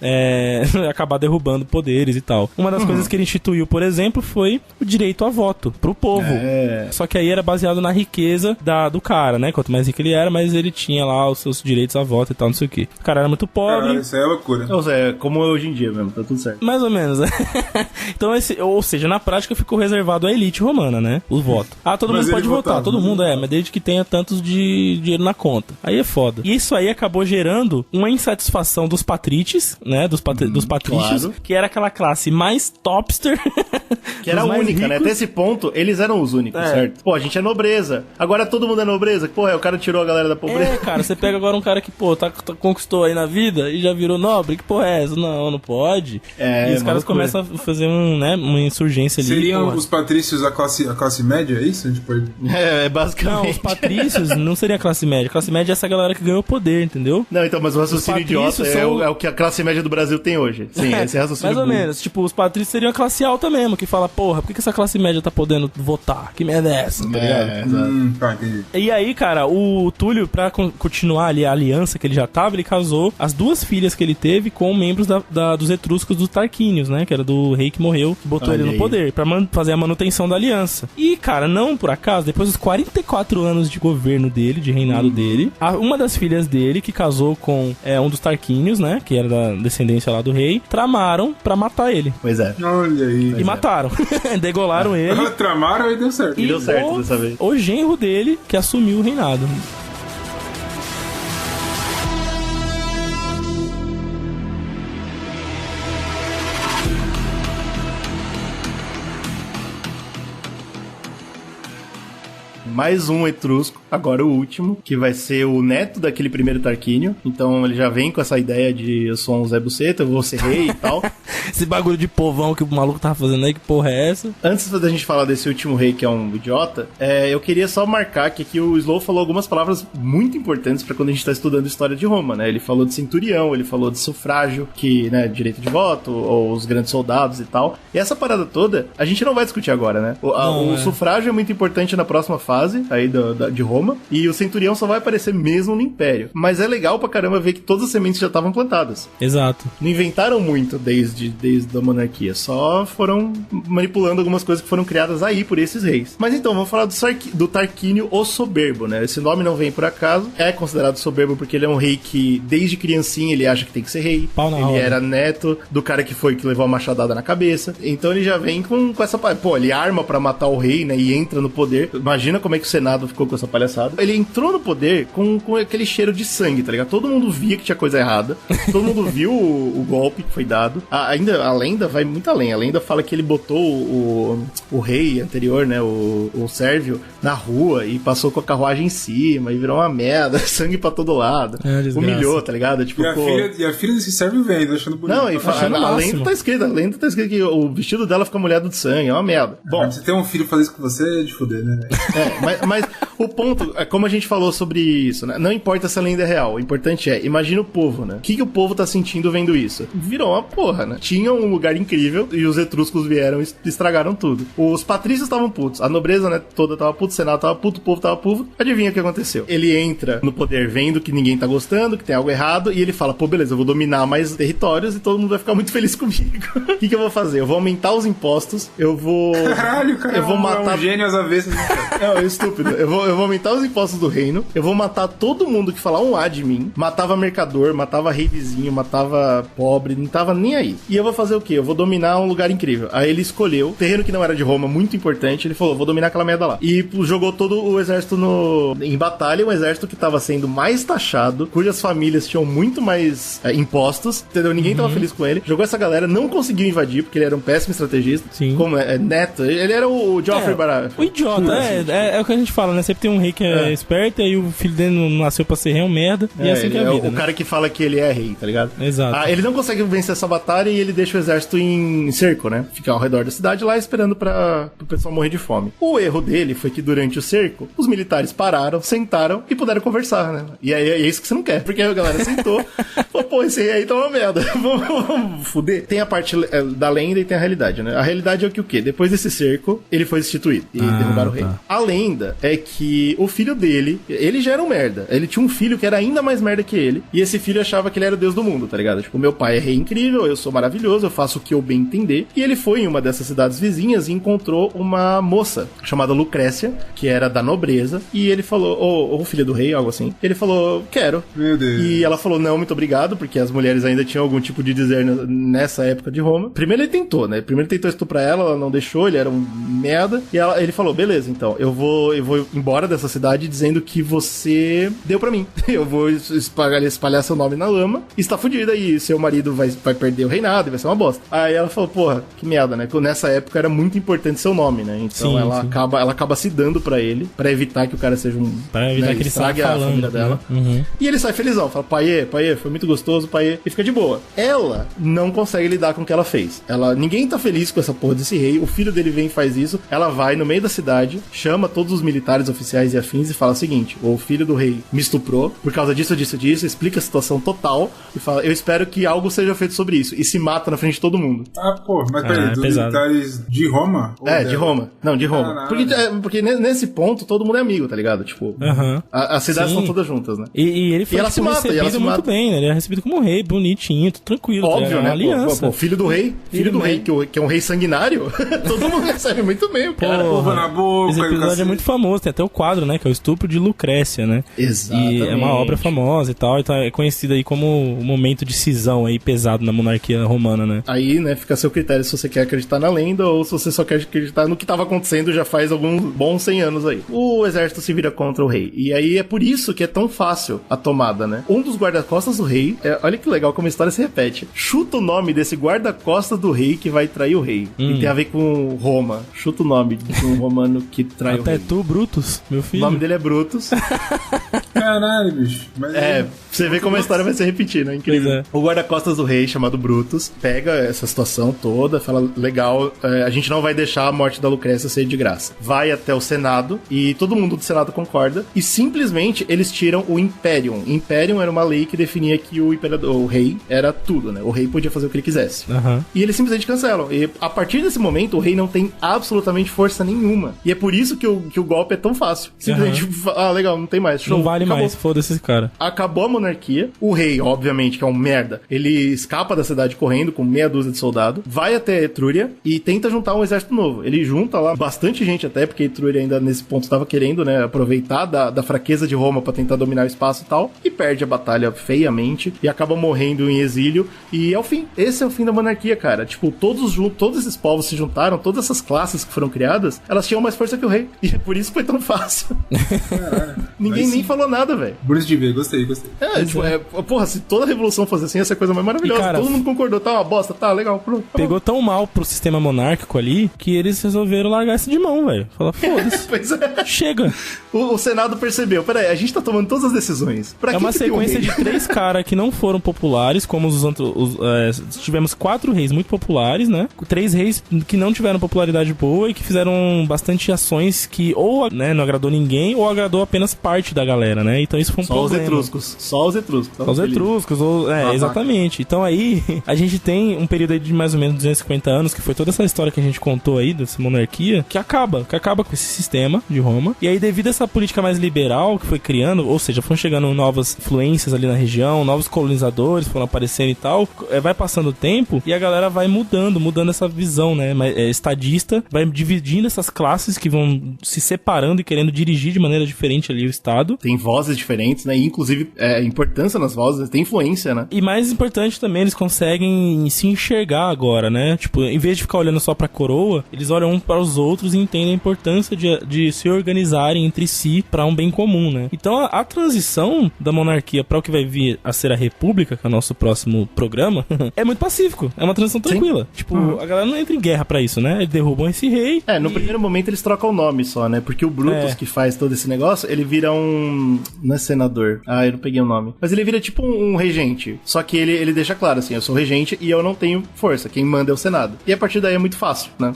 acabar derrubando poderes e tal. Uma das coisas que ele instituiu, por exemplo, foi o direito a voto pro povo. Só que aí era baseado na riqueza do cara, né? Quanto mais rico ele era, mais ele tinha lá os seus direitos a voto e tal, não sei o que. O cara era muito pobre. Caralho, isso é loucura. É como é hoje em dia mesmo, tá tudo certo. Mais ou menos. Então, ou seja, na prática ficou reservado à elite romana, né? O voto. Todo mundo pode votar, todo mundo mas desde que tenha tantos de dinheiro na conta. Aí é foda. E isso aí acabou gerando uma insatisfação dos patrites, né? Dos patrícios, claro. Que era aquela classe mais topster. Que era a única, ricos. Né? Até esse ponto, eles eram os únicos, certo? Pô, a gente é nobreza. Agora todo mundo é nobreza. Pô, o cara tirou a galera da pobreza. Cara, você pega agora um cara que, pô, conquistou aí na vida e já virou nobre. Que porra é essa? Não pode. E os caras começam a fazer uma insurgência ali. Seriam os patrícios a classe média, é isso? Tipo... basicamente. Não, os patrícios não seria a classe média. A classe média é essa galera que ganhou poder, entendeu? Não, então, mas o raciocínio idiota é o que a classe média do Brasil tem hoje. Sim, esse raciocínio. Mais ou menos. Tipo, os patrícios seriam a classe alta mesmo, que fala, porra, por que essa classe média tá podendo votar? Que merda é essa? Tá ligado? Tá, entendi. E aí, cara, o Túlio, pra continuar ali a aliança que ele já tava, ele casou as 2 filhas que ele teve com membros dos etruscos dos Tarquínios, né? Que era do rei que morreu, que botou ele no poder, pra fazer a manutenção da aliança. E, cara, não por acaso, depois dos 44 anos de governo dele, de reinado dele, uma das filhas dele, que casou com um dos Tarquínios, né? Que era da descendência lá do rei, tramaram pra matar ele. Pois é. Olha aí. E mataram. Degolaram ele. Tramaram e deu certo. E deu certo dessa vez. O genro dele que assumiu o reinado. Mais um etrusco, agora o último, que vai ser o neto daquele primeiro Tarquínio. Então ele já vem com essa ideia de eu sou um Zé Buceta, eu vou ser rei e tal. Esse bagulho de povão que o maluco tava fazendo aí, que porra é essa? Antes da gente falar desse último rei, que é um idiota, eu queria só marcar que aqui o Slow falou algumas palavras muito importantes pra quando a gente tá estudando história de Roma, né? Ele falou de centurião, ele falou de sufrágio, que, né, direito de voto, ou os grandes soldados e tal. E essa parada toda, a gente não vai discutir agora, né? O sufrágio é muito importante na próxima fase aí de Roma, e o centurião só vai aparecer mesmo no Império. Mas é legal pra caramba ver que todas as sementes já estavam plantadas. Exato. Não inventaram muito desde a monarquia, só foram manipulando algumas coisas que foram criadas aí por esses reis. Mas então, vamos falar do Tarquínio o Soberbo, né? Esse nome não vem por acaso, é considerado soberbo porque ele é um rei que, desde criancinha, ele acha que tem que ser rei. Ele era neto do cara que levou a machadada na cabeça. Então ele já vem com essa... Pô, ele arma pra matar o rei, né? E entra no poder. Imagina como é que o Senado ficou com essa palhaçada. Ele entrou no poder com aquele cheiro de sangue, tá ligado? Todo mundo via que tinha coisa errada. Todo mundo viu o golpe que foi dado. Ainda a lenda vai muito além. A lenda fala que ele botou o rei anterior, né? O Sérvio, na rua e passou com a carruagem em cima e virou uma merda. Sangue pra todo lado. Humilhou, tá ligado? Tipo, e a filha desse Sérvio vem, achando bonito. Não, a lenda tá escrita que o vestido dela fica molhado de sangue. É uma merda. Bom, você tem um filho fazer isso com você é de foder, né? Mas o ponto, como a gente falou sobre isso, né? Não importa se a lenda é real, o importante é, imagina o povo, né? O que o povo tá sentindo vendo isso? Virou uma porra, né? Tinha um lugar incrível e os etruscos vieram e estragaram tudo. Os patrícios estavam putos, a nobreza, né, toda tava puto, o senado tava puto, o povo tava puto. Adivinha o que aconteceu? Ele entra no poder vendo que ninguém tá gostando, que tem algo errado, e ele fala, pô, beleza, eu vou dominar mais territórios e todo mundo vai ficar muito feliz comigo. O que eu vou fazer? Eu vou aumentar os impostos, eu vou... Caralho, cara, eu vou matar... um gênio às avessas. É estúpido. Eu vou aumentar os impostos do reino, eu vou matar todo mundo que falar um A de mim, matava mercador, matava rei vizinho, matava pobre, não tava nem aí. E eu vou fazer o quê? Eu vou dominar um lugar incrível. Aí ele escolheu, terreno que não era de Roma, muito importante, ele falou, vou dominar aquela merda lá. E jogou todo o exército em batalha, um exército que tava sendo mais taxado, cujas famílias tinham muito mais impostos, entendeu? Ninguém tava feliz com ele. Jogou essa galera, não conseguiu invadir, porque ele era um péssimo estrategista. Sim. Como Neto, ele era o Joffrey Baratheon. O idiota, é o que a gente fala, né? Sempre tem um rei que é esperto, e aí o filho dele não nasceu pra ser rei, é um merda, e assim que é a vida, o cara que fala que ele é rei, tá ligado? Exato. Ele não consegue vencer essa batalha e ele deixa o exército em cerco, né? Ficar ao redor da cidade lá esperando pro pessoal morrer de fome. O erro dele foi que durante o cerco, os militares pararam, sentaram e puderam conversar, né? E aí é isso que você não quer, porque a galera sentou, falou, pô, esse rei aí tá uma merda, vamos fuder. Tem a parte da lenda e tem a realidade, né? A realidade é o quê? Depois desse cerco, ele foi destituído e derrubaram o rei. A lenda é que o filho dele, ele já era um merda. Ele tinha um filho que era ainda mais merda que ele, e esse filho achava que ele era o deus do mundo, tá ligado? Tipo, meu pai é rei incrível, eu sou maravilhoso, eu faço o que eu bem entender. E ele foi em uma dessas cidades vizinhas e encontrou uma moça chamada Lucrécia, que era da nobreza, e ele falou, ou filha do rei, algo assim. Ele falou, quero. Meu Deus. E ela falou, não, muito obrigado, porque as mulheres ainda tinham algum tipo de dizer nessa época de Roma. Primeiro ele tentou, né? Primeiro ele tentou estuprar ela não deixou, ele era um merda. E ele falou, beleza, então, eu vou embora dessa cidade dizendo que você deu pra mim. Eu vou espalhar seu nome na lama, e está fudida, e seu marido vai perder o reinado, e vai ser uma bosta. Aí ela falou, porra, que merda, né? Porque nessa época era muito importante seu nome, né? Então ela acaba se dando pra ele, pra evitar que o cara seja pra evitar que ele estrague a família dela. E ele sai felizão, fala, pai, foi muito gostoso, pai, e fica de boa. Ela não consegue lidar com o que ela fez. Ninguém tá feliz com essa porra desse rei, o filho dele vem e faz isso, ela vai no meio da cidade, chama todos os militares, oficiais e afins e fala o seguinte, o filho do rei me estuprou, por causa disso, explica a situação total e fala, eu espero que algo seja feito sobre isso, e se mata na frente de todo mundo. Mas peraí, dos militares de Roma? De Roma. Não, de Roma. Porque nesse ponto todo mundo é amigo, tá ligado? Tipo, as cidades estão todas juntas, né? E ele foi ela se mata, recebido muito bem, né? Ele é recebido como um rei, bonitinho, tudo tranquilo. Óbvio, né? Aliança. Pô, filho do rei, que é um rei sanguinário, todo mundo recebe muito bem, o cara. Na boca, esse episódio é muito famoso, tem até o quadro, né? Que é o estupro de Lucrécia, né? Exatamente. E é uma obra famosa e tal, então é conhecida aí como um momento de cisão aí pesado na monarquia romana, né? Aí, né, fica a seu critério se você quer acreditar na lenda ou se você só quer acreditar no que estava acontecendo já faz alguns bons 100 anos aí. O exército se vira contra o rei. E aí é por isso que é tão fácil a tomada, né? Um dos guarda-costas do rei, olha que legal como a história se repete. Chuta o nome desse guarda-costas do rei que vai trair o rei. E tem a ver com Roma. Chuta o nome de um romano que trai o rei. Até tu, Brutus, meu filho. O nome dele é Brutus. Caralho, bicho. Mas você vê como a história vai se repetir, né? Incrível. O guarda-costas do rei, chamado Brutus, pega essa situação toda, fala, legal, a gente não vai deixar a morte da Lucrécia ser de graça. Vai até o Senado, e todo mundo do Senado concorda, e simplesmente eles tiram o Imperium. Imperium era uma lei que definia que o rei era tudo, né? O rei podia fazer o que ele quisesse. E eles simplesmente cancelam. E a partir desse momento, o rei não tem absolutamente força nenhuma. E é por isso que o golpe é tão fácil. Simplesmente, legal, não tem mais. Show, não vale acabou. mais, foda-se esse cara. Acabou a monarquia. O rei, obviamente, que é um merda, ele escapa da cidade correndo com meia dúzia de soldados, vai até Etrúria e tenta juntar um exército novo. Ele junta lá bastante gente até, porque Etrúria ainda nesse ponto estava querendo, né, aproveitar da fraqueza de Roma pra tentar dominar o espaço e tal, e perde a batalha feiamente e acaba morrendo em exílio, e é o fim. Esse é o fim da monarquia, cara. Tipo, todos esses povos se juntaram, todas essas classes que foram criadas, elas tinham mais força que o rei. E Por isso foi tão fácil. Ninguém nem falou nada, velho. Bonito de ver, gostei. Porra, se toda revolução fosse assim, ia ser a coisa mais maravilhosa. E, cara, todo mundo concordou, tá uma bosta, tá legal, pronto. Pegou tão mal pro sistema monárquico ali que eles resolveram largar isso de mão, velho. Falar, foda-se. Pois é. Chega. O Senado percebeu, peraí, a gente tá tomando todas as decisões. Pra É uma sequência de 3 caras que não foram populares, como os outros. Tivemos 4 reis muito populares, né? 3 reis que não tiveram popularidade boa e que fizeram bastante ações que ou né, não agradou ninguém ou agradou apenas parte da galera, né? Então isso foi um problema. Só os etruscos. Só os etruscos, exatamente. Então aí a gente tem um período aí de mais ou menos 250 anos, que foi toda essa história que a gente contou aí, dessa monarquia, que acaba com esse sistema de Roma. E aí, devido a essa política mais liberal que foi criando, ou seja, foram chegando novas influências ali na região, novos colonizadores foram aparecendo e tal, vai passando o tempo e a galera vai mudando essa visão, né, estadista, vai dividindo essas classes que vão se separando e querendo dirigir de maneira diferente ali o Estado. Tem vozes diferentes, né, e inclusive importância nas vozes, tem influência, né. E mais importante também, eles conseguem se enxergar agora, né, tipo, em vez de ficar olhando só pra coroa, eles olham um para os outros e entendem a importância de se organizarem entre si para um bem comum, né. Então a transição da monarquia para o que vai vir a ser a república, que é o nosso próximo programa, é muito pacífico, é uma transição tranquila. Sim. Tipo, a galera não entra em guerra pra isso, né, eles derrubam esse rei. No primeiro momento eles trocam o nome só, né, porque o Brutus que faz todo esse negócio, ele vira um... não é senador, eu não peguei o nome, mas ele vira tipo um regente, só que ele deixa claro assim, eu sou regente e eu não tenho força, quem manda é o Senado. E a partir daí é muito fácil, né.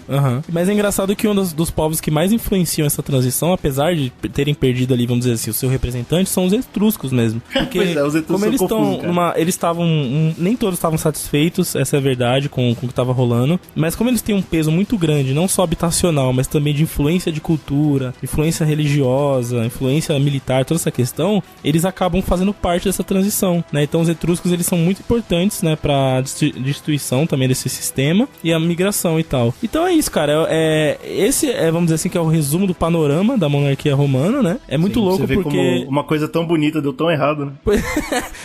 Mas é engraçado que um dos povos que mais influenciam essa transição, apesar de terem perdido ali, vamos dizer assim, o seu representante, são os etruscos mesmo. Porque pois os etruscos como eles estão eles estavam, nem todos estavam satisfeitos, essa é a verdade, com o que estava rolando, mas como eles têm um peso muito grande, não só habitacional, mas também de influência de cultura, influência religiosa, influência militar, toda essa questão, eles acabam fazendo parte dessa transição, né? Então os etruscos, eles são muito importantes, né, pra destituição também desse sistema e a migração e tal. Então é isso, cara, esse vamos dizer assim, que é o resumo do panorama da monarquia romana, né? É muito louco você vê porque... como uma coisa tão bonita deu tão errado, né?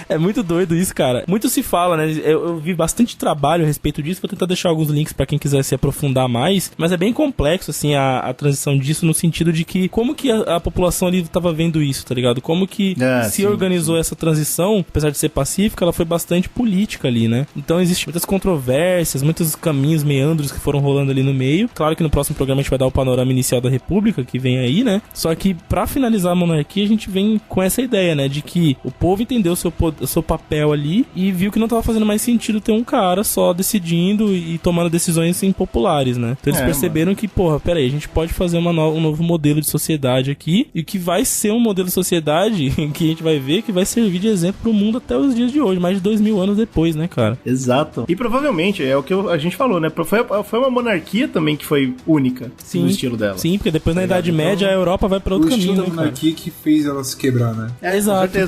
É muito doido isso, cara. Muito se fala, né? Eu vi bastante trabalho a respeito disso, vou tentar deixar alguns links pra quem quiser se aprofundar mais, mas é bem complexo, assim, a transição disso, no sentido de que como que a população ali tava vendo isso, tá ligado? Como que se organizou essa transição, apesar de ser pacífica, ela foi bastante política ali, né? Então existem muitas controvérsias, muitos caminhos, meandros que foram rolando ali no meio. Claro que no próximo programa a gente vai dar o panorama inicial da República, que vem aí, né? Só que pra finalizar a monarquia, a gente vem com essa ideia, né? De que o povo entendeu o seu papel ali e viu que não tava fazendo mais sentido ter um cara só decidindo e tomando decisões impopulares, né? Então eles perceberam que, peraí, a gente pode fazer um novo modelo de sociedade aqui, e que vai ser um modelo de sociedade que a gente vai ver que vai servir de exemplo pro mundo até os dias de hoje, mais de 2000 anos depois, né, cara? Exato. E provavelmente, é o que a gente falou, né? Foi uma monarquia também que foi única no estilo dela. Sim, porque depois na Idade Média a Europa vai pra outro caminho, né, cara? O estilo da monarquia que fez ela se quebrar, né? Exato.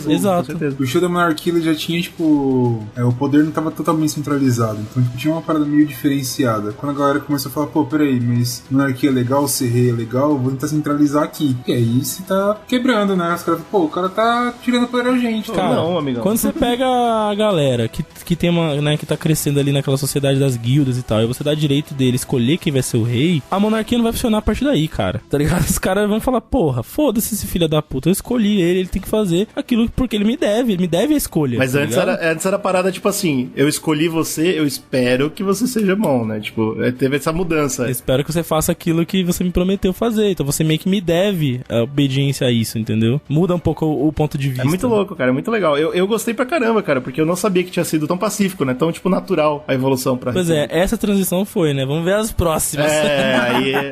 O estilo da monarquia, ele já tinha, tipo... o poder não tava totalmente centralizado, então tinha uma parada meio diferenciada. Quando a galera começou a falar, peraí, mas monarquia é legal, ser rei é legal, vou tentar centralizar aqui. E aí você tá quebrando, né? Os caras falam, o cara tá tirando poder a gente. Cara, não, amigão. Quando você pega a galera que tem uma, né, que tá crescendo ali naquela sociedade das guildas e tal, e você dá direito dele escolher quem vai ser o rei, a monarquia não vai funcionar a partir daí, cara. Tá ligado? Os caras vão falar, foda-se esse filho da puta, eu escolhi ele tem que fazer aquilo porque ele me deve a escolha. Mas tá antes era a parada, tipo assim, eu escolhi você, eu espero que você seja bom, né? Tipo, teve essa mudança. Eu espero que você faça aquilo que você me prometeu fazer, então você meio que me deve a obediência a isso, entendeu? Muda um pouco o ponto de vista. É muito louco, cara, é muito legal. Eu gostei pra caramba, cara, porque eu não sabia que tinha sido tão pacífico, né? Tão, tipo, natural a evolução pra... Pois essa transição foi, né? Vamos ver as próximas.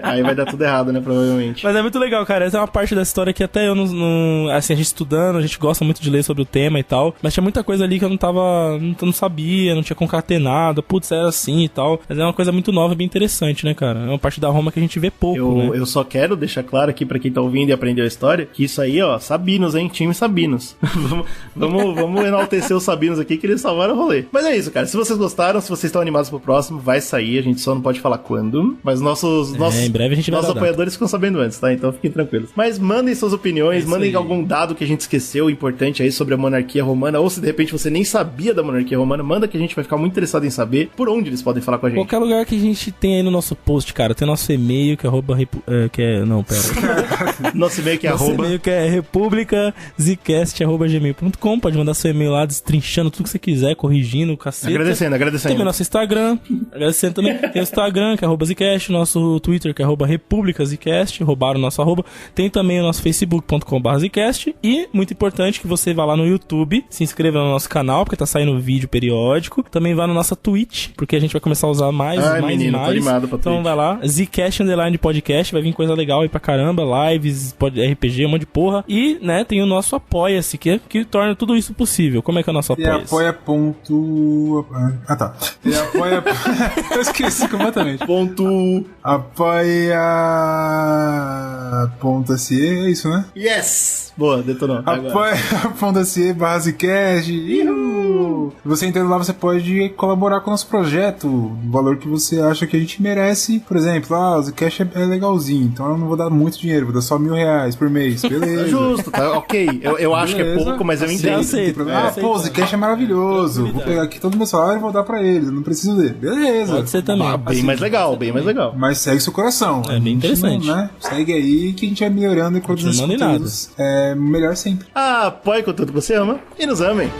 Aí vai dar tudo errado, né? Provavelmente. Mas é muito legal, cara. Essa é uma parte da história que até eu não... Assim, a gente estudando, a gente gosta muito de ler sobre o tema e tal, mas tinha muita coisa ali que eu não sabia, não tinha concatenado, putz, era assim e tal. Mas é uma coisa muito nova, bem interessante, né, cara? É uma parte da Roma que a gente vê pouco, né? Eu só quero deixar claro aqui pra quem tá ouvindo e aprendeu a história, que isso aí, ó, Sabinos, hein? Time Sabinos. vamos enaltecer os Sabinos aqui, que eles salvaram o rolê. Mas é isso, cara. Se vocês gostaram, se vocês estão animados pro próximo, vai sair. A gente só não pode falar quando, mas nossos em breve a gente vai nossos apoiadores ficam sabendo antes, tá? Então fiquem tranquilos. Mas mandem suas opiniões, mandem algum dado que a gente esqueceu importante aí sobre a monarquia romana, ou se de repente você nem sabia da monarquia romana, manda que a gente vai ficar muito interessado em saber por onde eles podem falar com a gente. Qualquer lugar que a gente tem aí no nosso post, cara, tem nosso e-mail, que é Não, pera. Nosso e-mail que é Nosso arroba... e-mail que é republicazcast@gmail.com. Pode mandar seu e-mail lá, destrinchando tudo que você quiser, corrigindo, cacete. Agradecendo. Também nosso Instagram. Agradecendo também. Tem o Instagram, que é @zcast. Nosso Twitter, que é @republicazcast. Roubaram o nosso arroba. Tem também o nosso facebook.com/zcast. E, muito importante, que você vá lá no YouTube, se inscreva no nosso canal, porque tá saindo vídeo periódico. Também vá na nossa Twitch, porque a gente vai começar a usar mais menino, e mais. tô animado pra Então Twitch. vai lá, Zcast_podcast, vai vir coisa legal aí pra caramba, lives, RPG, um monte de porra. E, né, tem o nosso Apoia-se, que torna tudo isso possível. Como é que é o nosso Apoia-se? Apoia. Tá. Apoia. Eu esqueci completamente. Apoia.se, é isso, né? Yes! Boa, detonou. Apoia.se/Zcast. Você entrando lá, você pode colaborar com o nosso projeto, o valor que você acha que a gente merece. Por exemplo, o Zcast é legalzinho, então eu não vou dar muito dinheiro, vou dar só R$1.000 por mês, beleza. Justo, tá ok. Eu acho que é pouco, mas eu entendo. O Zcast é maravilhoso, vou pegar aqui todo o meu salário e vou dar pra eles, eu não preciso dele. Beleza. Pode ser também. Bem mais legal. Mas segue seu coração. É bem interessante. Não, né? Segue aí que a gente vai melhorando e produzindo Não manda em nada. melhor sempre. Apoie com tudo que você ama e nos amem.